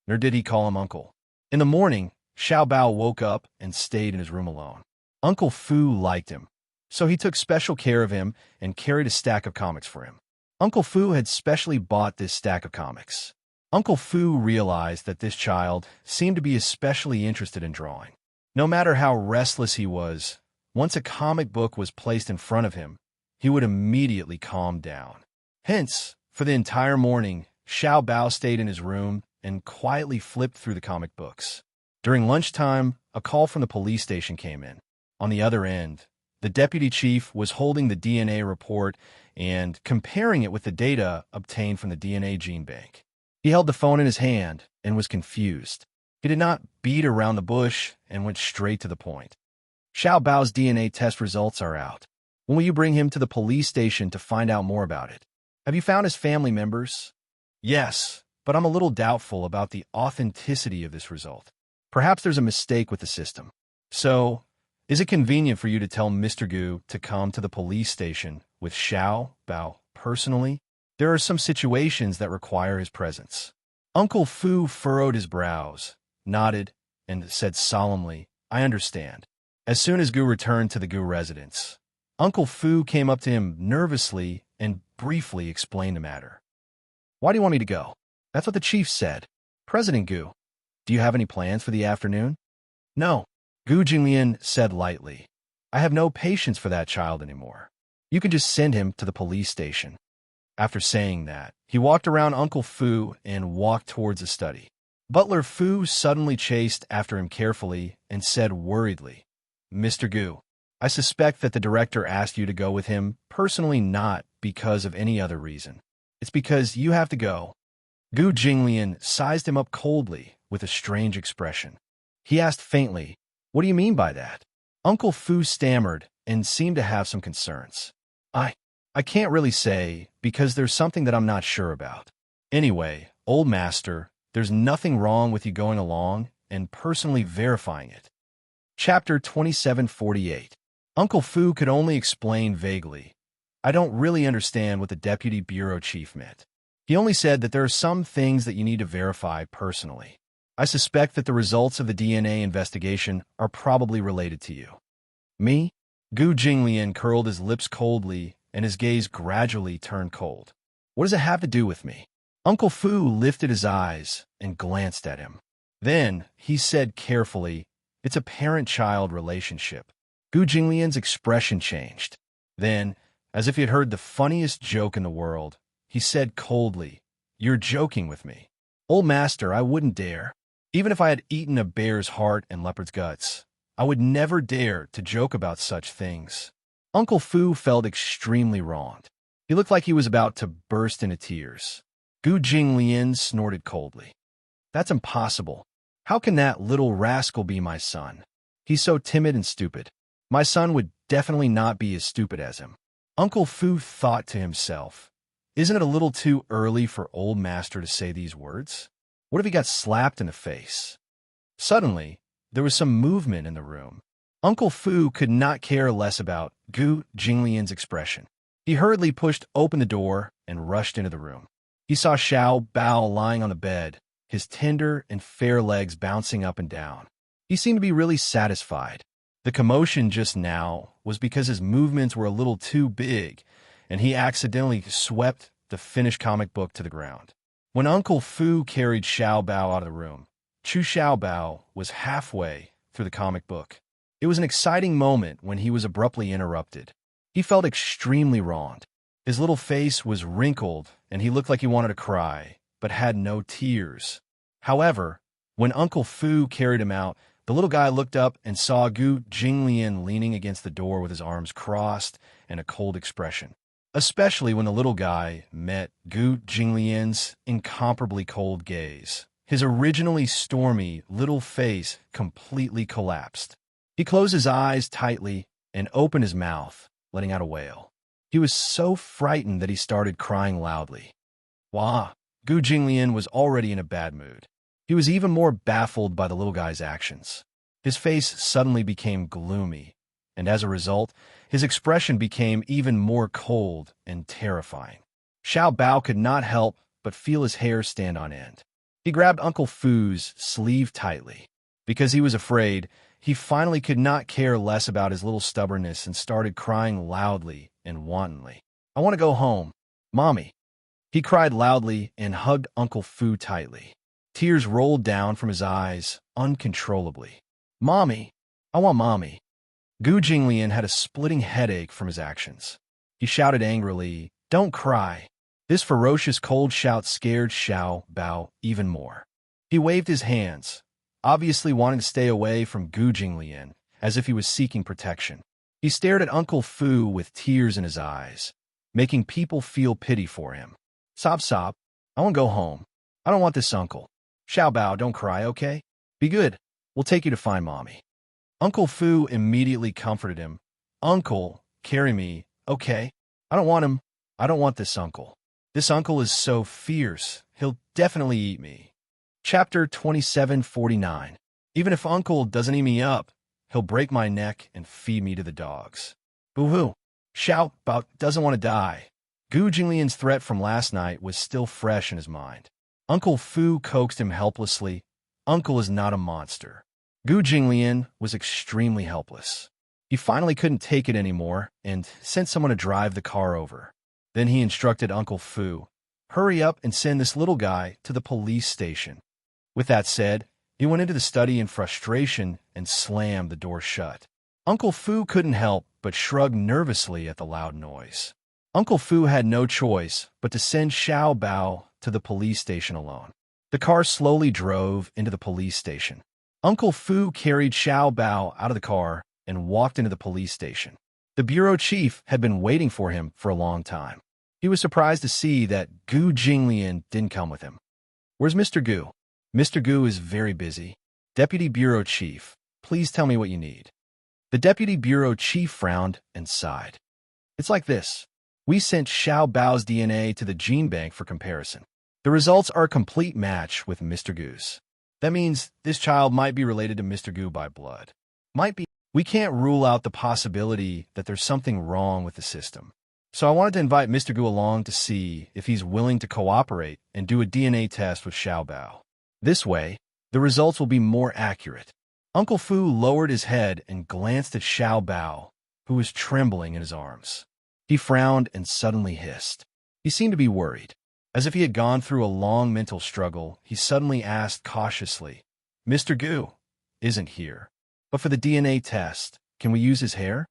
nor did he call him uncle. In the morning, Xiao Bao woke up and stayed in his room alone. Uncle Fu liked him, so he took special care of him and carried a stack of comics for him. Uncle Fu had specially bought this stack of comics. Uncle Fu realized that this child seemed to be especially interested in drawing. No matter how restless he was, once a comic book was placed in front of him, he would immediately calm down. Hence, for the entire morning, Xiao Bao stayed in his room and quietly flipped through the comic books. During lunchtime, a call from the police station came in. On the other end, the deputy chief was holding the DNA report and comparing it with the data obtained from the DNA gene bank. He held the phone in his hand and was confused. He did not beat around the bush and went straight to the point. "Xiao Bao's DNA test results are out. When will you bring him to the police station to find out more about it? Have you found his family members?" "Yes, but I'm a little doubtful about the authenticity of this result. Perhaps there's a mistake with the system. So, is it convenient for you to tell Mr. Gu to come to the police station with Xiao Bao personally? There are some situations that require his presence." Uncle Fu furrowed his brows, nodded, and said solemnly, "I understand." As soon as Gu returned to the Gu residence, Uncle Fu came up to him nervously and briefly explained the matter. "Why do you want me to go?" "That's what the chief said." "President Gu, do you have any plans for the afternoon?" "No," Gu Jinglian said lightly. "I have no patience for that child anymore. You can just send him to the police station." After saying that, he walked around Uncle Fu and walked towards the study. Butler Fu suddenly chased after him carefully and said worriedly, "Mr. Gu, I suspect that the director asked you to go with him personally, not because of any other reason. It's because you have to go." Gu Jinglian sized him up coldly with a strange expression. He asked faintly, "What do you mean by that?" Uncle Fu stammered and seemed to have some concerns. I can't really say, because there's something that I'm not sure about. Anyway, old master, there's nothing wrong with you going along and personally verifying it." Chapter 2748. Uncle Fu could only explain vaguely. "I don't really understand what the deputy bureau chief meant. He only said that there are some things that you need to verify personally. I suspect that the results of the DNA investigation are probably related to you." "Me?" Gu Jinglian curled his lips coldly and his gaze gradually turned cold. "What does it have to do with me?" Uncle Fu lifted his eyes and glanced at him. Then he said carefully, "It's a parent-child relationship." Gu Jinglian's expression changed. Then, as if he had heard the funniest joke in the world, he said coldly, "You're joking with me." "Old master, I wouldn't dare. Even if I had eaten a bear's heart and leopard's guts, I would never dare to joke about such things." Uncle Fu felt extremely wronged. He looked like he was about to burst into tears. Gu Jinglian snorted coldly. "That's impossible. How can that little rascal be my son? He's so timid and stupid. My son would definitely not be as stupid as him. Uncle Fu thought to himself, isn't it a little too early for old master to say these words? What if he got slapped in the face? Suddenly, there was some movement in the room. Uncle Fu could not care less about Gu Jinglian's expression. He hurriedly pushed open the door and rushed into the room. He saw Xiao Bao lying on the bed, his tender and fair legs bouncing up and down. He seemed to be really satisfied. The commotion just now was because his movements were a little too big, and he accidentally swept the finished comic book to the ground. When Uncle Fu carried Xiao Bao out of the room, Chu Xiao Bao was halfway through the comic book. It was an exciting moment when he was abruptly interrupted. He felt extremely wronged. His little face was wrinkled, and he looked like he wanted to cry, but had no tears. However, when Uncle Fu carried him out, the little guy looked up and saw Gu Jinglian leaning against the door with his arms crossed and a cold expression. Especially when the little guy met Gu Jinglian's incomparably cold gaze. His originally stormy little face completely collapsed. He closed his eyes tightly and opened his mouth, letting out a wail. He was so frightened that he started crying loudly. Wah! Gu Jinglian was already in a bad mood. He was even more baffled by the little guy's actions. His face suddenly became gloomy, and as a result, his expression became even more cold and terrifying. Xiao Bao could not help but feel his hair stand on end. He grabbed Uncle Fu's sleeve tightly. Because he was afraid, he finally could not care less about his little stubbornness and started crying loudly and wantonly. I want to go home. Mommy. He cried loudly and hugged Uncle Fu tightly. Tears rolled down from his eyes uncontrollably. Mommy. I want Mommy. Gu Jinglian had a splitting headache from his actions. He shouted angrily, "Don't cry." This ferocious cold shout scared Xiao Bao even more. He waved his hands, obviously wanting to stay away from Gu Jinglian, as if he was seeking protection. He stared at Uncle Fu with tears in his eyes, making people feel pity for him. Sob, sob. I want to go home. I don't want this uncle. Xiao Bao, don't cry, okay? Be good. We'll take you to find Mommy. Uncle Fu immediately comforted him. Uncle, carry me, okay? I don't want him. I don't want this uncle. This uncle is so fierce. He'll definitely eat me. Chapter 2749. Even if Uncle doesn't eat me up, he'll break my neck and feed me to the dogs. Boo-hoo. Xiao Bao doesn't want to die. Gu Jinglian's threat from last night was still fresh in his mind. Uncle Fu coaxed him helplessly. Uncle is not a monster. Gu Jinglian was extremely helpless. He finally couldn't take it anymore and sent someone to drive the car over. Then he instructed Uncle Fu, hurry up and send this little guy to the police station. With that said, he went into the study in frustration and slammed the door shut. Uncle Fu couldn't help but shrug nervously at the loud noise. Uncle Fu had no choice but to send Xiao Bao to the police station alone. The car slowly drove into the police station. Uncle Fu carried Xiao Bao out of the car and walked into the police station. The bureau chief had been waiting for him for a long time. He was surprised to see that Gu Jinglian didn't come with him. Where's Mr. Gu? Mr. Gu is very busy. Deputy Bureau Chief, please tell me what you need. The Deputy Bureau Chief frowned and sighed. It's like this. We sent Xiao Bao's DNA to the gene bank for comparison. The results are a complete match with Mr. Gu's. That means this child might be related to Mr. Gu by blood. Might be. We can't rule out the possibility that there's something wrong with the system. So I wanted to invite Mr. Gu along to see if he's willing to cooperate and do a DNA test with Xiao Bao. This way, the results will be more accurate. Uncle Fu lowered his head and glanced at Xiao Bao, who was trembling in his arms. He frowned and suddenly hissed. He seemed to be worried. As if he had gone through a long mental struggle, he suddenly asked cautiously, Mr. Gu isn't here. But for the DNA test, can we use his hair?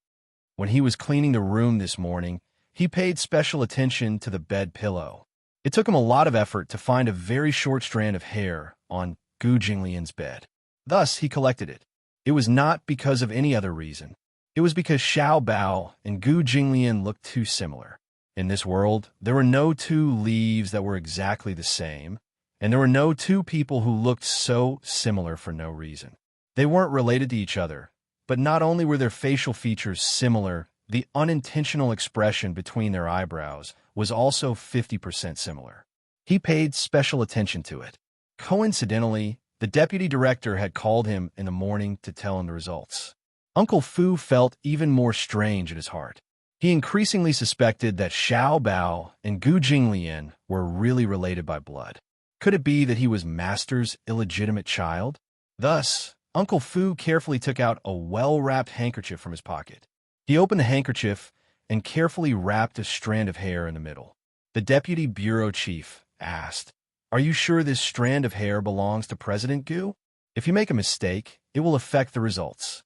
When he was cleaning the room this morning, he paid special attention to the bed pillow. It took him a lot of effort to find a very short strand of hair on Gu Jinglian's bed. Thus, he collected it. It was not because of any other reason. It was because Xiao Bao and Gu Jinglian looked too similar. In this world, there were no two leaves that were exactly the same, and there were no two people who looked so similar for no reason. They weren't related to each other. But not only were their facial features similar, the unintentional expression between their eyebrows was also 50% similar. He paid special attention to it. Coincidentally, the deputy director had called him in the morning to tell him the results. Uncle Fu felt even more strange in his heart. He increasingly suspected that Xiao Bao and Gu Jinglian were really related by blood. Could it be that he was Master's illegitimate child? Thus, Uncle Fu carefully took out a well-wrapped handkerchief from his pocket. He opened the handkerchief and carefully wrapped a strand of hair in the middle. The deputy bureau chief asked, "Are you sure this strand of hair belongs to President Gu? If you make a mistake, it will affect the results.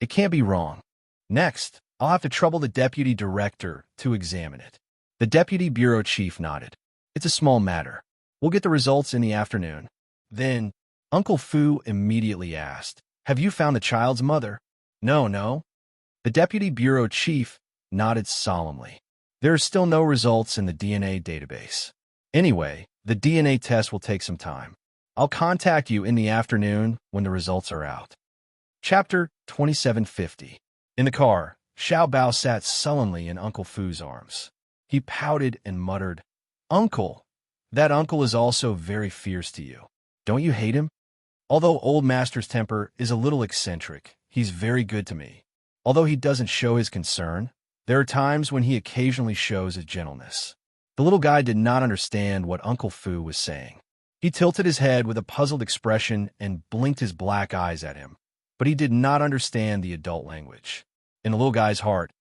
It can't be wrong. Next, I'll have to trouble the deputy director to examine it." The deputy bureau chief nodded. "It's a small matter. We'll get the results in the afternoon." Then, Uncle Fu immediately asked, "Have you found the child's mother?" No. The deputy bureau chief nodded solemnly. "There are still no results in the DNA database. Anyway, the DNA test will take some time. I'll contact you in the afternoon when the results are out." Chapter 2750. In the car, Xiao Bao sat sullenly in Uncle Fu's arms. He pouted and muttered, "Uncle, that uncle is also very fierce to you. Don't you hate him? Although old Master's temper is a little eccentric, he's very good to me. Although he doesn't show his concern, there are times when he occasionally shows his gentleness." The little guy did not understand what Uncle Fu was saying. He tilted his head with a puzzled expression and blinked his black eyes at him, but he did not understand the adult language. In the little guy's heart,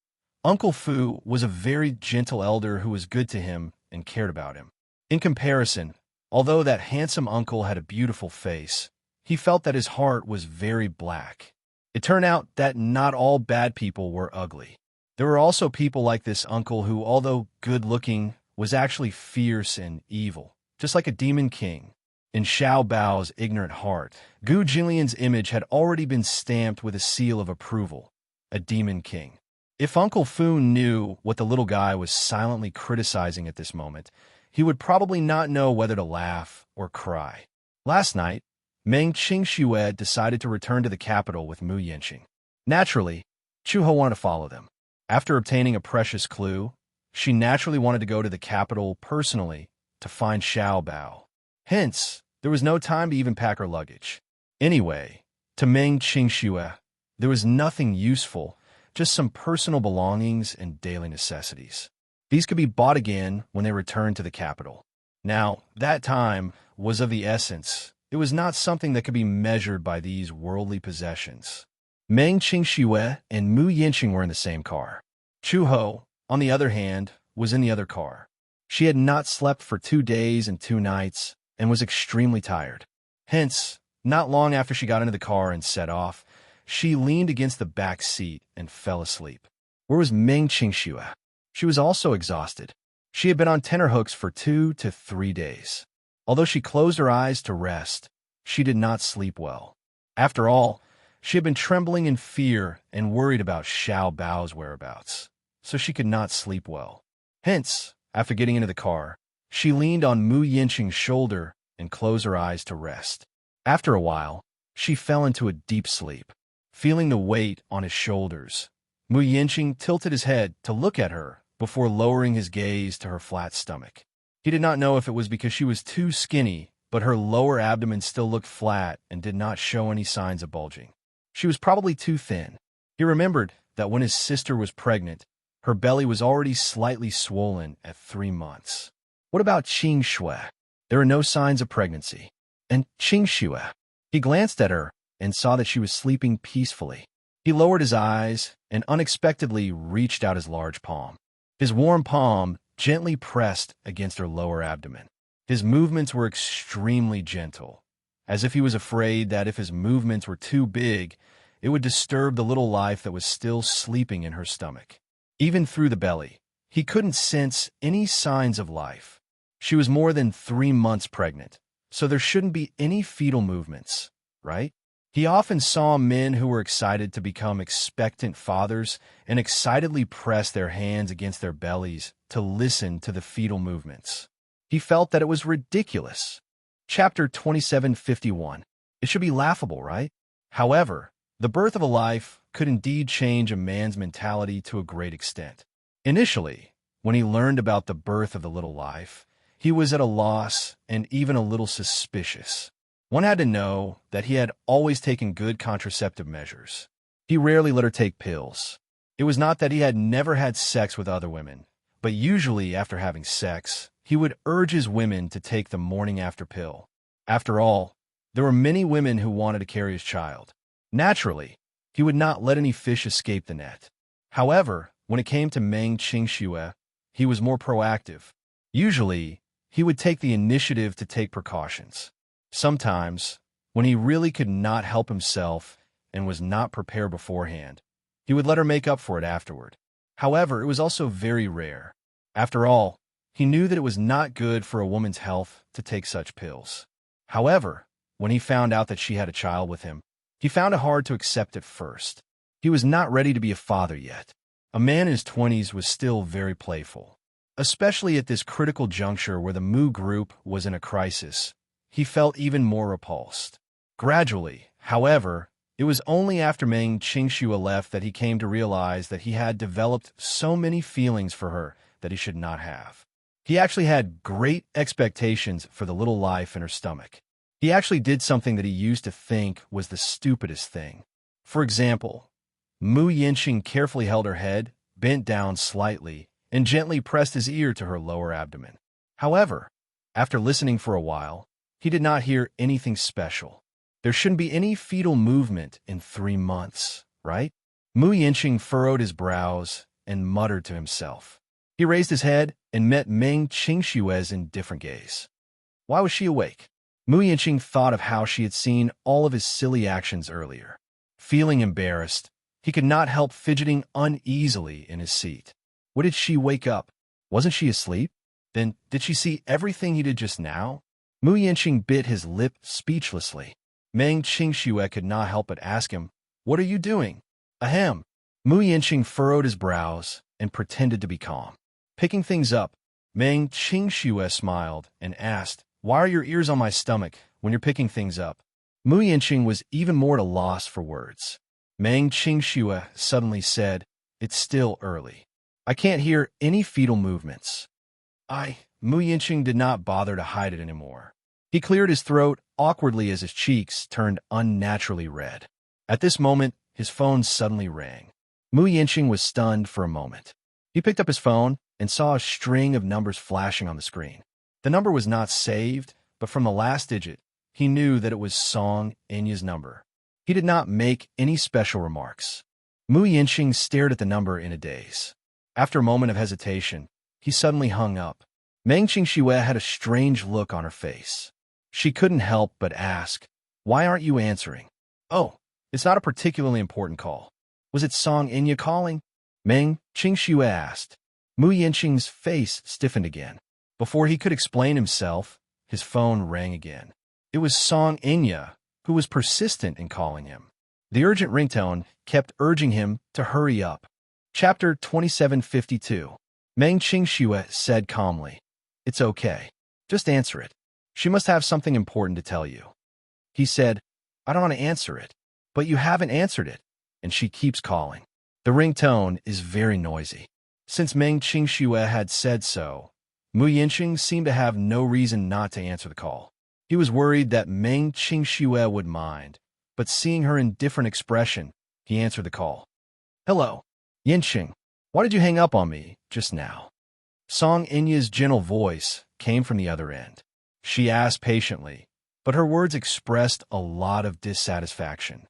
Uncle Fu was a very gentle elder who was good to him and cared about him. In comparison, although that handsome uncle had a beautiful face, he felt that his heart was very black. It turned out that not all bad people were ugly. There were also people like this uncle who, although good-looking, was actually fierce and evil, just like a demon king. In Xiao Bao's ignorant heart, Gu Jinglian's image had already been stamped with a seal of approval, a demon king. If Uncle Fu knew what the little guy was silently criticizing at this moment, he would probably not know whether to laugh or cry. Last night, Meng Qingxue decided to return to the capital with Mu Yanqing. Naturally, Chuho wanted to follow them. After obtaining a precious clue, she naturally wanted to go to the capital personally to find Xiao Bao. Hence, there was no time to even pack her luggage. Anyway, to Meng Qingxue, there was nothing useful, just some personal belongings and daily necessities. These could be bought again when they returned to the capital. Now, that time was of the essence. It was not something that could be measured by these worldly possessions. Meng Qingxue and Mu Yanqing were in the same car. Chuho, on the other hand, was in the other car. She had not slept for 2 days and 2 nights and was extremely tired. Hence, not long after she got into the car and set off, she leaned against the back seat and fell asleep. Where was Meng Qingxue? She was also exhausted. She had been on tenterhooks for 2 to 3 days. Although she closed her eyes to rest, she did not sleep well. After all, she had been trembling in fear and worried about Xiao Bao's whereabouts, so she could not sleep well. Hence, after getting into the car, she leaned on Mu Yanqing's shoulder and closed her eyes to rest. After a while, she fell into a deep sleep. Feeling the weight on his shoulders, Mu Yanqing tilted his head to look at her before lowering his gaze to her flat stomach. He did not know if it was because she was too skinny, but her lower abdomen still looked flat and did not show any signs of bulging. She was probably too thin. He remembered that when his sister was pregnant, her belly was already slightly swollen at 3 months. What about Qingxue? There were no signs of pregnancy. And Qingxue? He glanced at her and saw that she was sleeping peacefully. He lowered his eyes and unexpectedly reached out his large palm. His warm palm gently pressed against her lower abdomen. His movements were extremely gentle, as if he was afraid that if his movements were too big, it would disturb the little life that was still sleeping in her stomach. Even through the belly, he couldn't sense any signs of life. She was more than 3 months pregnant, so there shouldn't be any fetal movements, right? He often saw men who were excited to become expectant fathers and excitedly press their hands against their bellies to listen to the fetal movements. He felt that it was ridiculous. Chapter 2751. It should be laughable, right? However, the birth of a life could indeed change a man's mentality to a great extent. Initially, when he learned about the birth of the little life, he was at a loss and even a little suspicious. One had to know that he had always taken good contraceptive measures. He rarely let her take pills. It was not that he had never had sex with other women, but usually after having sex, he would urge his women to take the morning after pill. After all, there were many women who wanted to carry his child. Naturally, he would not let any fish escape the net. However, when it came to Meng Qingxue, he was more proactive. Usually, he would take the initiative to take precautions. Sometimes, when he really could not help himself and was not prepared beforehand, he would let her make up for it afterward. However, it was also very rare. After all, he knew that it was not good for a woman's health to take such pills. However, when he found out that she had a child with him, he found it hard to accept at first. He was not ready to be a father yet. A man in his 20s was still very playful. Especially at this critical juncture where the Mu group was in a crisis, he felt even more repulsed. Gradually, however, it was only after Meng Qingxue left that he came to realize that he had developed so many feelings for her that he should not have. He actually had great expectations for the little life in her stomach. He actually did something that he used to think was the stupidest thing. For example, Mu Yinxing carefully held her head, bent down slightly, and gently pressed his ear to her lower abdomen. However, after listening for a while, he did not hear anything special. There shouldn't be any fetal movement in 3 months, right? Mu Yinxing furrowed his brows and muttered to himself. He raised his head and met Meng Qingxue's indifferent gaze. Why was she awake? Mu Yinxing thought of how she had seen all of his silly actions earlier. Feeling embarrassed, he could not help fidgeting uneasily in his seat. What did she wake up? Wasn't she asleep? Then did she see everything he did just now? Mu Yinxing bit his lip speechlessly. Meng Qingxue could not help but ask him, "What are you doing?" Ahem. Mu Yinxing furrowed his brows and pretended to be calm. Picking things up, Meng Qingxue smiled and asked, "Why are your ears on my stomach when you're picking things up?" Mu Yinxing was even more at a loss for words. Meng Qingxue suddenly said, "It's still early. I can't hear any fetal movements." Mu Yinxing did not bother to hide it anymore. He cleared his throat awkwardly as his cheeks turned unnaturally red. At this moment, his phone suddenly rang. Mu Yinxing was stunned for a moment. He picked up his phone and saw a string of numbers flashing on the screen. The number was not saved, but from the last digit, he knew that it was Song Enya's number. He did not make any special remarks. Mu Yinxing stared at the number in a daze. After a moment of hesitation, he suddenly hung up. Meng Qingxue had a strange look on her face. She couldn't help but ask, "Why aren't you answering?" "Oh, it's not a particularly important call. Was it Song Enya calling?" Meng Qingxue asked. Mu Yinxing's face stiffened again. Before he could explain himself, his phone rang again. It was Song Enya, who was persistent in calling him. The urgent ringtone kept urging him to hurry up. Chapter 2752. Meng Qingxue said calmly, "It's okay. Just answer it. She must have something important to tell you." He said, "I don't want to answer it, but you haven't answered it, and she keeps calling." The ringtone is very noisy. Since Meng Qingxue had said so, Mu Yinxing seemed to have no reason not to answer the call. He was worried that Meng Qingxue would mind, but seeing her indifferent expression, he answered the call. "Hello, Yinxing. Why did you hang up on me just now?" Song Enya's gentle voice came from the other end. She asked patiently, but her words expressed a lot of dissatisfaction.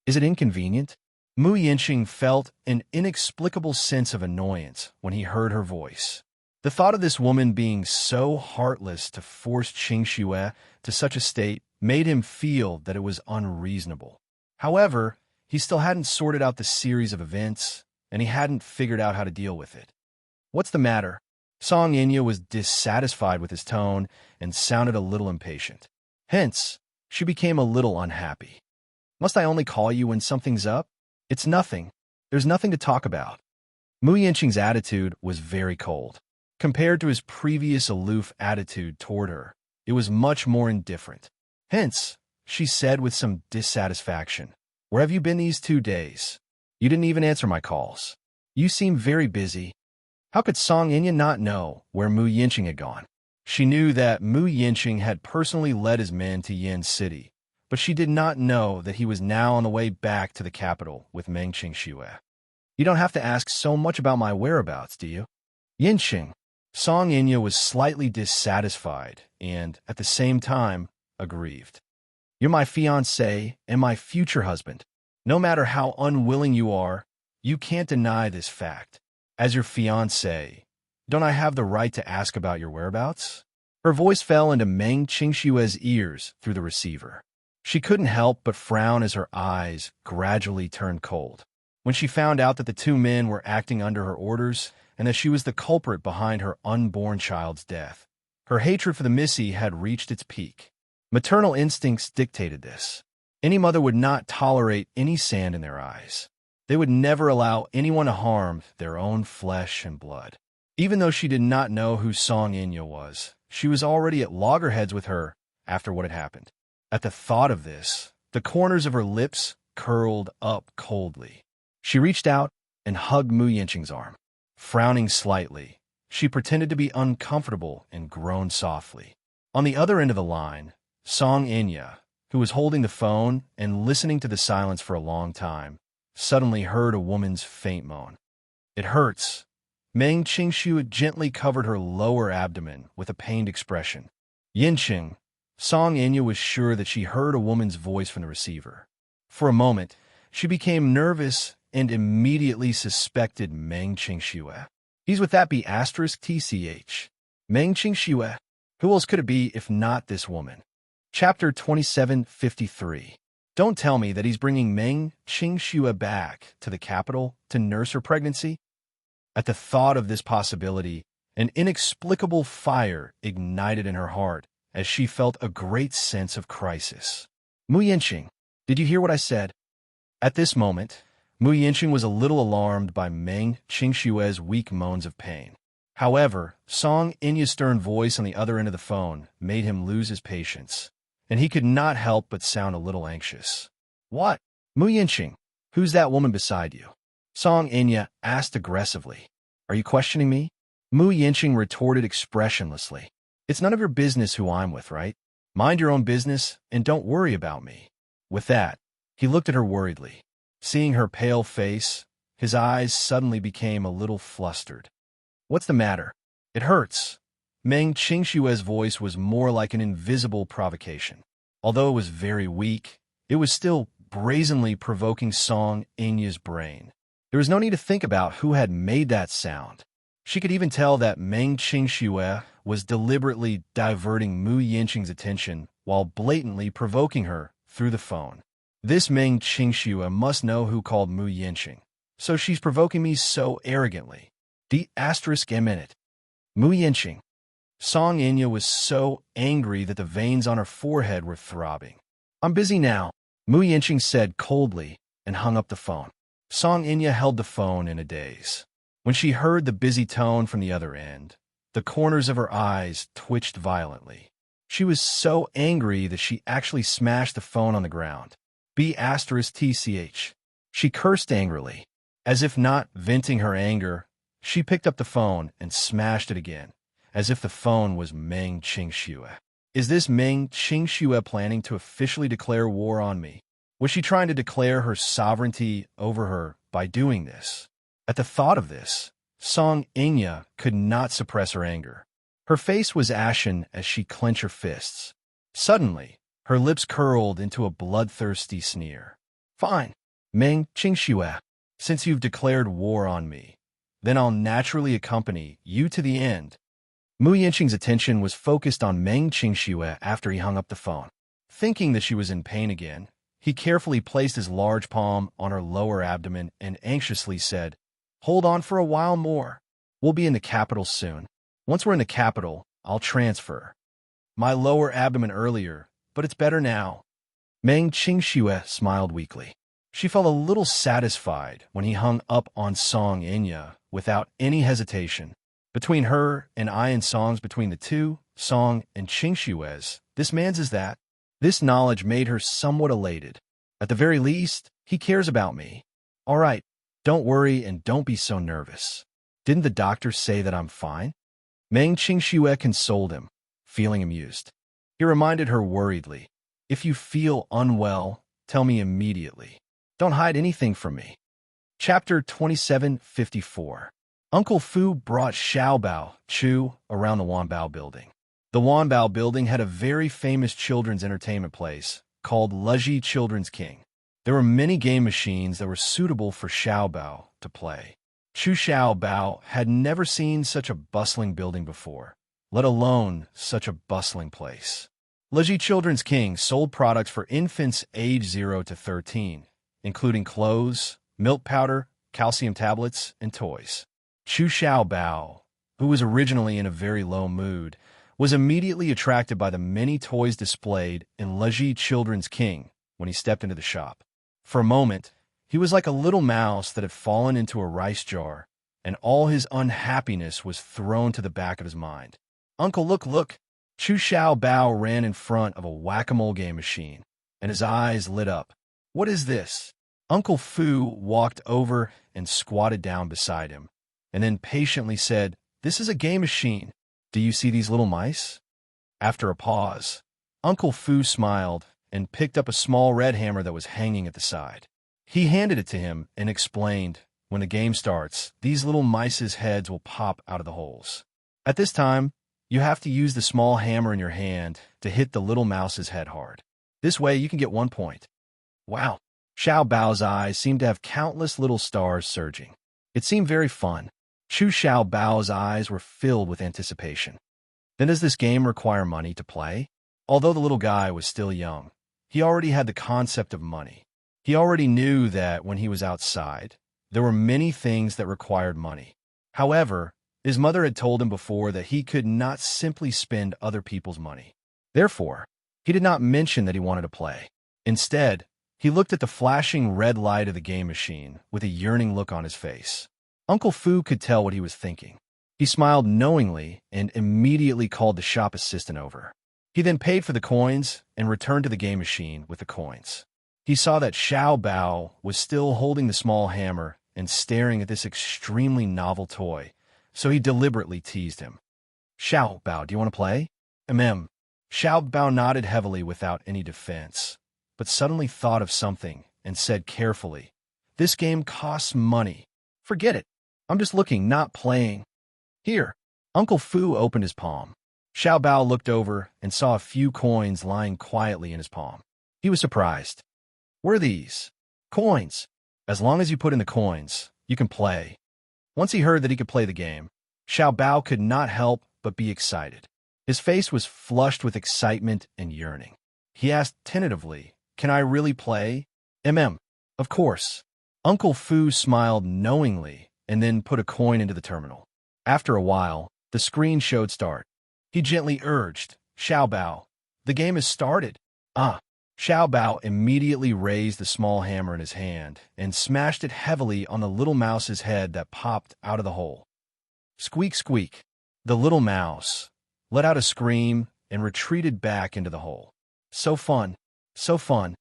"Is it inconvenient?" Mu Yinxing felt an inexplicable sense of annoyance when he heard her voice. The thought of this woman being so heartless to force Qingxue to such a state made him feel that it was unreasonable. However, he still hadn't sorted out the series of events, and he hadn't figured out how to deal with it. "What's the matter?" Song Enya was dissatisfied with his tone and sounded a little impatient. Hence, she became a little unhappy. "Must I only call you when something's up? It's nothing. There's nothing to talk about." Mu Yinxing's attitude was very cold. Compared to his previous aloof attitude toward her, it was much more indifferent. Hence, she said with some dissatisfaction, "Where have you been these 2 days?" You didn't even answer my calls. You seem very busy. How could Song Inya not know where Mu Yinqing had gone? She knew that Mu Yinqing had personally led his men to Yin City, but she did not know that he was now on the way back to the capital with Meng Qingxue. You don't have to ask so much about my whereabouts, do you? Yinqing. Song Inya was slightly dissatisfied and, at the same time, aggrieved. You're my fiancé and my future husband. No matter how unwilling you are, you can't deny this fact. As your fiancé, don't I have the right to ask about your whereabouts? Her voice fell into Meng Qingshue's ears through the receiver. She couldn't help but frown as her eyes gradually turned cold. When she found out that the two men were acting under her orders and that she was the culprit behind her unborn child's death, her hatred for the Missy had reached its peak. Maternal instincts dictated this. Any mother would not tolerate any sand in their eyes. They would never allow anyone to harm their own flesh and blood. Even though she did not know who Song Inya was, she was already at loggerheads with her after what had happened. At the thought of this, the corners of her lips curled up coldly. She reached out and hugged Mu Yinqing's arm. Frowning slightly, she pretended to be uncomfortable and groaned softly. On the other end of the line, Song Inya, who was holding the phone and listening to the silence for a long time, suddenly heard a woman's faint moan. It hurts. Meng Qingshu gently covered her lower abdomen with a pained expression. Yinqing, Song Inya was sure that she heard a woman's voice from the receiver. For a moment, she became nervous and immediately suspected Meng Qingshu. He's with that B*TCH. Meng Qingshu. Who else could it be if not this woman? Chapter 2753. Don't tell me that he's bringing Meng Qingshu back to the capital to nurse her pregnancy? At the thought of this possibility, an inexplicable fire ignited in her heart as she felt a great sense of crisis. Mu Yinqing, did you hear what I said? At this moment, Mu Yinqing was a little alarmed by Meng Qingshue's weak moans of pain. However, Song Inya's stern voice on the other end of the phone made him lose his patience, and he could not help but sound a little anxious. What? Mu Yinqing, who's that woman beside you? Song Inya asked aggressively. Are you questioning me? Mu Yinqing retorted expressionlessly. It's none of your business who I'm with, right? Mind your own business and don't worry about me. With that, he looked at her worriedly. Seeing her pale face, his eyes suddenly became a little flustered. What's the matter? It hurts. Meng Qingshue's voice was more like an invisible provocation. Although it was very weak, it was still brazenly provoking Song Inya's brain. There was no need to think about who had made that sound. She could even tell that Meng Qingshu was deliberately diverting Mu Yinqing's attention while blatantly provoking her through the phone. This Meng Qingshu must know who called Mu Yinqing, so she's provoking me so arrogantly. D***. Mu Yinqing. Song Inya was so angry that the veins on her forehead were throbbing. I'm busy now, Mu Yinqing said coldly and hung up the phone. Song Inya held the phone in a daze. When she heard the busy tone from the other end, the corners of her eyes twitched violently. She was so angry that she actually smashed the phone on the ground. B***TCH. She cursed angrily. As if not venting her anger, she picked up the phone and smashed it again, as if the phone was Meng Qingshu. Is this Meng Qingshu planning to officially declare war on me? Was she trying to declare her sovereignty over her by doing this? At the thought of this, Song Inya could not suppress her anger. Her face was ashen as she clenched her fists. Suddenly, her lips curled into a bloodthirsty sneer. Fine, Meng Qingshu, since you've declared war on me, then I'll naturally accompany you to the end. Mu Yinqing's attention was focused on Meng Qingshu after he hung up the phone. Thinking that she was in pain again, he carefully placed his large palm on her lower abdomen and anxiously said, Hold on for a while more. We'll be in the capital soon. Once we're in the capital, I'll transfer. My lower abdomen earlier, but it's better now. Meng Qingshu smiled weakly. She felt a little satisfied when he hung up on Song Inya without any hesitation. Between her and I and Song's between the two, Song and Qingshu's, this man's is that. This knowledge made her somewhat elated. At the very least, he cares about me. All right, Don't worry and don't be so nervous. Didn't the doctor say that I'm fine? Meng Qingxue consoled him, feeling amused. He reminded her worriedly, if you feel unwell, tell me immediately. Don't hide anything from me. Chapter 2754. Uncle Fu brought Xiaobao Chu around the Wanbao building. The Wanbao building had a very famous children's entertainment place called Leji Children's King. There were many game machines that were suitable for Xiaobao to play. Chu Xiaobao had never seen such a bustling building before, let alone such a bustling place. Leji Children's King sold products for infants age 0 to 13, including clothes, milk powder, calcium tablets, and toys. Chu Xiaobao, who was originally in a very low mood, was immediately attracted by the many toys displayed in Leji Children's King when he stepped into the shop. For a moment, he was like a little mouse that had fallen into a rice jar, and all his unhappiness was thrown to the back of his mind. Uncle, look! Chu Xiaobao ran in front of a whack-a-mole game machine, and his eyes lit up. What is this? Uncle Fu walked over and squatted down beside him, and then patiently said, This is a game machine. Do you see these little mice? After a pause, Uncle Fu smiled and picked up a small red hammer that was hanging at the side. He handed it to him and explained, when the game starts, these little mice's heads will pop out of the holes. At this time, you have to use the small hammer in your hand to hit the little mouse's head hard. This way, you can get 1 point. Wow! Xiaobao's eyes seemed to have countless little stars surging. It seemed very fun. Chu Xiaobao's eyes were filled with anticipation. Then does this game require money to play? Although the little guy was still young, he already had the concept of money. He already knew that when he was outside, there were many things that required money. However, his mother had told him before that he could not simply spend other people's money. Therefore, he did not mention that he wanted to play. Instead, he looked at the flashing red light of the game machine with a yearning look on his face. Uncle Fu could tell what he was thinking. He smiled knowingly and immediately called the shop assistant over. He then paid for the coins and returned to the game machine with the coins. He saw that Xiaobao was still holding the small hammer and staring at this extremely novel toy, so he deliberately teased him. Xiaobao, do you want to play? Xiaobao nodded heavily without any defense, but suddenly thought of something and said carefully, This game costs money. Forget it. I'm just looking, not playing. Here. Uncle Fu opened his palm. Xiaobao looked over and saw a few coins lying quietly in his palm. He was surprised. What are these? Coins. As long as you put in the coins, you can play. Once he heard that he could play the game, Xiaobao could not help but be excited. His face was flushed with excitement and yearning. He asked tentatively, Can I really play? Of course. Uncle Fu smiled knowingly and then put a coin into the terminal. After a while, the screen showed start. He gently urged, Xiaobao, the game has started. Xiaobao immediately raised the small hammer in his hand and smashed it heavily on the little mouse's head that popped out of the hole. Squeak, squeak. The little mouse let out a scream and retreated back into the hole. So fun, so fun.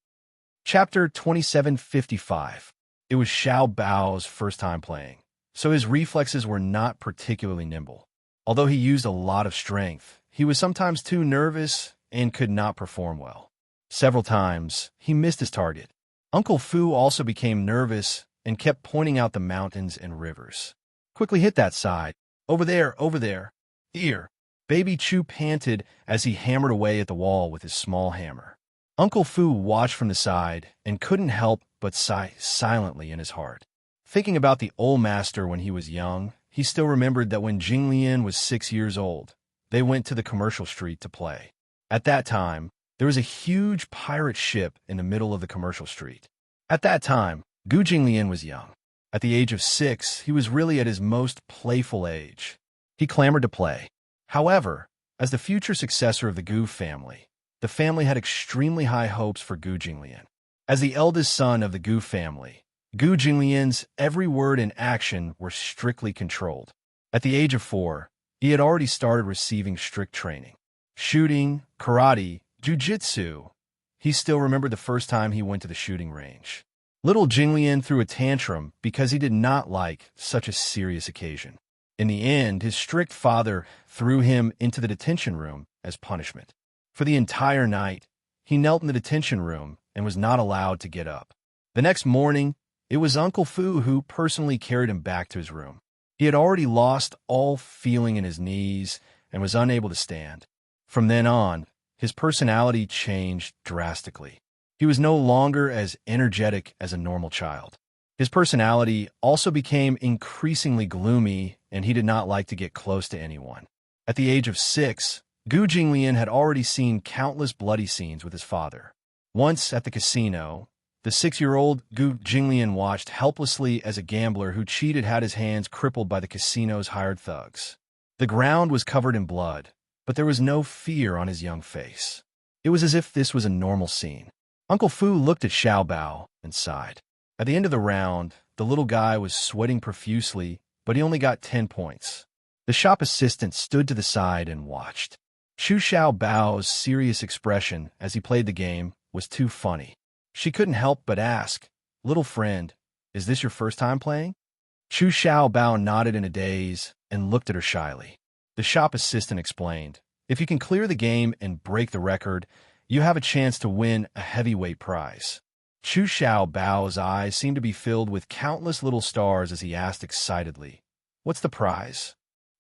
Chapter 2755. It was Xiaobao's first time playing, so his reflexes were not particularly nimble. Although he used a lot of strength, he was sometimes too nervous and could not perform well. Several times, he missed his target. Uncle Fu also became nervous and kept pointing out the mountains and rivers. Quickly hit that side. Over there, over there. Here. Baby Chu panted as he hammered away at the wall with his small hammer. Uncle Fu watched from the side and couldn't help but sigh silently in his heart. Thinking about the old master when he was young, he still remembered that when Jinglian was 6 years old, they went to the commercial street to play. At that time, there was a huge pirate ship in the middle of the commercial street. At that time, Gu Jinglian was young. At the age of 6, he was really at his most playful age. He clamored to play. However, as the future successor of the Gu family, the family had extremely high hopes for Gu Jinglian. As the eldest son of the Gu family, Gu Jinglian's every word and action were strictly controlled. At the age of 4, he had already started receiving strict training. Shooting, karate, jiu-jitsu. He still remembered the first time he went to the shooting range. Little Jinglian threw a tantrum because he did not like such a serious occasion. In the end, his strict father threw him into the detention room as punishment. For the entire night, he knelt in the detention room and was not allowed to get up. The next morning, it was Uncle Fu who personally carried him back to his room. He had already lost all feeling in his knees and was unable to stand. From then on, his personality changed drastically. He was no longer as energetic as a normal child. His personality also became increasingly gloomy, and he did not like to get close to anyone. At the age of 6, Gu Jinglian had already seen countless bloody scenes with his father. Once at the casino, the 6-year-old Gu Jinglian watched helplessly as a gambler who cheated had his hands crippled by the casino's hired thugs. The ground was covered in blood, but there was no fear on his young face. It was as if this was a normal scene. Uncle Fu looked at Xiao Bao and sighed. At the end of the round, the little guy was sweating profusely, but he only got 10 points. The shop assistant stood to the side and watched. Xiao Bao's serious expression as he played the game was too funny. She couldn't help but ask, "Little friend, is this your first time playing?" Xiao Bao nodded in a daze and looked at her shyly. The shop assistant explained, "If you can clear the game and break the record, you have a chance to win a heavyweight prize." Xiao Bao's eyes seemed to be filled with countless little stars as he asked excitedly, "What's the prize?"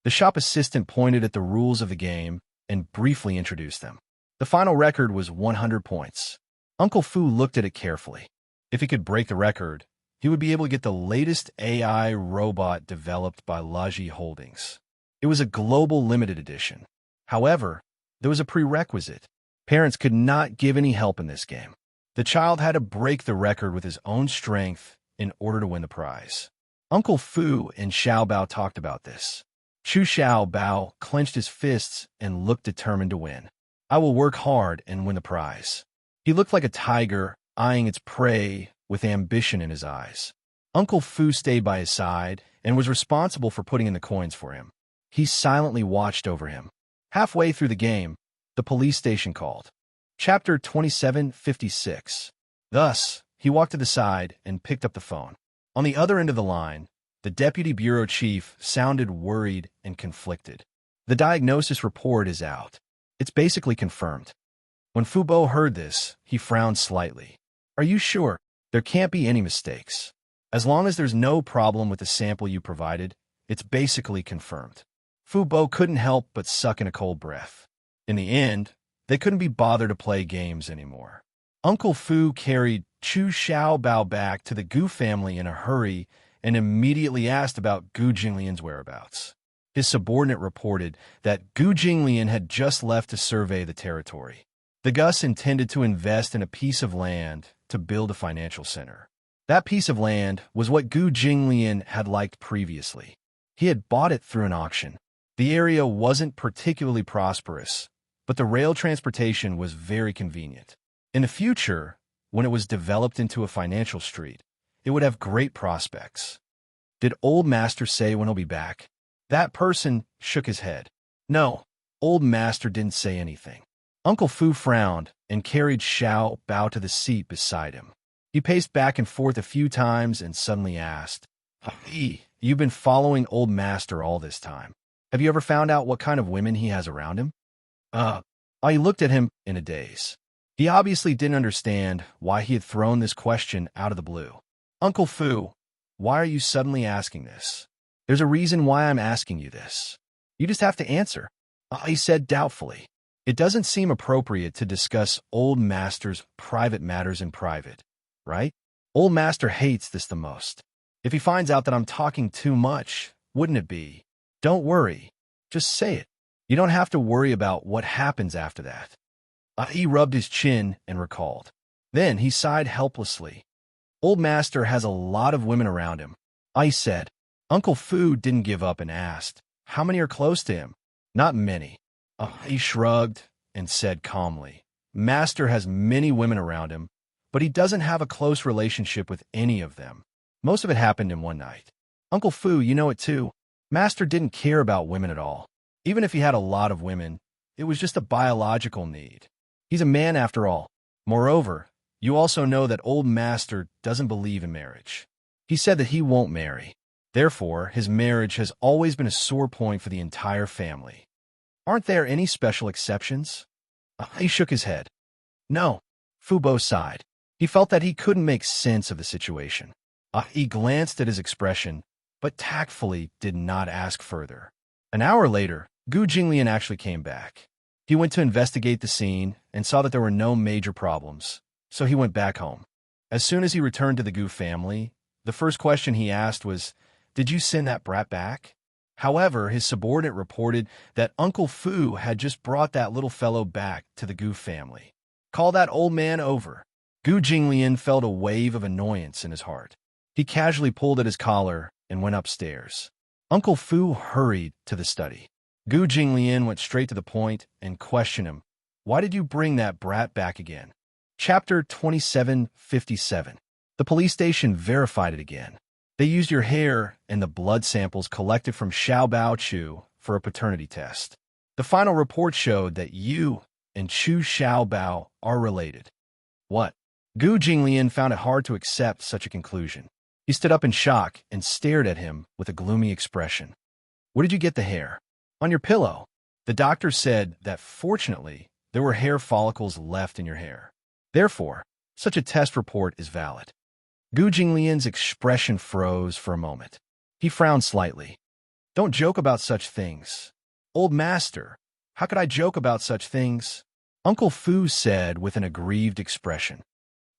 The shop assistant pointed at the rules of the game and briefly introduced them. The final record was 100 points. Uncle Fu looked at it carefully. If he could break the record, he would be able to get the latest AI robot developed by Laji Holdings. It was a global limited edition. However, there was a prerequisite. Parents could not give any help in this game. The child had to break the record with his own strength in order to win the prize. Uncle Fu and Xiao Bao talked about this. Xiao Bao clenched his fists and looked determined to win. "I will work hard and win the prize." He looked like a tiger, eyeing its prey with ambition in his eyes. Uncle Fu stayed by his side and was responsible for putting in the coins for him. He silently watched over him. Halfway through the game, the police station called. Chapter 2756. Thus, he walked to the side and picked up the phone. On the other end of the line, the deputy bureau chief sounded worried and conflicted. "The diagnosis report is out. It's basically confirmed." When Fu Bo heard this, he frowned slightly. "Are you sure? There can't be any mistakes. As long as there's no problem with the sample you provided, it's basically confirmed." Fu Bo couldn't help but suck in a cold breath. In the end, they couldn't be bothered to play games anymore. Uncle Fu carried Xiao Bao back to the Gu family in a hurry and immediately asked about Gu Jinglian's whereabouts. His subordinate reported that Gu Jinglian had just left to survey the territory. The Gus intended to invest in a piece of land to build a financial center. That piece of land was what Gu Jinglian had liked previously. He had bought it through an auction. The area wasn't particularly prosperous, but the rail transportation was very convenient. In the future, when it was developed into a financial street, it would have great prospects. "Did Old Master say when he'll be back?" That person shook his head. "No, Old Master didn't say anything." Uncle Fu frowned and carried Xiao Bao to the seat beside him. He paced back and forth a few times and suddenly asked, "Hey, you've been following Old Master all this time. Have you ever found out what kind of women he has around him?" I looked at him in a daze. He obviously didn't understand why he had thrown this question out of the blue. "Uncle Fu, why are you suddenly asking this?" "There's a reason why I'm asking you this. You just have to answer," he said doubtfully. "It doesn't seem appropriate to discuss Old Master's private matters in private, right? Old Master hates this the most. If he finds out that I'm talking too much, wouldn't it be? Don't worry. Just say it. You don't have to worry about what happens after that." He rubbed his chin and recalled. Then he sighed helplessly. "Old Master has a lot of women around him," I said. Uncle Fu didn't give up and asked, "How many are close to him?" "Not many." He shrugged and said calmly, "Master has many women around him, but he doesn't have a close relationship with any of them. Most of it happened in one night." "Uncle Fu, you know it too. Master didn't care about women at all. Even if he had a lot of women, it was just a biological need. He's a man after all. Moreover, You also know that old master doesn't believe in marriage. He said that he won't marry. Therefore, his marriage has always been a sore point for the entire family. Aren't there any special exceptions? He shook his head. No. Fubo sighed. He felt that he couldn't make sense of the situation. He glanced at his expression, but tactfully did not ask further. An hour later, Gu Jinglian actually came back. He went to investigate the scene and saw that there were no major problems, so he went back home. As soon as he returned to the Gu family, the first question he asked was, "Did you send that brat back?" However, his subordinate reported that Uncle Fu had just brought that little fellow back to the Gu family. "Call that old man over." Gu Jinglian felt a wave of annoyance in his heart. He casually pulled at his collar and went upstairs. Uncle Fu hurried to the study. Gu Jinglian went straight to the point and questioned him. "Why did you bring that brat back again?" Chapter 2757. The police station verified it again. They used your hair and the blood samples collected from Xiao Bao Chu for a paternity test. The final report showed that you and Chu Xiao Bao are related. What? Gu Jinglian found it hard to accept such a conclusion. He stood up in shock and stared at him with a gloomy expression. "Where did you get the hair?" "On your pillow." The doctor said that fortunately, there were hair follicles left in your hair. Therefore, such a test report is valid. Gu Jinglian's expression froze for a moment. He frowned slightly. "Don't joke about such things." "Old master, how could I joke about such things?" Uncle Fu said with an aggrieved expression.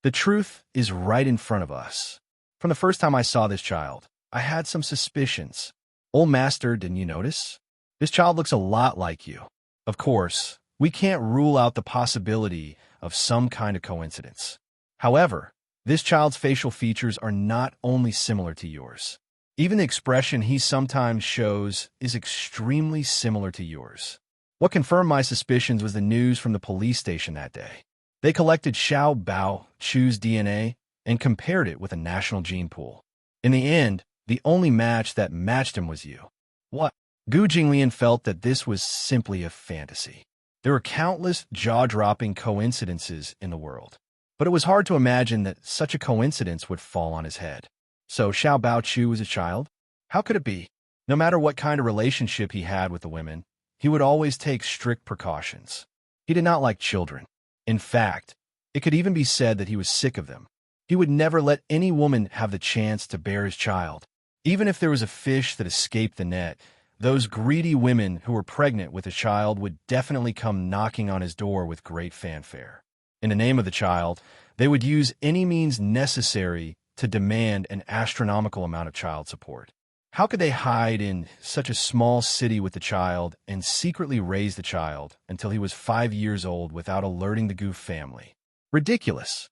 "The truth is right in front of us. From the first time I saw this child, I had some suspicions. Old master, didn't you notice? This child looks a lot like you. Of course, we can't rule out the possibility of some kind of coincidence. However, this child's facial features are not only similar to yours. Even the expression he sometimes shows is extremely similar to yours." What confirmed my suspicions was the news from the police station that day. They collected Xiao Bao Chu's DNA and compared it with a national gene pool. In the end, the only match that matched him was you. What? Gu Jinglian felt that this was simply a fantasy. There were countless jaw-dropping coincidences in the world, but it was hard to imagine that such a coincidence would fall on his head. So Xiao Bao Chu was a child? How could it be? No matter what kind of relationship he had with the women, he would always take strict precautions. He did not like children. In fact, it could even be said that he was sick of them. He would never let any woman have the chance to bear his child. Even if there was a fish that escaped the net, those greedy women who were pregnant with a child would definitely come knocking on his door with great fanfare. In the name of the child, they would use any means necessary to demand an astronomical amount of child support. How could they hide in such a small city with the child and secretly raise the child until he was 5 years old without alerting the Gu family? Ridiculous.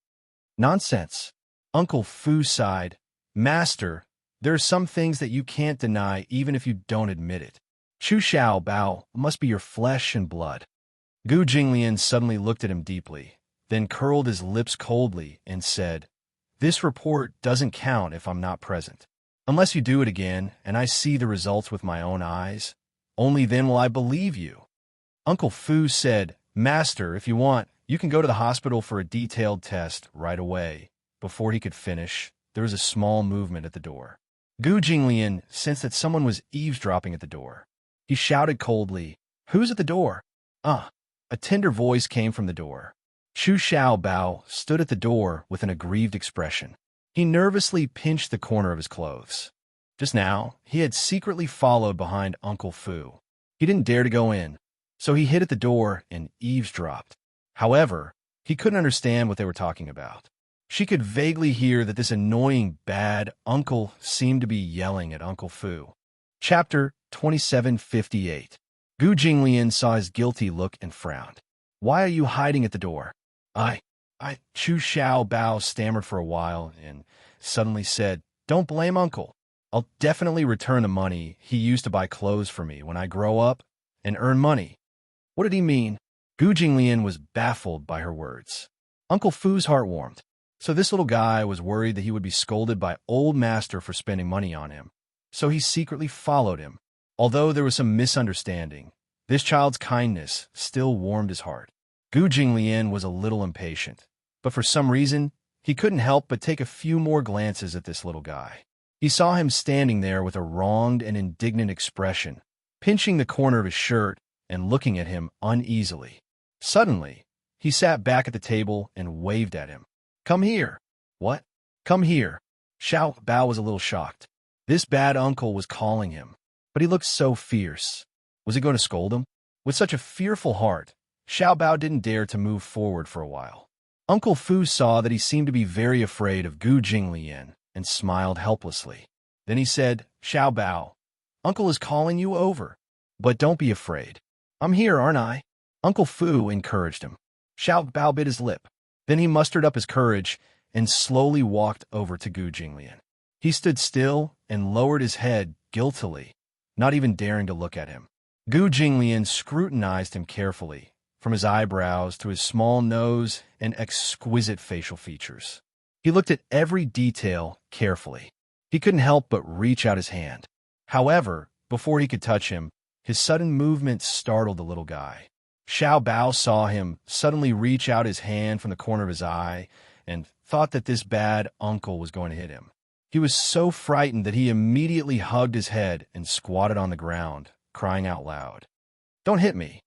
Nonsense. Uncle Fu sighed. "Master, there are some things that you can't deny even if you don't admit it. Chu Xiao Bao must be your flesh and blood." Gu Jinglian suddenly looked at him deeply, then curled his lips coldly and said, "This report doesn't count if I'm not present. Unless you do it again and I see the results with my own eyes, only then will I believe you." Uncle Fu said, "Master, if you want, you can go to the hospital for a detailed test right away." Before he could finish, there was a small movement at the door. Gu Jinglian sensed that someone was eavesdropping at the door. He shouted coldly, "Who's at the door?" A tender voice came from the door. Chu Xiao Bao stood at the door with an aggrieved expression. He nervously pinched the corner of his clothes. Just now, he had secretly followed behind Uncle Fu. He didn't dare to go in, so he hid at the door and eavesdropped. However, he couldn't understand what they were talking about. She could vaguely hear that this annoying bad uncle seemed to be yelling at Uncle Fu. Chapter 2758. Gu Jinglian saw his guilty look and frowned. "Why are you hiding at the door?" Chu Xiao Bao stammered for a while and suddenly said, "Don't blame Uncle. I'll definitely return the money he used to buy clothes for me when I grow up and earn money." What did he mean? Gu Jinglian was baffled by her words. Uncle Fu's heart warmed. So this little guy was worried that he would be scolded by old master for spending money on him. So he secretly followed him. Although there was some misunderstanding, this child's kindness still warmed his heart. Gu Jinglian was a little impatient, but for some reason, he couldn't help but take a few more glances at this little guy. He saw him standing there with a wronged and indignant expression, pinching the corner of his shirt and looking at him uneasily. Suddenly, he sat back at the table and waved at him. "Come here." "What?" "Come here." Xiao Bao was a little shocked. This bad uncle was calling him, but he looked so fierce. Was he going to scold him? With such a fearful heart, Xiao Bao didn't dare to move forward for a while. Uncle Fu saw that he seemed to be very afraid of Gu Jinglian and smiled helplessly. Then he said, "Xiao Bao, Uncle is calling you over. But don't be afraid. I'm here, aren't I?" Uncle Fu encouraged him. Xiao Bao bit his lip. Then he mustered up his courage and slowly walked over to Gu Jinglian. He stood still and lowered his head guiltily, not even daring to look at him. Gu Jinglian scrutinized him carefully, from his eyebrows to his small nose and exquisite facial features. He looked at every detail carefully. He couldn't help but reach out his hand. However, before he could touch him, his sudden movement startled the little guy. Xiao Bao saw him suddenly reach out his hand from the corner of his eye and thought that this bad uncle was going to hit him. He was so frightened that he immediately hugged his head and squatted on the ground, crying out loud, "Don't hit me."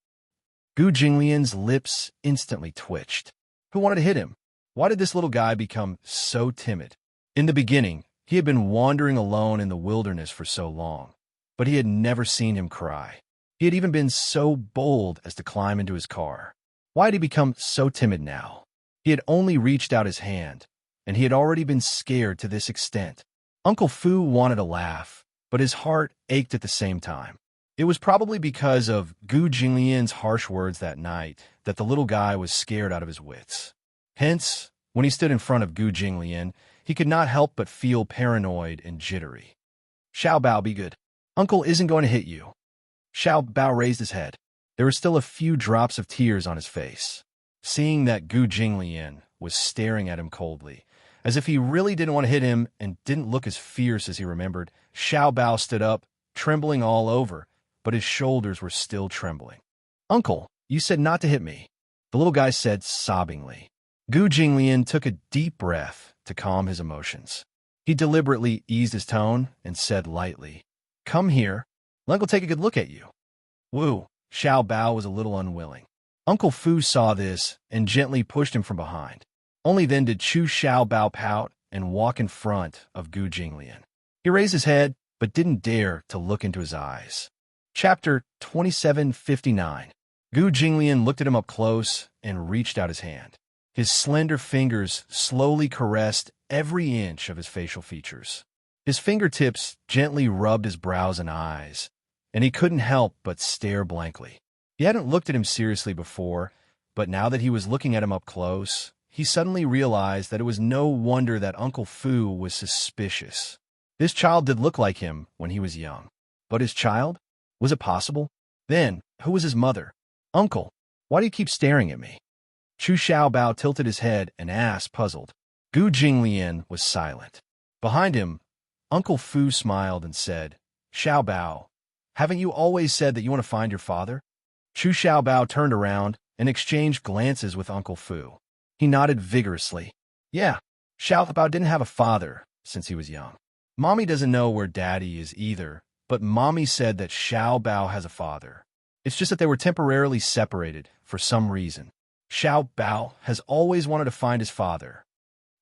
Gu Jinglian's lips instantly twitched. Who wanted to hit him? Why did this little guy become so timid? In the beginning, he had been wandering alone in the wilderness for so long, but he had never seen him cry. He had even been so bold as to climb into his car. Why had he become so timid now? He had only reached out his hand, and he had already been scared to this extent. Uncle Fu wanted to laugh, but his heart ached at the same time. It was probably because of Gu Jinglian's harsh words that night that the little guy was scared out of his wits. Hence, when he stood in front of Gu Jinglian, he could not help but feel paranoid and jittery. "Xiao Bao, be good. Uncle isn't going to hit you." Xiao Bao raised his head. There were still a few drops of tears on his face. Seeing that Gu Jinglian was staring at him coldly, as if he really didn't want to hit him and didn't look as fierce as he remembered, Xiao Bao stood up, trembling all over, but his shoulders were still trembling. "Uncle, you said not to hit me," the little guy said sobbingly. Gu Jinglian took a deep breath to calm his emotions. He deliberately eased his tone and said lightly, "Come here. Let Uncle take a good look at you." "Woo." Xiao Bao was a little unwilling. Uncle Fu saw this and gently pushed him from behind. Only then did Chu Xiao Bao pout and walk in front of Gu Jinglian. He raised his head, but didn't dare to look into his eyes. Chapter 2759. Gu Jinglian looked at him up close and reached out his hand. His slender fingers slowly caressed every inch of his facial features. His fingertips gently rubbed his brows and eyes, and he couldn't help but stare blankly. He hadn't looked at him seriously before, but now that he was looking at him up close, he suddenly realized that it was no wonder that Uncle Fu was suspicious. This child did look like him when he was young. But his child? Was it possible? Then, who was his mother? "Uncle, why do you keep staring at me?" Chu Xiao Bao tilted his head and asked, puzzled. Gu Jinglian was silent. Behind him, Uncle Fu smiled and said, "Xiao Bao, haven't you always said that you want to find your father?" Chu Xiao Bao turned around and exchanged glances with Uncle Fu. He nodded vigorously. "Yeah, Xiao Bao didn't have a father since he was young. Mommy doesn't know where Daddy is either, but Mommy said that Xiao Bao has a father. It's just that they were temporarily separated for some reason. Xiao Bao has always wanted to find his father."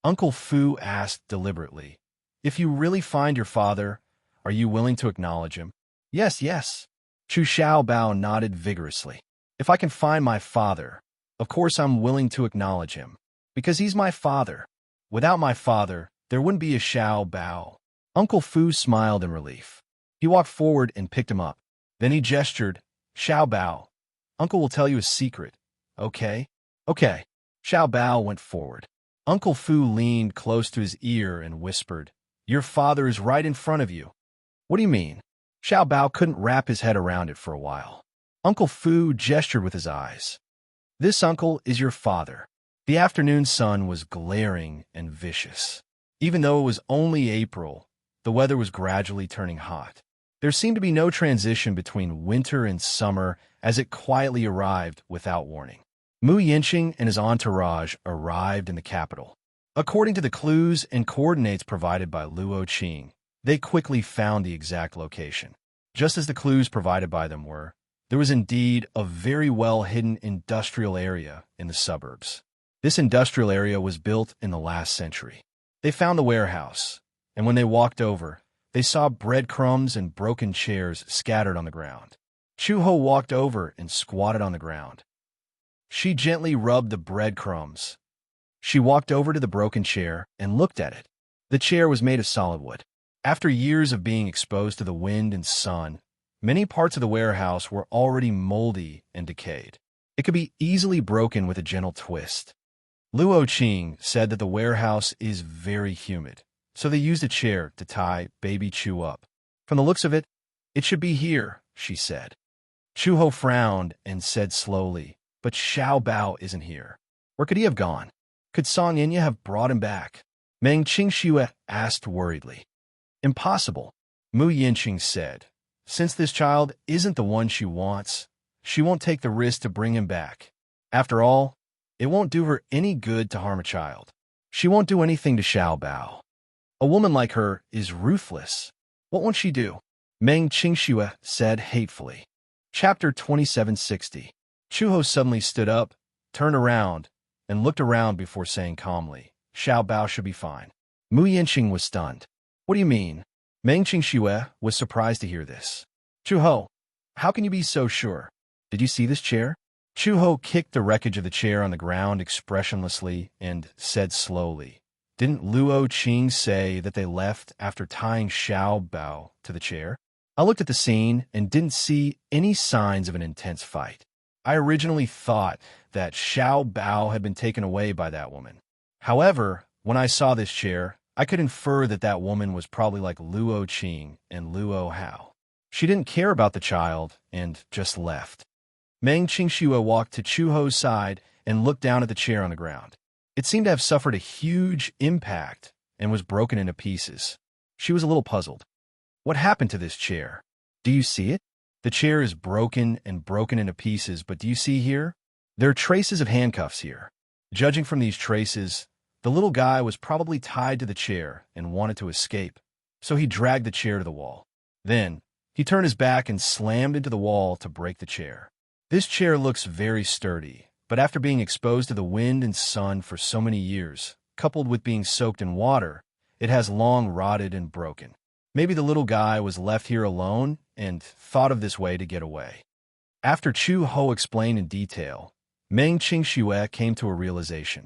Uncle Fu asked deliberately, "If you really find your father, are you willing to acknowledge him?" "Yes, yes." Chu Xiao Bao nodded vigorously. "If I can find my father, of course I'm willing to acknowledge him, because he's my father. Without my father, there wouldn't be a Xiao Bao." Uncle Fu smiled in relief. He walked forward and picked him up. Then he gestured, "Xiao Bao, Uncle will tell you a secret, okay?" "Okay." Xiao Bao went forward. Uncle Fu leaned close to his ear and whispered, "Your father is right in front of you." "What do you mean?" Xiao Bao couldn't wrap his head around it for a while. Uncle Fu gestured with his eyes. "This uncle is your father." The afternoon sun was glaring and vicious. Even though it was only April, the weather was gradually turning hot. There seemed to be no transition between winter and summer as it quietly arrived without warning. Mu Yinqing and his entourage arrived in the capital. According to the clues and coordinates provided by Luo Qing, they quickly found the exact location. Just as the clues provided by them were, there was indeed a very well-hidden industrial area in the suburbs. This industrial area was built in the last century. They found the warehouse, and when they walked over, they saw breadcrumbs and broken chairs scattered on the ground. Chu-Ho walked over and squatted on the ground. She gently rubbed the breadcrumbs. She walked over to the broken chair and looked at it. The chair was made of solid wood. After years of being exposed to the wind and sun, many parts of the warehouse were already moldy and decayed. It could be easily broken with a gentle twist. Luo Qing said that the warehouse is very humid, so they used a chair to tie baby Chu up. From the looks of it, it should be here, she said. Chu-Ho frowned and said slowly, but Xiao Bao isn't here. Where could he have gone? Could Song Yinya have brought him back? Meng Qingxue asked worriedly. Impossible, Mu Yinqing said. Since this child isn't the one she wants, she won't take the risk to bring him back. After all, it won't do her any good to harm a child. She won't do anything to Xiao Bao. A woman like her is ruthless. What won't she do? Meng Qingxue said hatefully. Chapter 2760. Chu-Ho suddenly stood up, turned around, and looked around before saying calmly, Xiao Bao should be fine. Mu Yinqing was stunned. What do you mean? Meng Qingxue was surprised to hear this. Chu-Ho, how can you be so sure? Did you see this chair? Chu-Ho kicked the wreckage of the chair on the ground expressionlessly and said slowly, Didn't Luo Qing say that they left after tying Xiao Bao to the chair? I looked at the scene and didn't see any signs of an intense fight. I originally thought that Xiao Bao had been taken away by that woman. However, when I saw this chair, I could infer that that woman was probably like Luo Qing and Luo Hao. She didn't care about the child and just left. Meng Qingxue walked to Chu-Ho's side and looked down at the chair on the ground. It seemed to have suffered a huge impact and was broken into pieces. She was a little puzzled. What happened to this chair? Do you see it? The chair is broken and broken into pieces, but do you see here? There are traces of handcuffs here. Judging from these traces, the little guy was probably tied to the chair and wanted to escape, so he dragged the chair to the wall. Then, he turned his back and slammed into the wall to break the chair. This chair looks very sturdy, but after being exposed to the wind and sun for so many years, coupled with being soaked in water, it has long rotted and broken. Maybe the little guy was left here alone and thought of this way to get away. After Chu-Ho explained in detail, Meng Qingxue came to a realization.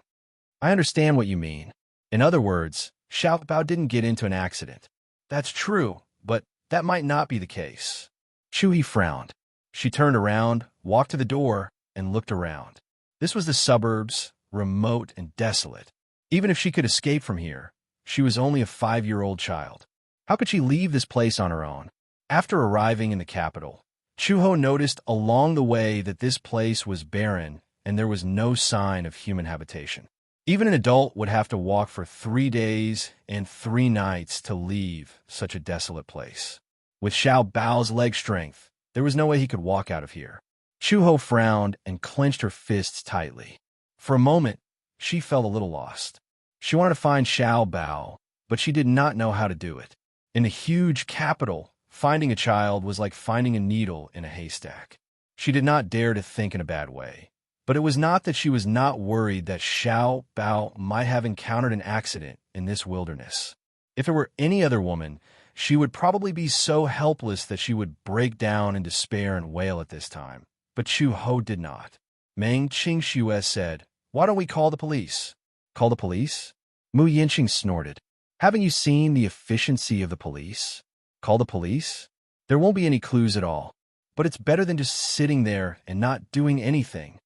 I understand what you mean. In other words, Xiao Bao didn't get into an accident. That's true, but that might not be the case. Chu-He frowned. She turned around, walked to the door, and looked around. This was the suburbs, remote and desolate. Even if she could escape from here, she was only a 5-year-old child. How could she leave this place on her own? After arriving in the capital, Chu-Ho noticed along the way that this place was barren and there was no sign of human habitation. Even an adult would have to walk for 3 days and 3 nights to leave such a desolate place. With Xiao Bao's leg strength, there was no way he could walk out of here. Chu-Ho frowned and clenched her fists tightly. For a moment, she felt a little lost. She wanted to find Xiao Bao, but she did not know how to do it. In the huge capital, finding a child was like finding a needle in a haystack. She did not dare to think in a bad way. But it was not that she was not worried that Xiao Bao might have encountered an accident in this wilderness. If it were any other woman, she would probably be so helpless that she would break down in despair and wail at this time. But Chu-Ho did not. Meng Qingxue said, Why don't we call the police? Call the police? Mu Yinqing snorted. Haven't you seen the efficiency of the police? Call the police? There won't be any clues at all. But it's better than just sitting there and not doing anything.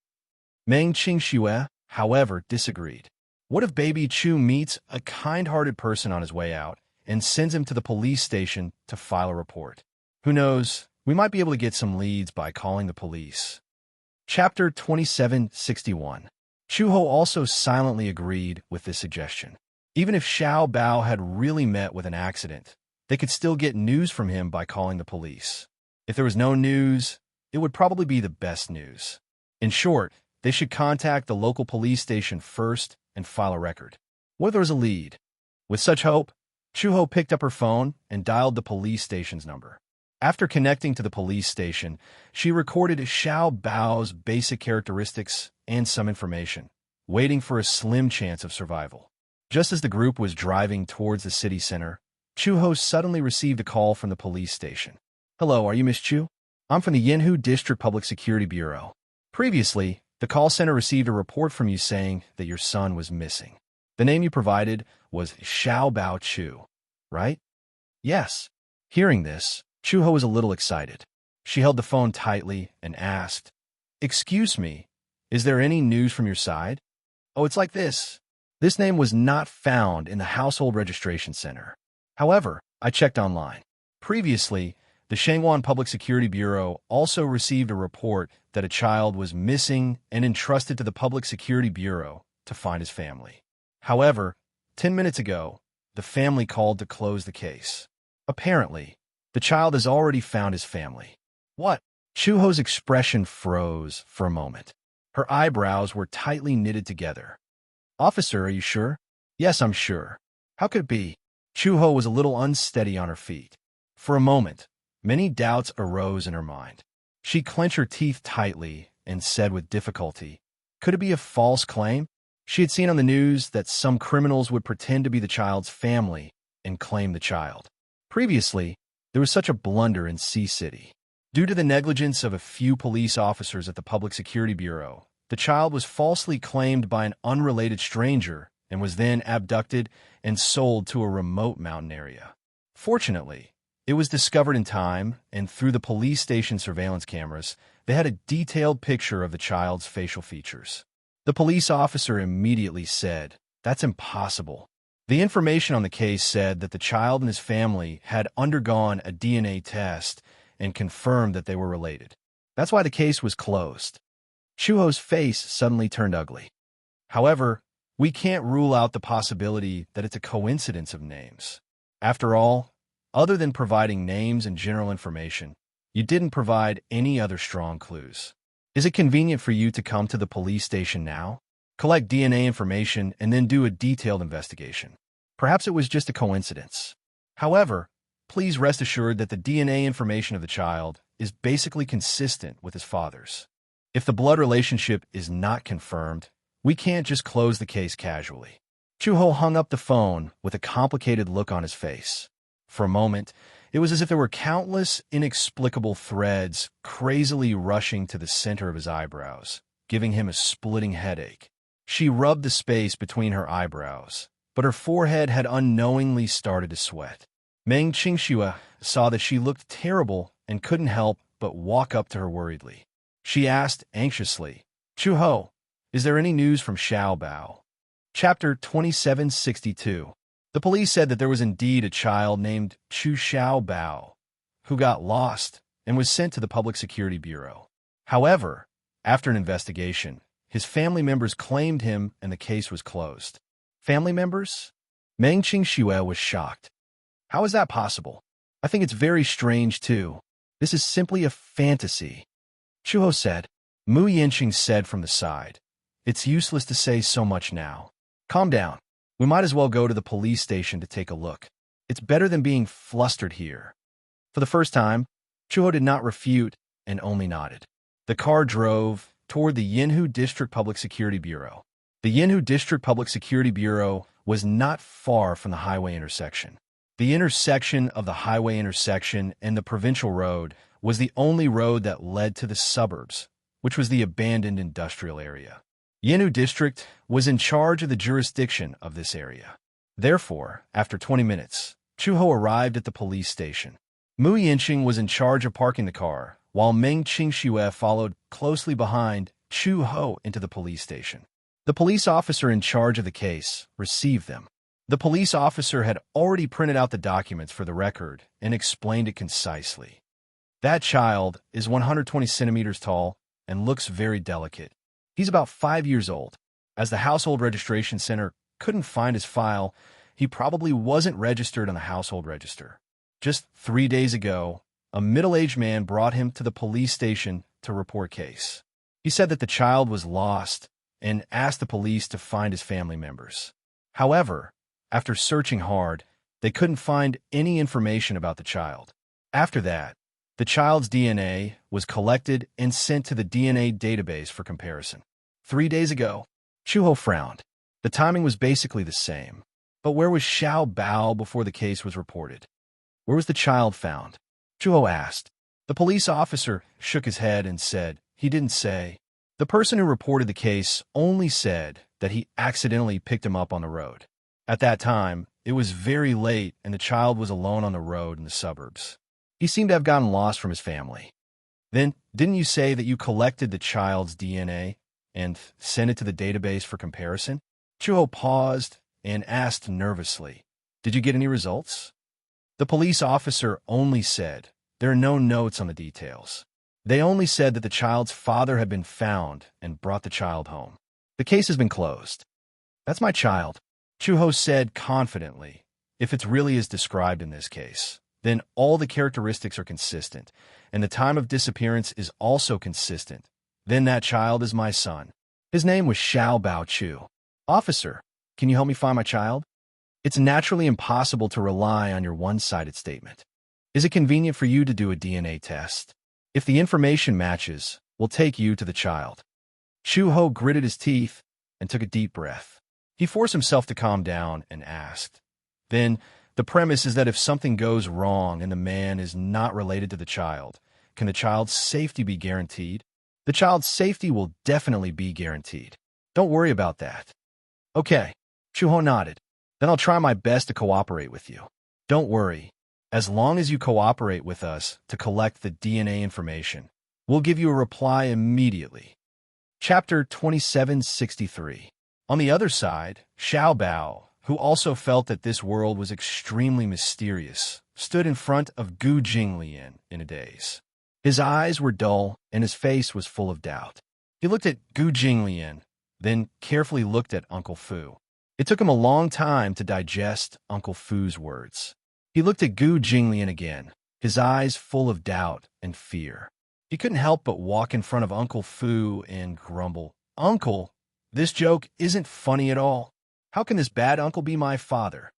Meng Qingxue, however, disagreed. What if baby Chu meets a kind-hearted person on his way out and sends him to the police station to file a report? Who knows, we might be able to get some leads by calling the police. Chapter 2761. Chu-Ho also silently agreed with this suggestion. Even if Xiao Bao had really met with an accident, they could still get news from him by calling the police. If there was no news, it would probably be the best news. In short, they should contact the local police station first and file a record. What if there was a lead? With such hope, Chuho picked up her phone and dialed the police station's number. After connecting to the police station, she recorded Xiao Bao's basic characteristics and some information, waiting for a slim chance of survival. Just as the group was driving towards the city center, Chuho suddenly received a call from the police station. "Hello, are you Miss Chu? I'm from the Yinhu District Public Security Bureau. Previously, the call center received a report from you saying that your son was missing. The name you provided was Xiao Bao Chu, right?" "Yes." Hearing this, Chuho was a little excited. She held the phone tightly and asked, "Excuse me, is there any news from your side?" "Oh, it's like this. This name was not found in the Household Registration Center. However, I checked online. Previously, the Shangwan Public Security Bureau also received a report that a child was missing and entrusted to the Public Security Bureau to find his family. However, 10 minutes ago, the family called to close the case. Apparently, the child has already found his family." "What?" Chuho's expression froze for a moment. Her eyebrows were tightly knitted together. "Officer, are you sure?" "Yes, I'm sure." "How could it be?" Chuho was a little unsteady on her feet. For a moment, many doubts arose in her mind. She clenched her teeth tightly and said with difficulty, "Could it be a false claim?" She had seen on the news that some criminals would pretend to be the child's family and claim the child. Previously, there was such a blunder in Sea City. Due to the negligence of a few police officers at the Public Security Bureau, the child was falsely claimed by an unrelated stranger and was then abducted and sold to a remote mountain area. Fortunately, it was discovered in time, and through the police station surveillance cameras, they had a detailed picture of the child's facial features. The police officer immediately said, "That's impossible." The information on the case said that the child and his family had undergone a DNA test and confirmed that they were related. That's why the case was closed. Chuho's face suddenly turned ugly. "However, we can't rule out the possibility that it's a coincidence of names. After all, other than providing names and general information, you didn't provide any other strong clues. Is it convenient for you to come to the police station now, collect DNA information, and then do a detailed investigation? Perhaps it was just a coincidence. However, please rest assured that the DNA information of the child is basically consistent with his father's. If the blood relationship is not confirmed, we can't just close the case casually." Chuho hung up the phone with a complicated look on his face. For a moment, it was as if there were countless inexplicable threads crazily rushing to the center of his eyebrows, giving him a splitting headache. She rubbed the space between her eyebrows, but her forehead had unknowingly started to sweat. Meng Qingxue saw that she looked terrible and couldn't help but walk up to her worriedly. She asked anxiously, "Chuho, is there any news from Xiao Bao?" Chapter 2762. The police said that there was indeed a child named Chu Xiao Bao who got lost and was sent to the Public Security Bureau. However, after an investigation, his family members claimed him and the case was closed. Family members? Meng Qingxue was shocked. "How is that possible? I think it's very strange, too. This is simply a fantasy." Chuho said. Mu Yinqing said from the side, "It's useless to say so much now. Calm down. We might as well go to the police station to take a look. It's better than being flustered here." For the first time, Chuho did not refute and only nodded. The car drove toward the Yinhu District Public Security Bureau. The Yinhu District Public Security Bureau was not far from the highway intersection. The intersection of the highway intersection and the provincial road was the only road that led to the suburbs, which was the abandoned industrial area. Yinhu District was in charge of the jurisdiction of this area. Therefore, after 20 minutes, Chuho arrived at the police station. Mu Yinqing was in charge of parking the car, while Meng Qingxue followed closely behind Chuho into the police station. The police officer in charge of the case received them. The police officer had already printed out the documents for the record and explained it concisely. "That child is 120 centimeters tall and looks very delicate. He's about 5 years old. As the Household Registration Center couldn't find his file, he probably wasn't registered on the household register. Just 3 days ago, a middle-aged man brought him to the police station to report case. He said that the child was lost and asked the police to find his family members. However, after searching hard, they couldn't find any information about the child. After that, the child's DNA was collected and sent to the DNA database for comparison. 3 days ago, Chuho frowned. The timing was basically the same. But where was Xiao Bao before the case was reported? Where was the child found? Chuho asked. The police officer shook his head and said he didn't say. The person who reported the case only said that he accidentally picked him up on the road. At that time, it was very late and the child was alone on the road in the suburbs. He seemed to have gotten lost from his family. Then, didn't you say that you collected the child's DNA and sent it to the database for comparison? Chuho paused and asked nervously, "Did you get any results?" The police officer only said, "There are no notes on the details." They only said that the child's father had been found and brought the child home. The case has been closed. That's my child, Chuho said confidently. If it's really as described in this case, then all the characteristics are consistent, and the time of disappearance is also consistent. Then that child is my son. His name was Xiao Bao Chu. Officer, can you help me find my child? It's naturally impossible to rely on your one-sided statement. Is it convenient for you to do a DNA test? If the information matches, we'll take you to the child. Chuho gritted his teeth and took a deep breath. He forced himself to calm down and asked, "Then, the premise is that if something goes wrong and the man is not related to the child, can the child's safety be guaranteed?" The child's safety will definitely be guaranteed. Don't worry about that. Okay, Chuho nodded. Then I'll try my best to cooperate with you. Don't worry. As long as you cooperate with us to collect the DNA information, we'll give you a reply immediately. Chapter 2763. On the other side, Xiao Bao, who also felt that this world was extremely mysterious, stood in front of Gu Jinglian in a daze. His eyes were dull and his face was full of doubt. He looked at Gu Jinglian, then carefully looked at Uncle Fu. It took him a long time to digest Uncle Fu's words. He looked at Gu Jinglian again, his eyes full of doubt and fear. He couldn't help but walk in front of Uncle Fu and grumble, "Uncle, this joke isn't funny at all. How can this bad uncle be my father?"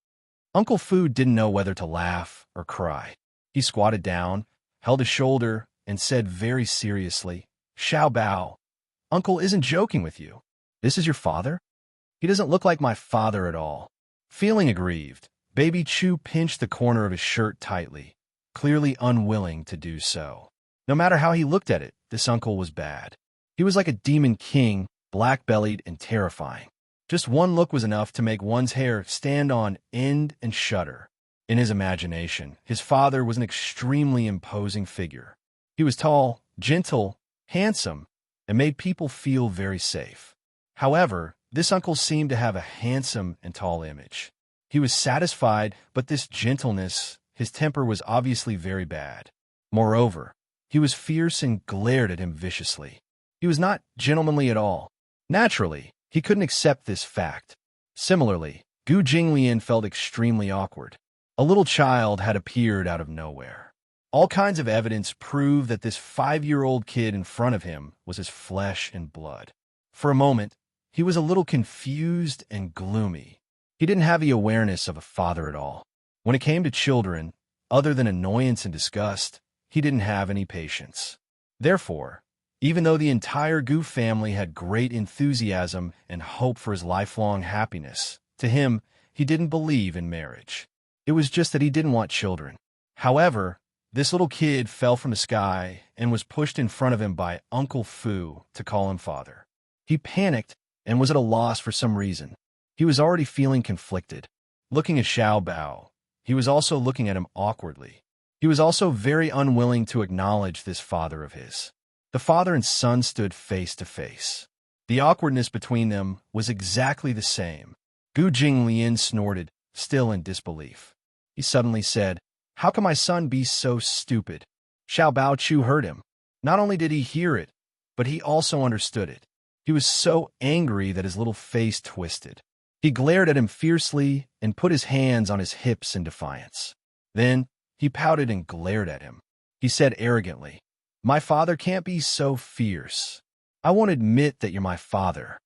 Uncle Fu didn't know whether to laugh or cry. He squatted down, held his shoulder, and said very seriously, "Xiao Bao, Uncle isn't joking with you. This is your father? He doesn't look like my father at all." Feeling aggrieved, Baby Chu pinched the corner of his shirt tightly, clearly unwilling to do so. No matter how he looked at it, this uncle was bad. He was like a demon king, black-bellied and terrifying. Just one look was enough to make one's hair stand on end and shudder. In his imagination, his father was an extremely imposing figure. He was tall, gentle, handsome, and made people feel very safe. However, this uncle seemed to have a handsome and tall image. He was satisfied, but this gentleness, his temper was obviously very bad. Moreover, he was fierce and glared at him viciously. He was not gentlemanly at all. Naturally, he couldn't accept this fact. Similarly, Gu Jinglian felt extremely awkward. A little child had appeared out of nowhere. All kinds of evidence proved that this 5-year-old kid in front of him was his flesh and blood. For a moment, he was a little confused and gloomy. He didn't have the awareness of a father at all. When it came to children, other than annoyance and disgust, he didn't have any patience. Therefore, even though the entire Gu family had great enthusiasm and hope for his lifelong happiness, to him, he didn't believe in marriage. It was just that he didn't want children. However, this little kid fell from the sky and was pushed in front of him by Uncle Fu to call him father. He panicked and was at a loss for some reason. He was already feeling conflicted. Looking at Xiao Bao, he was also looking at him awkwardly. He was also very unwilling to acknowledge this father of his. The father and son stood face to face. The awkwardness between them was exactly the same. Gu Jinglian snorted, still in disbelief. He suddenly said, "How can my son be so stupid?" Xiao Bao Chu heard him. Not only did he hear it, but he also understood it. He was so angry that his little face twisted. He glared at him fiercely and put his hands on his hips in defiance. Then he pouted and glared at him. He said arrogantly, "My father can't be so fierce. I won't admit that you're my father."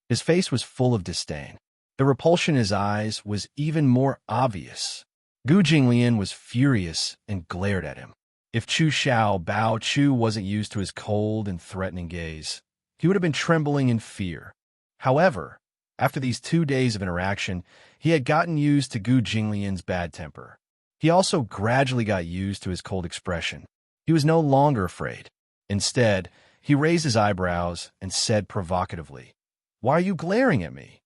His face was full of disdain. The repulsion in his eyes was even more obvious. Gu Jinglian was furious and glared at him. If Chu Xiao Bao Chu wasn't used to his cold and threatening gaze, he would have been trembling in fear. However, after these 2 days of interaction, he had gotten used to Gu Jinglian's bad temper. He also gradually got used to his cold expression. He was no longer afraid. Instead, he raised his eyebrows and said provocatively, "Why are you glaring at me?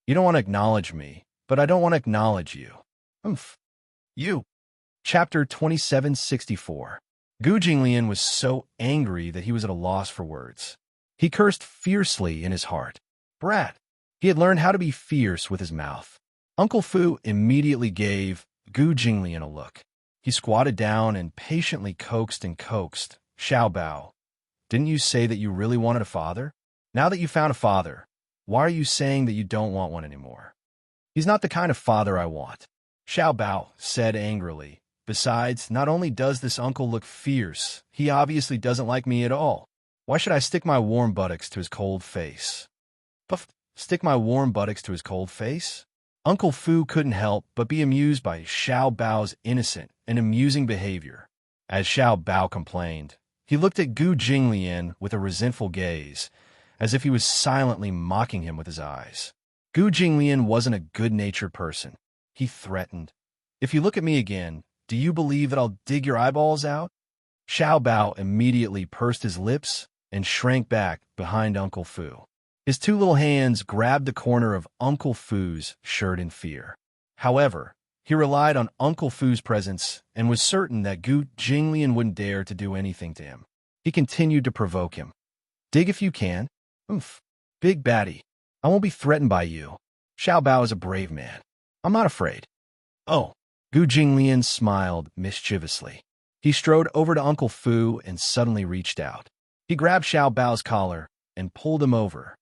You don't want to acknowledge me, but I don't want to acknowledge you." Humph. You. Chapter 2764. Gu Jinglian was so angry that he was at a loss for words. He cursed fiercely in his heart. Brat. He had learned how to be fierce with his mouth. Uncle Fu immediately gave Gu Jinglian a look. He squatted down and patiently coaxed and coaxed. "Xiao Bao, didn't you say that you really wanted a father? Now that you found a father, why are you saying that you don't want one anymore?" "He's not the kind of father I want," Xiao Bao said angrily. "Besides, not only does this uncle look fierce, he obviously doesn't like me at all. Why should I stick my warm buttocks to his cold face?" Puff, stick my warm buttocks to his cold face? Uncle Fu couldn't help but be amused by Xiao Bao's innocent and amusing behavior. As Xiao Bao complained, he looked at Gu Jinglian with a resentful gaze, as if he was silently mocking him with his eyes. Gu Jinglian wasn't a good-natured person. He threatened, "If you look at me again, do you believe that I'll dig your eyeballs out?" Xiao Bao immediately pursed his lips and shrank back behind Uncle Fu. His 2 little hands grabbed the corner of Uncle Fu's shirt in fear. However, he relied on Uncle Fu's presence and was certain that Gu Jinglian wouldn't dare to do anything to him. He continued to provoke him. "Dig if you can. Oomph. Big baddie. I won't be threatened by you. Xiao Bao is a brave man. I'm not afraid." "Oh." Gu Jinglian smiled mischievously. He strode over to Uncle Fu and suddenly reached out. He grabbed Xiao Bao's collar and pulled him over.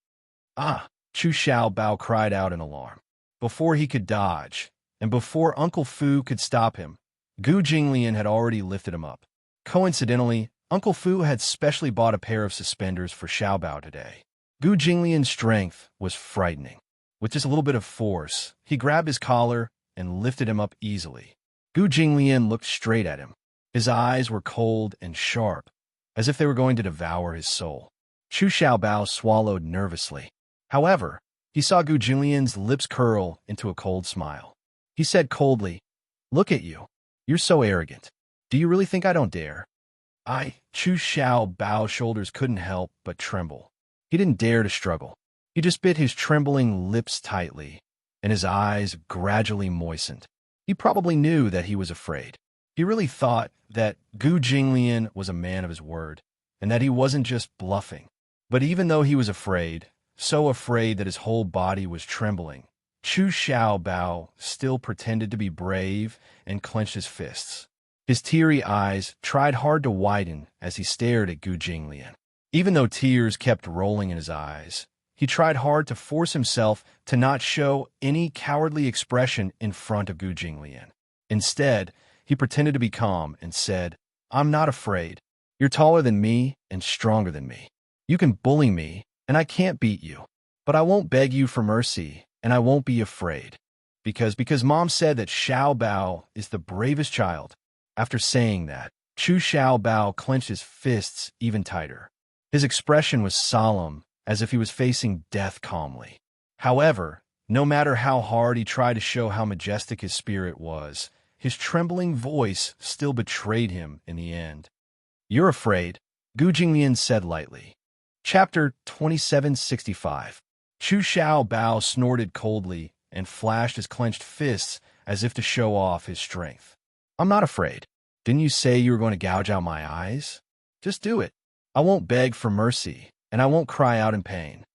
"Ah!" Chu Xiao Bao cried out in alarm. Before he could dodge, and before Uncle Fu could stop him, Gu Jinglian had already lifted him up. Coincidentally, Uncle Fu had specially bought a pair of suspenders for Xiao Bao today. Gu Jinglian's strength was frightening. With just a little bit of force, he grabbed his collar and lifted him up easily. Gu Jinglian looked straight at him. His eyes were cold and sharp, as if they were going to devour his soul. Chu Xiao Bao swallowed nervously. However, he saw Gu Jinglian's lips curl into a cold smile. He said coldly, "Look at you. You're so arrogant. Do you really think I don't dare?" Chu Xiao Bao's shoulders couldn't help but tremble. He didn't dare to struggle. He just bit his trembling lips tightly, and his eyes gradually moistened. He probably knew that he was afraid. He really thought that Gu Jinglian was a man of his word, and that he wasn't just bluffing. But even though he was afraid, so afraid that his whole body was trembling, Chu Xiao Bao still pretended to be brave and clenched his fists. His teary eyes tried hard to widen as he stared at Gu Jinglian. Even though tears kept rolling in his eyes, he tried hard to force himself to not show any cowardly expression in front of Gu Jinglian. Instead, he pretended to be calm and said, "I'm not afraid. You're taller than me and stronger than me. You can bully me, and I can't beat you. But I won't beg you for mercy, and I won't be afraid. Because Mom said that Xiao Bao is the bravest child." After saying that, Chu Xiao Bao clenched his fists even tighter. His expression was solemn, as if he was facing death calmly. However, no matter how hard he tried to show how majestic his spirit was, his trembling voice still betrayed him in the end. "You're afraid," Gu Jinglian said lightly. Chapter 2765. Chu Xiao Bao snorted coldly and flashed his clenched fists as if to show off his strength. "I'm not afraid. Didn't you say you were going to gouge out my eyes? Just do it. I won't beg for mercy, and I won't cry out in pain."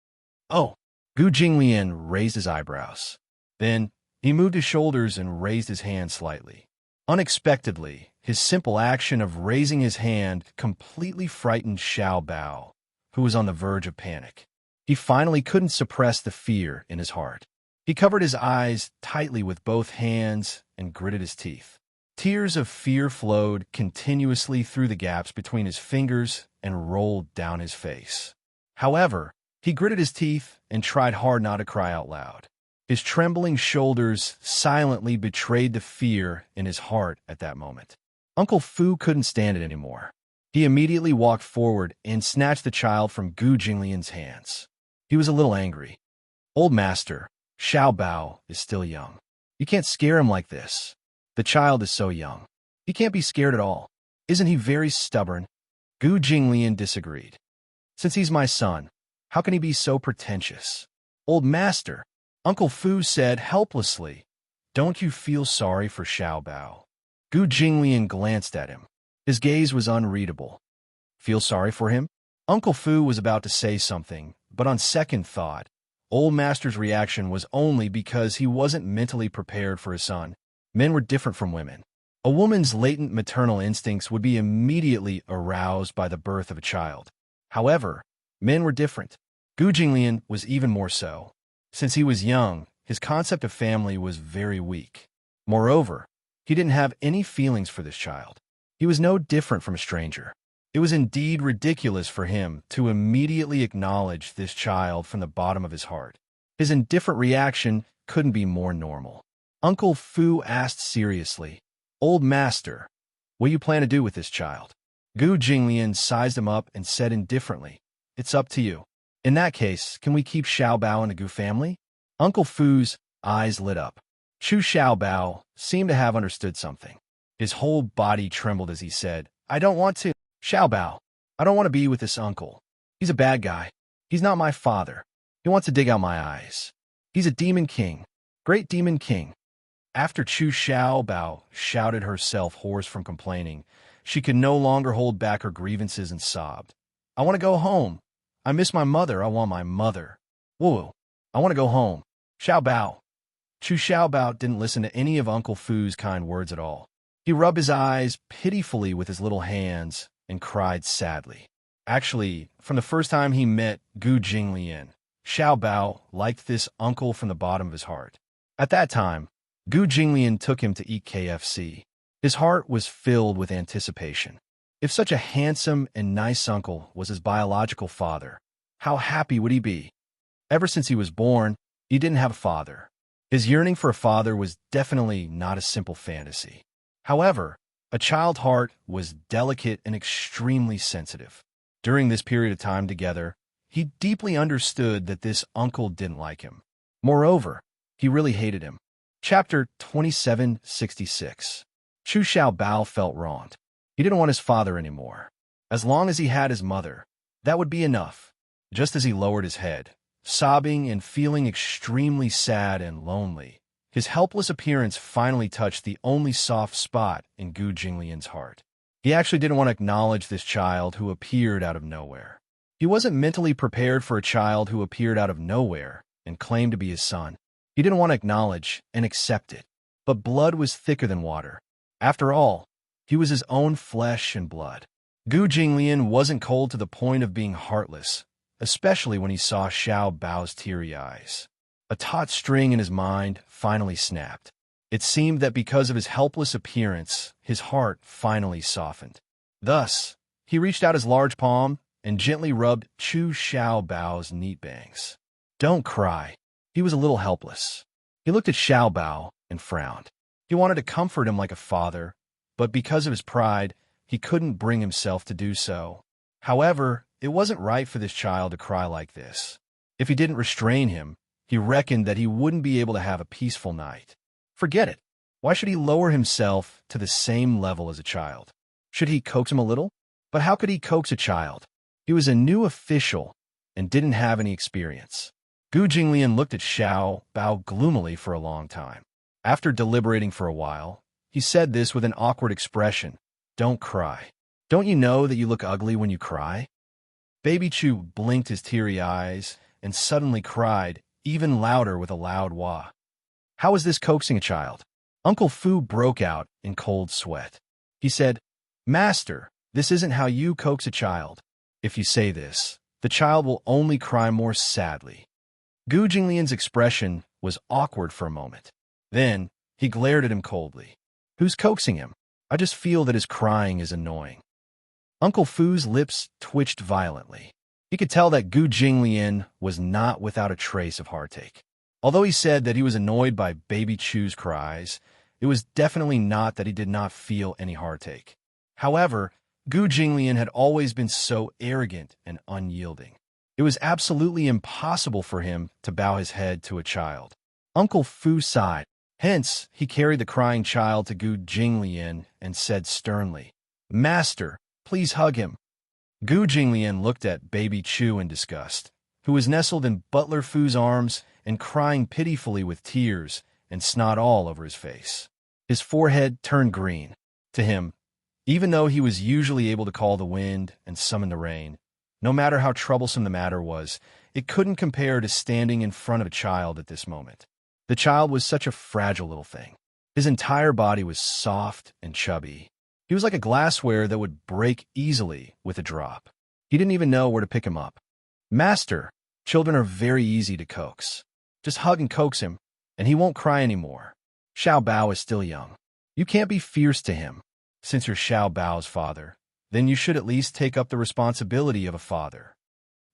"Oh." Gu Jinglian raised his eyebrows. Then he moved his shoulders and raised his hand slightly. Unexpectedly, his simple action of raising his hand completely frightened Xiao Bao, who was on the verge of panic. He finally couldn't suppress the fear in his heart. He covered his eyes tightly with both hands and gritted his teeth. Tears of fear flowed continuously through the gaps between his fingers and rolled down his face. However, he gritted his teeth and tried hard not to cry out loud. His trembling shoulders silently betrayed the fear in his heart at that moment. Uncle Fu couldn't stand it anymore. He immediately walked forward and snatched the child from Gu Jinglian's hands. He was a little angry. Old master, Xiao Bao is still young. You can't scare him like this. The child is so young. He can't be scared at all. Isn't he very stubborn? Gu Jinglian disagreed. Since he's my son, how can he be so pretentious? Old master, Uncle Fu said helplessly. Don't you feel sorry for Xiao Bao? Gu Jinglian glanced at him. His gaze was unreadable. Feel sorry for him? Uncle Fu was about to say something, but on second thought, Old Master's reaction was only because he wasn't mentally prepared for his son. Men were different from women. A woman's latent maternal instincts would be immediately aroused by the birth of a child. However, men were different. Gu Jinglian was even more so. Since he was young, his concept of family was very weak. Moreover, he didn't have any feelings for this child. He was no different from a stranger. It was indeed ridiculous for him to immediately acknowledge this child from the bottom of his heart. His indifferent reaction couldn't be more normal. Uncle Fu asked seriously, Old master, what do you plan to do with this child? Gu Jinglian sized him up and said indifferently, It's up to you. In that case, can we keep Xiao Bao in the Gu family? Uncle Fu's eyes lit up. Chu Xiao Bao seemed to have understood something. His whole body trembled as he said, I don't want to. Xiao Bao, I don't want to be with this uncle. He's a bad guy. He's not my father. He wants to dig out my eyes. He's a demon king. Great demon king. After Chu Xiao Bao shouted herself hoarse from complaining, she could no longer hold back her grievances and sobbed. I want to go home. I miss my mother. I want my mother. Woo! I want to go home. Xiao Bao. Chu Xiao Bao didn't listen to any of Uncle Fu's kind words at all. He rubbed his eyes pitifully with his little hands and cried sadly. Actually, from the first time he met Gu Jinglian, Xiao Bao liked this uncle from the bottom of his heart. At that time, Gu Jinglian took him to eat KFC. His heart was filled with anticipation. If such a handsome and nice uncle was his biological father, how happy would he be? Ever since he was born, he didn't have a father. His yearning for a father was definitely not a simple fantasy. However, a child's heart was delicate and extremely sensitive. During this period of time together, he deeply understood that this uncle didn't like him. Moreover, he really hated him. Chapter 2766. Chu Xiao Bao felt wronged. He didn't want his father anymore. As long as he had his mother, that would be enough. Just as he lowered his head, sobbing and feeling extremely sad and lonely, his helpless appearance finally touched the only soft spot in Gu Jinglian's heart. He actually didn't want to acknowledge this child who appeared out of nowhere. He wasn't mentally prepared for a child who appeared out of nowhere and claimed to be his son. He didn't want to acknowledge and accept it. But blood was thicker than water. After all, he was his own flesh and blood. Gu Jinglian wasn't cold to the point of being heartless, especially when he saw Xiao Bao's teary eyes. A taut string in his mind finally snapped. It seemed that because of his helpless appearance, his heart finally softened. Thus, he reached out his large palm and gently rubbed Chu Xiao Bao's neat bangs. Don't cry. He was a little helpless. He looked at Xiao Bao and frowned. He wanted to comfort him like a father, but because of his pride, he couldn't bring himself to do so. However, it wasn't right for this child to cry like this. If he didn't restrain him, he reckoned that he wouldn't be able to have a peaceful night. Forget it. Why should he lower himself to the same level as a child? Should he coax him a little? But how could he coax a child? He was a new official and didn't have any experience. Gu Jinglian looked at Xiao Bao gloomily for a long time. After deliberating for a while, he said this with an awkward expression. Don't cry. Don't you know that you look ugly when you cry? Baby Chu blinked his teary eyes and suddenly cried, even louder with a loud wah. How is this coaxing a child? Uncle Fu broke out in cold sweat. He said, Master, this isn't how you coax a child. If you say this, the child will only cry more sadly. Gu Jinglian's expression was awkward for a moment. Then, he glared at him coldly. Who's coaxing him? I just feel that his crying is annoying. Uncle Fu's lips twitched violently. He could tell that Gu Jinglian was not without a trace of heartache. Although he said that he was annoyed by baby Chu's cries, it was definitely not that he did not feel any heartache. However, Gu Jinglian had always been so arrogant and unyielding. It was absolutely impossible for him to bow his head to a child. Uncle Fu sighed. Hence, he carried the crying child to Gu Jinglian and said sternly, "Master, please hug him." Gu Jinglian looked at baby Chu in disgust, who was nestled in Butler Fu's arms and crying pitifully with tears and snot all over his face. His forehead turned green. To him, even though he was usually able to call the wind and summon the rain, no matter how troublesome the matter was, it couldn't compare to standing in front of a child at this moment. The child was such a fragile little thing. His entire body was soft and chubby. He was like a glassware that would break easily with a drop. He didn't even know where to pick him up. "Master, children are very easy to coax. Just hug and coax him, and he won't cry anymore. Xiao Bao is still young. You can't be fierce to him. Since you're Xiao Bao's father, then you should at least take up the responsibility of a father."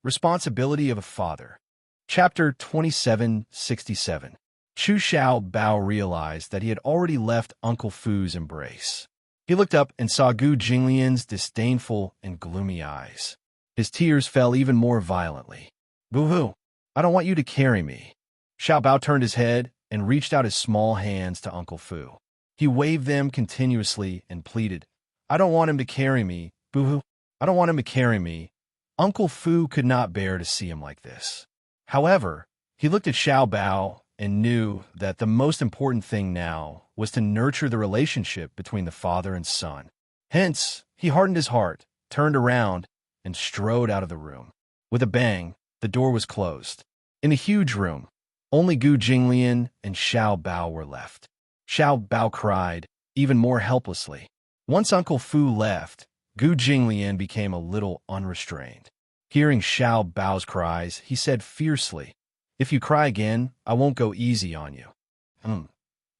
Responsibility of a father. Chapter 2767. Chu Xiao Bao realized that he had already left Uncle Fu's embrace. He looked up and saw Gu Jinglian's disdainful and gloomy eyes. His tears fell even more violently. "Boo-hoo, I don't want you to carry me." Xiao Bao turned his head and reached out his small hands to Uncle Fu. He waved them continuously and pleaded, "I don't want him to carry me, boo-hoo. I don't want him to carry me." Uncle Fu could not bear to see him like this. However, he looked at Xiao Bao and knew that the most important thing now was to nurture the relationship between the father and son. Hence, he hardened his heart, turned around, and strode out of the room. With a bang, the door was closed. In the huge room, only Gu Jinglian and Xiao Bao were left. Xiao Bao cried, even more helplessly. Once Uncle Fu left, Gu Jinglian became a little unrestrained. Hearing Xiao Bao's cries, he said fiercely, "If you cry again, I won't go easy on you."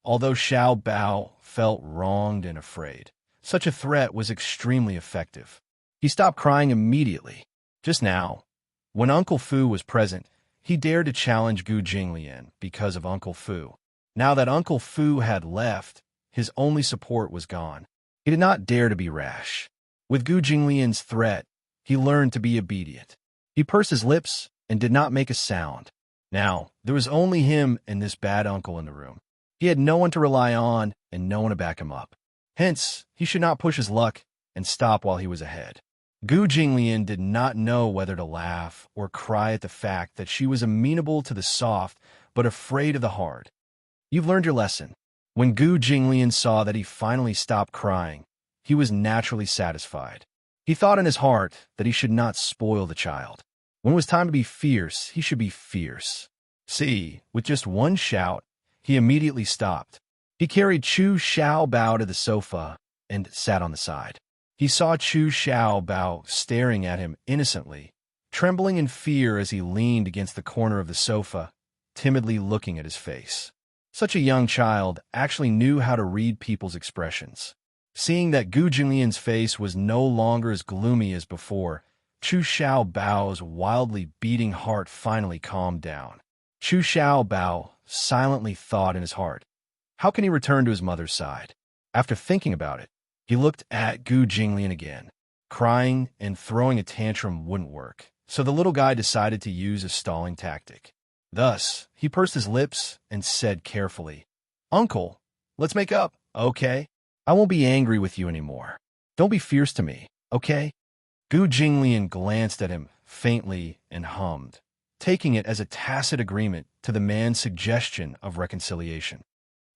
Although Xiao Bao felt wronged and afraid, such a threat was extremely effective. He stopped crying immediately. Just now, when Uncle Fu was present, he dared to challenge Gu Jinglian because of Uncle Fu. Now that Uncle Fu had left, his only support was gone. He did not dare to be rash. With Gu Jinglian's threat, he learned to be obedient. He pursed his lips and did not make a sound. Now, there was only him and this bad uncle in the room. He had no one to rely on and no one to back him up. Hence, he should not push his luck and stop while he was ahead. Gu Jinglian did not know whether to laugh or cry at the fact that she was amenable to the soft but afraid of the hard. You've learned your lesson. When Gu Jinglian saw that he finally stopped crying, he was naturally satisfied. He thought in his heart that he should not spoil the child. When it was time to be fierce, he should be fierce. See, with just one shout, he immediately stopped. He carried Chu Xiao Bao to the sofa and sat on the side. He saw Chu Xiao Bao staring at him innocently, trembling in fear as he leaned against the corner of the sofa, timidly looking at his face. Such a young child actually knew how to read people's expressions. Seeing that Gu Jinglian's face was no longer as gloomy as before, Chu Xiao Bao's wildly beating heart finally calmed down. Chu Xiao Bao silently thought in his heart, how can he return to his mother's side? After thinking about it, he looked at Gu Jinglian again. Crying and throwing a tantrum wouldn't work, so the little guy decided to use a stalling tactic. Thus, he pursed his lips and said carefully, "Uncle, let's make up, okay? I won't be angry with you anymore. Don't be fierce to me, okay?" Gu Jinglian glanced at him faintly and hummed, taking it as a tacit agreement to the man's suggestion of reconciliation.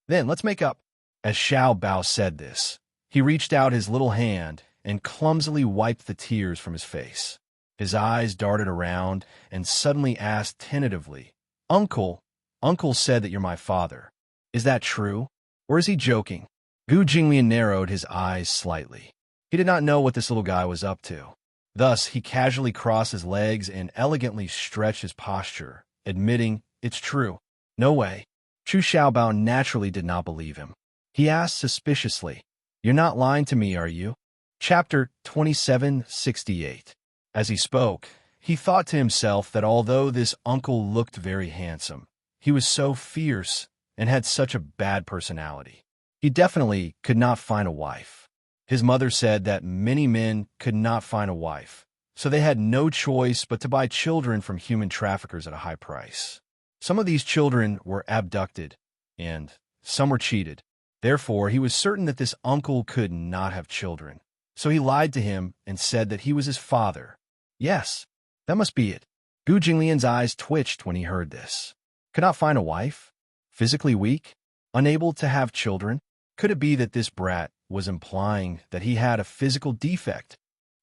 "Then let's make up." As Xiao Bao said this, he reached out his little hand and clumsily wiped the tears from his face. His eyes darted around and suddenly asked tentatively, Uncle said that you're my father. Is that true? Or is he joking?" Gu Jinglian narrowed his eyes slightly. He did not know what this little guy was up to. Thus, he casually crossed his legs and elegantly stretched his posture, admitting, "It's true." "No way." Chu Xiaobao naturally did not believe him. He asked suspiciously, "You're not lying to me, are you?" Chapter 2768. As he spoke, He thought to himself that although this uncle looked very handsome, he was so fierce and had such a bad personality. He definitely could not find a wife. His mother said that many men could not find a wife, so they had no choice but to buy children from human traffickers at a high price. Some of these children were abducted, and some were cheated. Therefore, he was certain that this uncle could not have children. So he lied to him and said that he was his father. Yes, that must be it. Gu Jinglian's eyes twitched when he heard this. Could not find a wife? Physically weak? Unable to have children? Could it be that this brat was implying that he had a physical defect?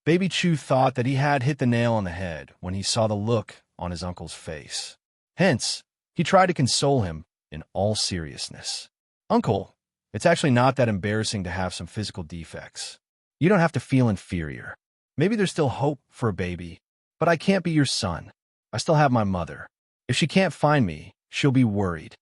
Baby Chu thought that he had hit the nail on the head when he saw the look on his uncle's face. Hence, he tried to console him in all seriousness. Uncle, it's actually not that embarrassing to have some physical defects. You don't have to feel inferior. Maybe there's still hope for a baby, but I can't be your son. I still have my mother. If she can't find me, she'll be worried.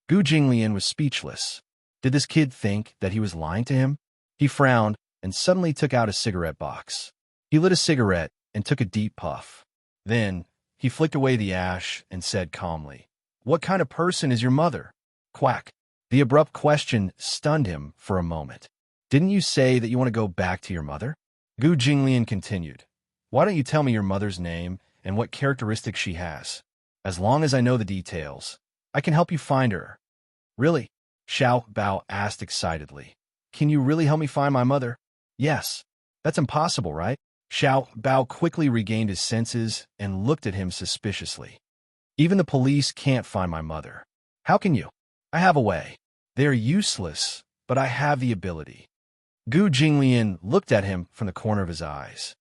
Gu Jinglian was speechless. Did this kid think that he was lying to him? He frowned and suddenly took out a cigarette box. He lit a cigarette and took a deep puff. Then, he flicked away the ash and said calmly, "What kind of person is your mother?" Quack. The abrupt question stunned him for a moment. Didn't you say that you want to go back to your mother? Gu Jinglian continued. Why don't you tell me your mother's name and what characteristics she has? As long as I know the details, I can help you find her. Really? Xiao Bao asked excitedly. Can you really help me find my mother? Yes. That's impossible, right? Xiao Bao quickly regained his senses and looked at him suspiciously. Even the police can't find my mother. How can you? I have a way. They're useless, but I have the ability. Gu Jinglian looked at him from the corner of his eyes.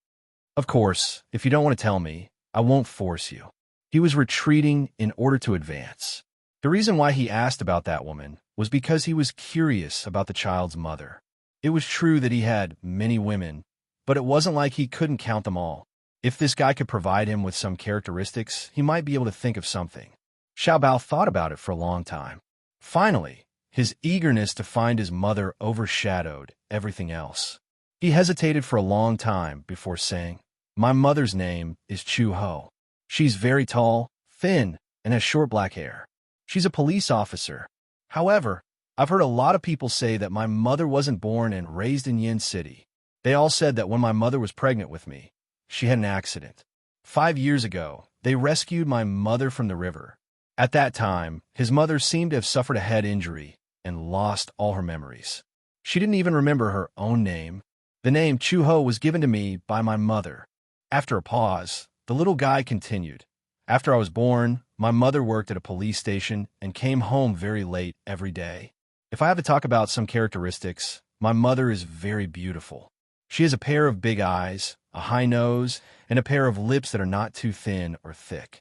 Of course, if you don't want to tell me, I won't force you. He was retreating in order to advance. The reason why he asked about that woman was because he was curious about the child's mother. It was true that he had many women, but it wasn't like he couldn't count them all. If this guy could provide him with some characteristics, he might be able to think of something. Xiao Bao thought about it for a long time. Finally, his eagerness to find his mother overshadowed everything else. He hesitated for a long time before saying, My mother's name is Chu Ho. She's very tall, thin, and has short black hair. She's a police officer. However, I've heard a lot of people say that my mother wasn't born and raised in Yin City. They all said that when my mother was pregnant with me, she had an accident. 5 years ago, they rescued my mother from the river. At that time, his mother seemed to have suffered a head injury and lost all her memories. She didn't even remember her own name. The name Chu Ho was given to me by my mother. After a pause, the little guy continued. After I was born, my mother worked at a police station and came home very late every day. If I have to talk about some characteristics, my mother is very beautiful. She has a pair of big eyes, a high nose, and a pair of lips that are not too thin or thick.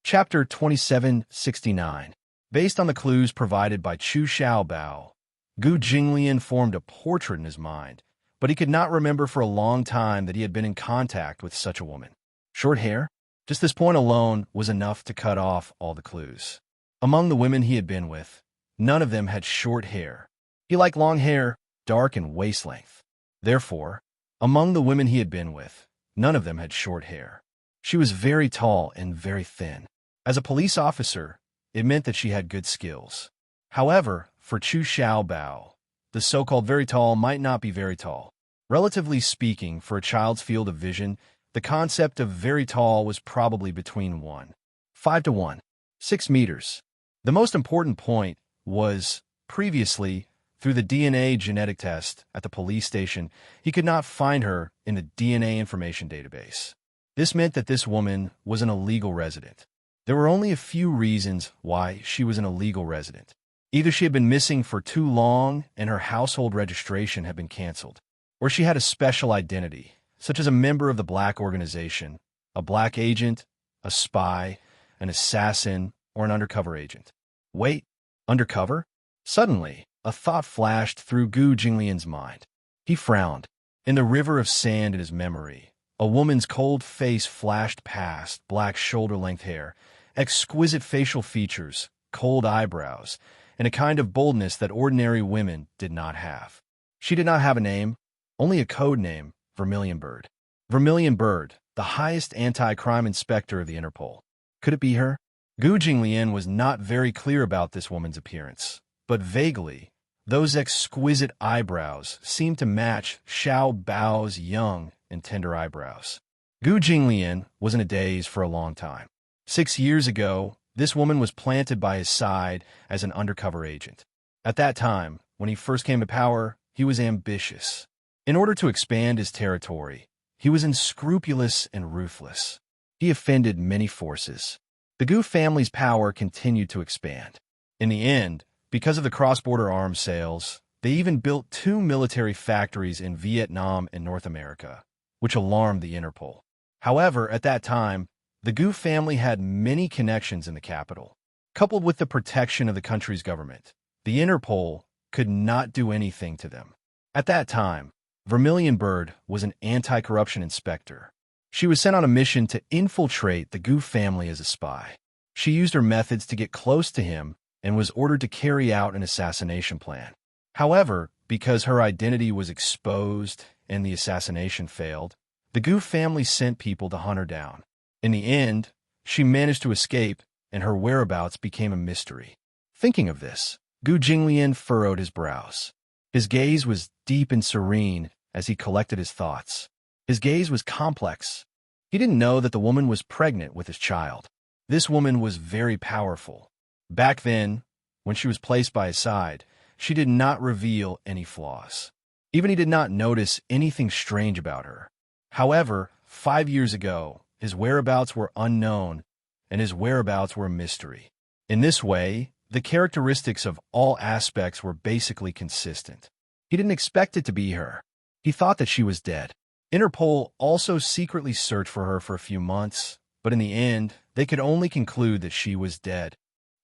Chapter 2769. Based on the clues provided by Chu Xiaobao, Gu Jinglian formed a portrait in his mind, but he could not remember for a long time that he had been in contact with such a woman. Short hair? Just this point alone was enough to cut off all the clues. Among the women he had been with, none of them had short hair. He liked long hair, dark and waist length. Therefore, among the women he had been with, none of them had short hair. She was very tall and very thin. As a police officer, it meant that she had good skills. However, for Chu Xiaobao, the so-called very tall might not be very tall. Relatively speaking, for a child's field of vision, the concept of very tall was probably between 1.5 to 1.6 meters. The most important point was, previously, through the DNA genetic test at the police station, he could not find her in the DNA information database. This meant that this woman was an illegal resident. There were only a few reasons why she was an illegal resident. Either she had been missing for too long and her household registration had been canceled, or she had a special identity, such as a member of the black organization, a black agent, a spy, an assassin, or an undercover agent. Wait, undercover? Suddenly, a thought flashed through Gu Jinglian's mind. He frowned. In the river of sand in his memory, a woman's cold face flashed past, black shoulder-length hair, exquisite facial features, cold eyebrows, and a kind of boldness that ordinary women did not have. She did not have a name, only a code name, Vermilion Bird. Vermilion Bird, the highest anti-crime inspector of the Interpol. Could it be her? Gu Jinglian was not very clear about this woman's appearance, but vaguely, those exquisite eyebrows seemed to match Xiao Bao's young and tender eyebrows. Gu Jinglian was in a daze for a long time. 6 years ago, this woman was planted by his side as an undercover agent. At that time, when he first came to power, he was ambitious. In order to expand his territory, he was unscrupulous and ruthless. He offended many forces. The Gu family's power continued to expand. In the end, because of the cross-border arms sales, they even built 2 military factories in Vietnam and North America, which alarmed the Interpol. However, at that time, the Gu family had many connections in the capital. Coupled with the protection of the country's government, the Interpol could not do anything to them. At that time, Vermilion Bird was an anti-corruption inspector. She was sent on a mission to infiltrate the Gu family as a spy. She used her methods to get close to him and was ordered to carry out an assassination plan. However, because her identity was exposed and the assassination failed, the Gu family sent people to hunt her down. In the end, she managed to escape, and her whereabouts became a mystery. Thinking of this, Gu Jinglian furrowed his brows. His gaze was deep and serene as he collected his thoughts. His gaze was complex. He didn't know that the woman was pregnant with his child. This woman was very powerful. Back then, when she was placed by his side, she did not reveal any flaws. Even he did not notice anything strange about her. However, 5 years ago, his whereabouts were unknown, and his whereabouts were a mystery. In this way, the characteristics of all aspects were basically consistent. He didn't expect it to be her. He thought that she was dead. Interpol also secretly searched for her for a few months, but in the end, they could only conclude that she was dead.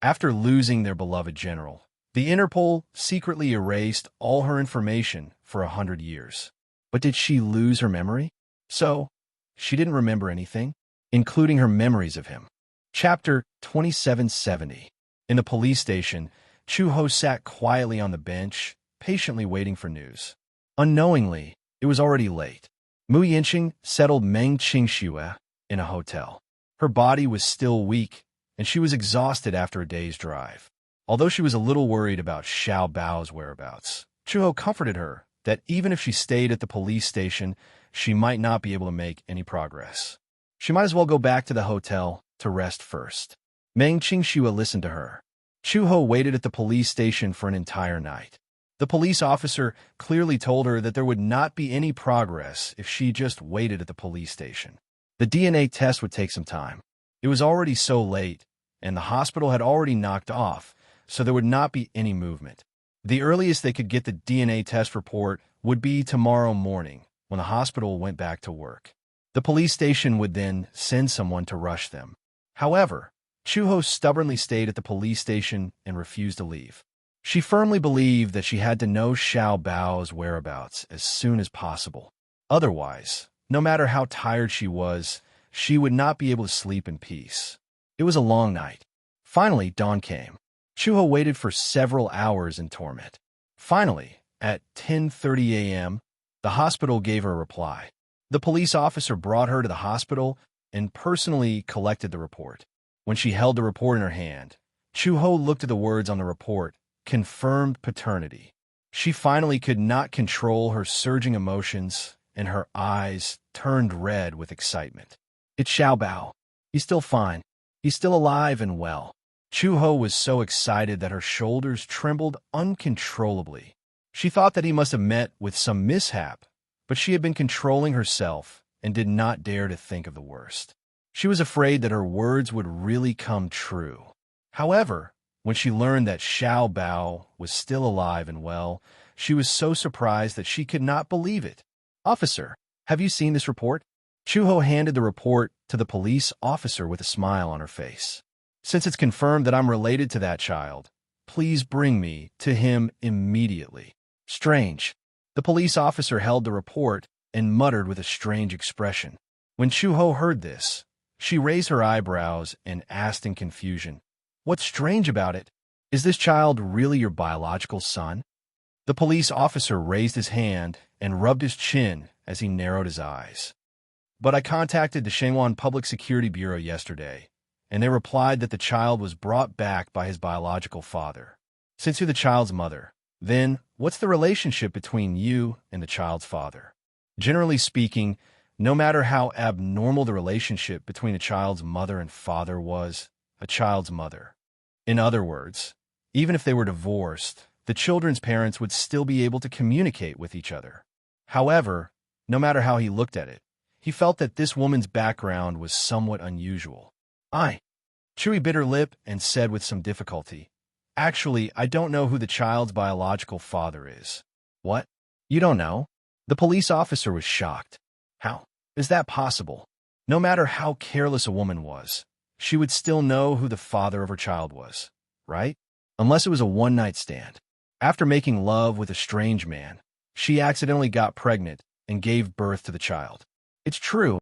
After losing their beloved general, the Interpol secretly erased all her information for 100 years. But did she lose her memory? So, she didn't remember anything, including her memories of him. Chapter 2770. In the police station, Chu Ho sat quietly on the bench, patiently waiting for news. Unknowingly, it was already late. Mu Yinqing settled Meng Qingxue in a hotel. Her body was still weak, and she was exhausted after a day's drive. Although she was a little worried about Xiao Bao's whereabouts, Chu Ho comforted her that even if she stayed at the police station, she might not be able to make any progress. She might as well go back to the hotel to rest first. Meng Qingxue listened to her. Chu Ho waited at the police station for an entire night. The police officer clearly told her that there would not be any progress if she just waited at the police station. The DNA test would take some time. It was already so late, and the hospital had already knocked off, so there would not be any movement. The earliest they could get the DNA test report would be tomorrow morning, when the hospital went back to work. The police station would then send someone to rush them. However, Chu Ho stubbornly stayed at the police station and refused to leave. She firmly believed that she had to know Xiao Bao's whereabouts as soon as possible. Otherwise, no matter how tired she was, she would not be able to sleep in peace. It was a long night. Finally, dawn came. Chu Ho waited for several hours in torment. Finally, at 10:30 a.m., the hospital gave her a reply. The police officer brought her to the hospital and personally collected the report. When she held the report in her hand, Chu Ho looked at the words on the report, confirmed paternity. She finally could not control her surging emotions, and her eyes turned red with excitement. It's Xiao Bao. He's still fine. He's still alive and well. Chu Ho was so excited that her shoulders trembled uncontrollably. She thought that he must have met with some mishap, but she had been controlling herself and did not dare to think of the worst. She was afraid that her words would really come true. However, when she learned that Xiao Bao was still alive and well, she was so surprised that she could not believe it. "Officer, have you seen this report?" Chu Ho handed the report to the police officer with a smile on her face. "Since it's confirmed that I'm related to that child, please bring me to him immediately." Strange. The police officer held the report and muttered with a strange expression. When Chu Ho heard this, she raised her eyebrows and asked in confusion, "What's strange about it? Is this child really your biological son?" The police officer raised his hand and rubbed his chin as he narrowed his eyes. But I contacted the Shenyang Public Security Bureau yesterday, and they replied that the child was brought back by his biological father. Since you're the child's mother, then what's the relationship between you and the child's father? Generally speaking, no matter how abnormal the relationship between a child's mother and father was, a child's mother. In other words, even if they were divorced, the children's parents would still be able to communicate with each other. However, no matter how he looked at it, he felt that this woman's background was somewhat unusual. Chewy bit her lip and said with some difficulty, "Actually, I don't know who the child's biological father is." "What? You don't know?" The police officer was shocked. "How is that possible? No matter how careless a woman was, she would still know who the father of her child was, right? Unless it was a one-night stand. After making love with a strange man, she accidentally got pregnant and gave birth to the child. It's true,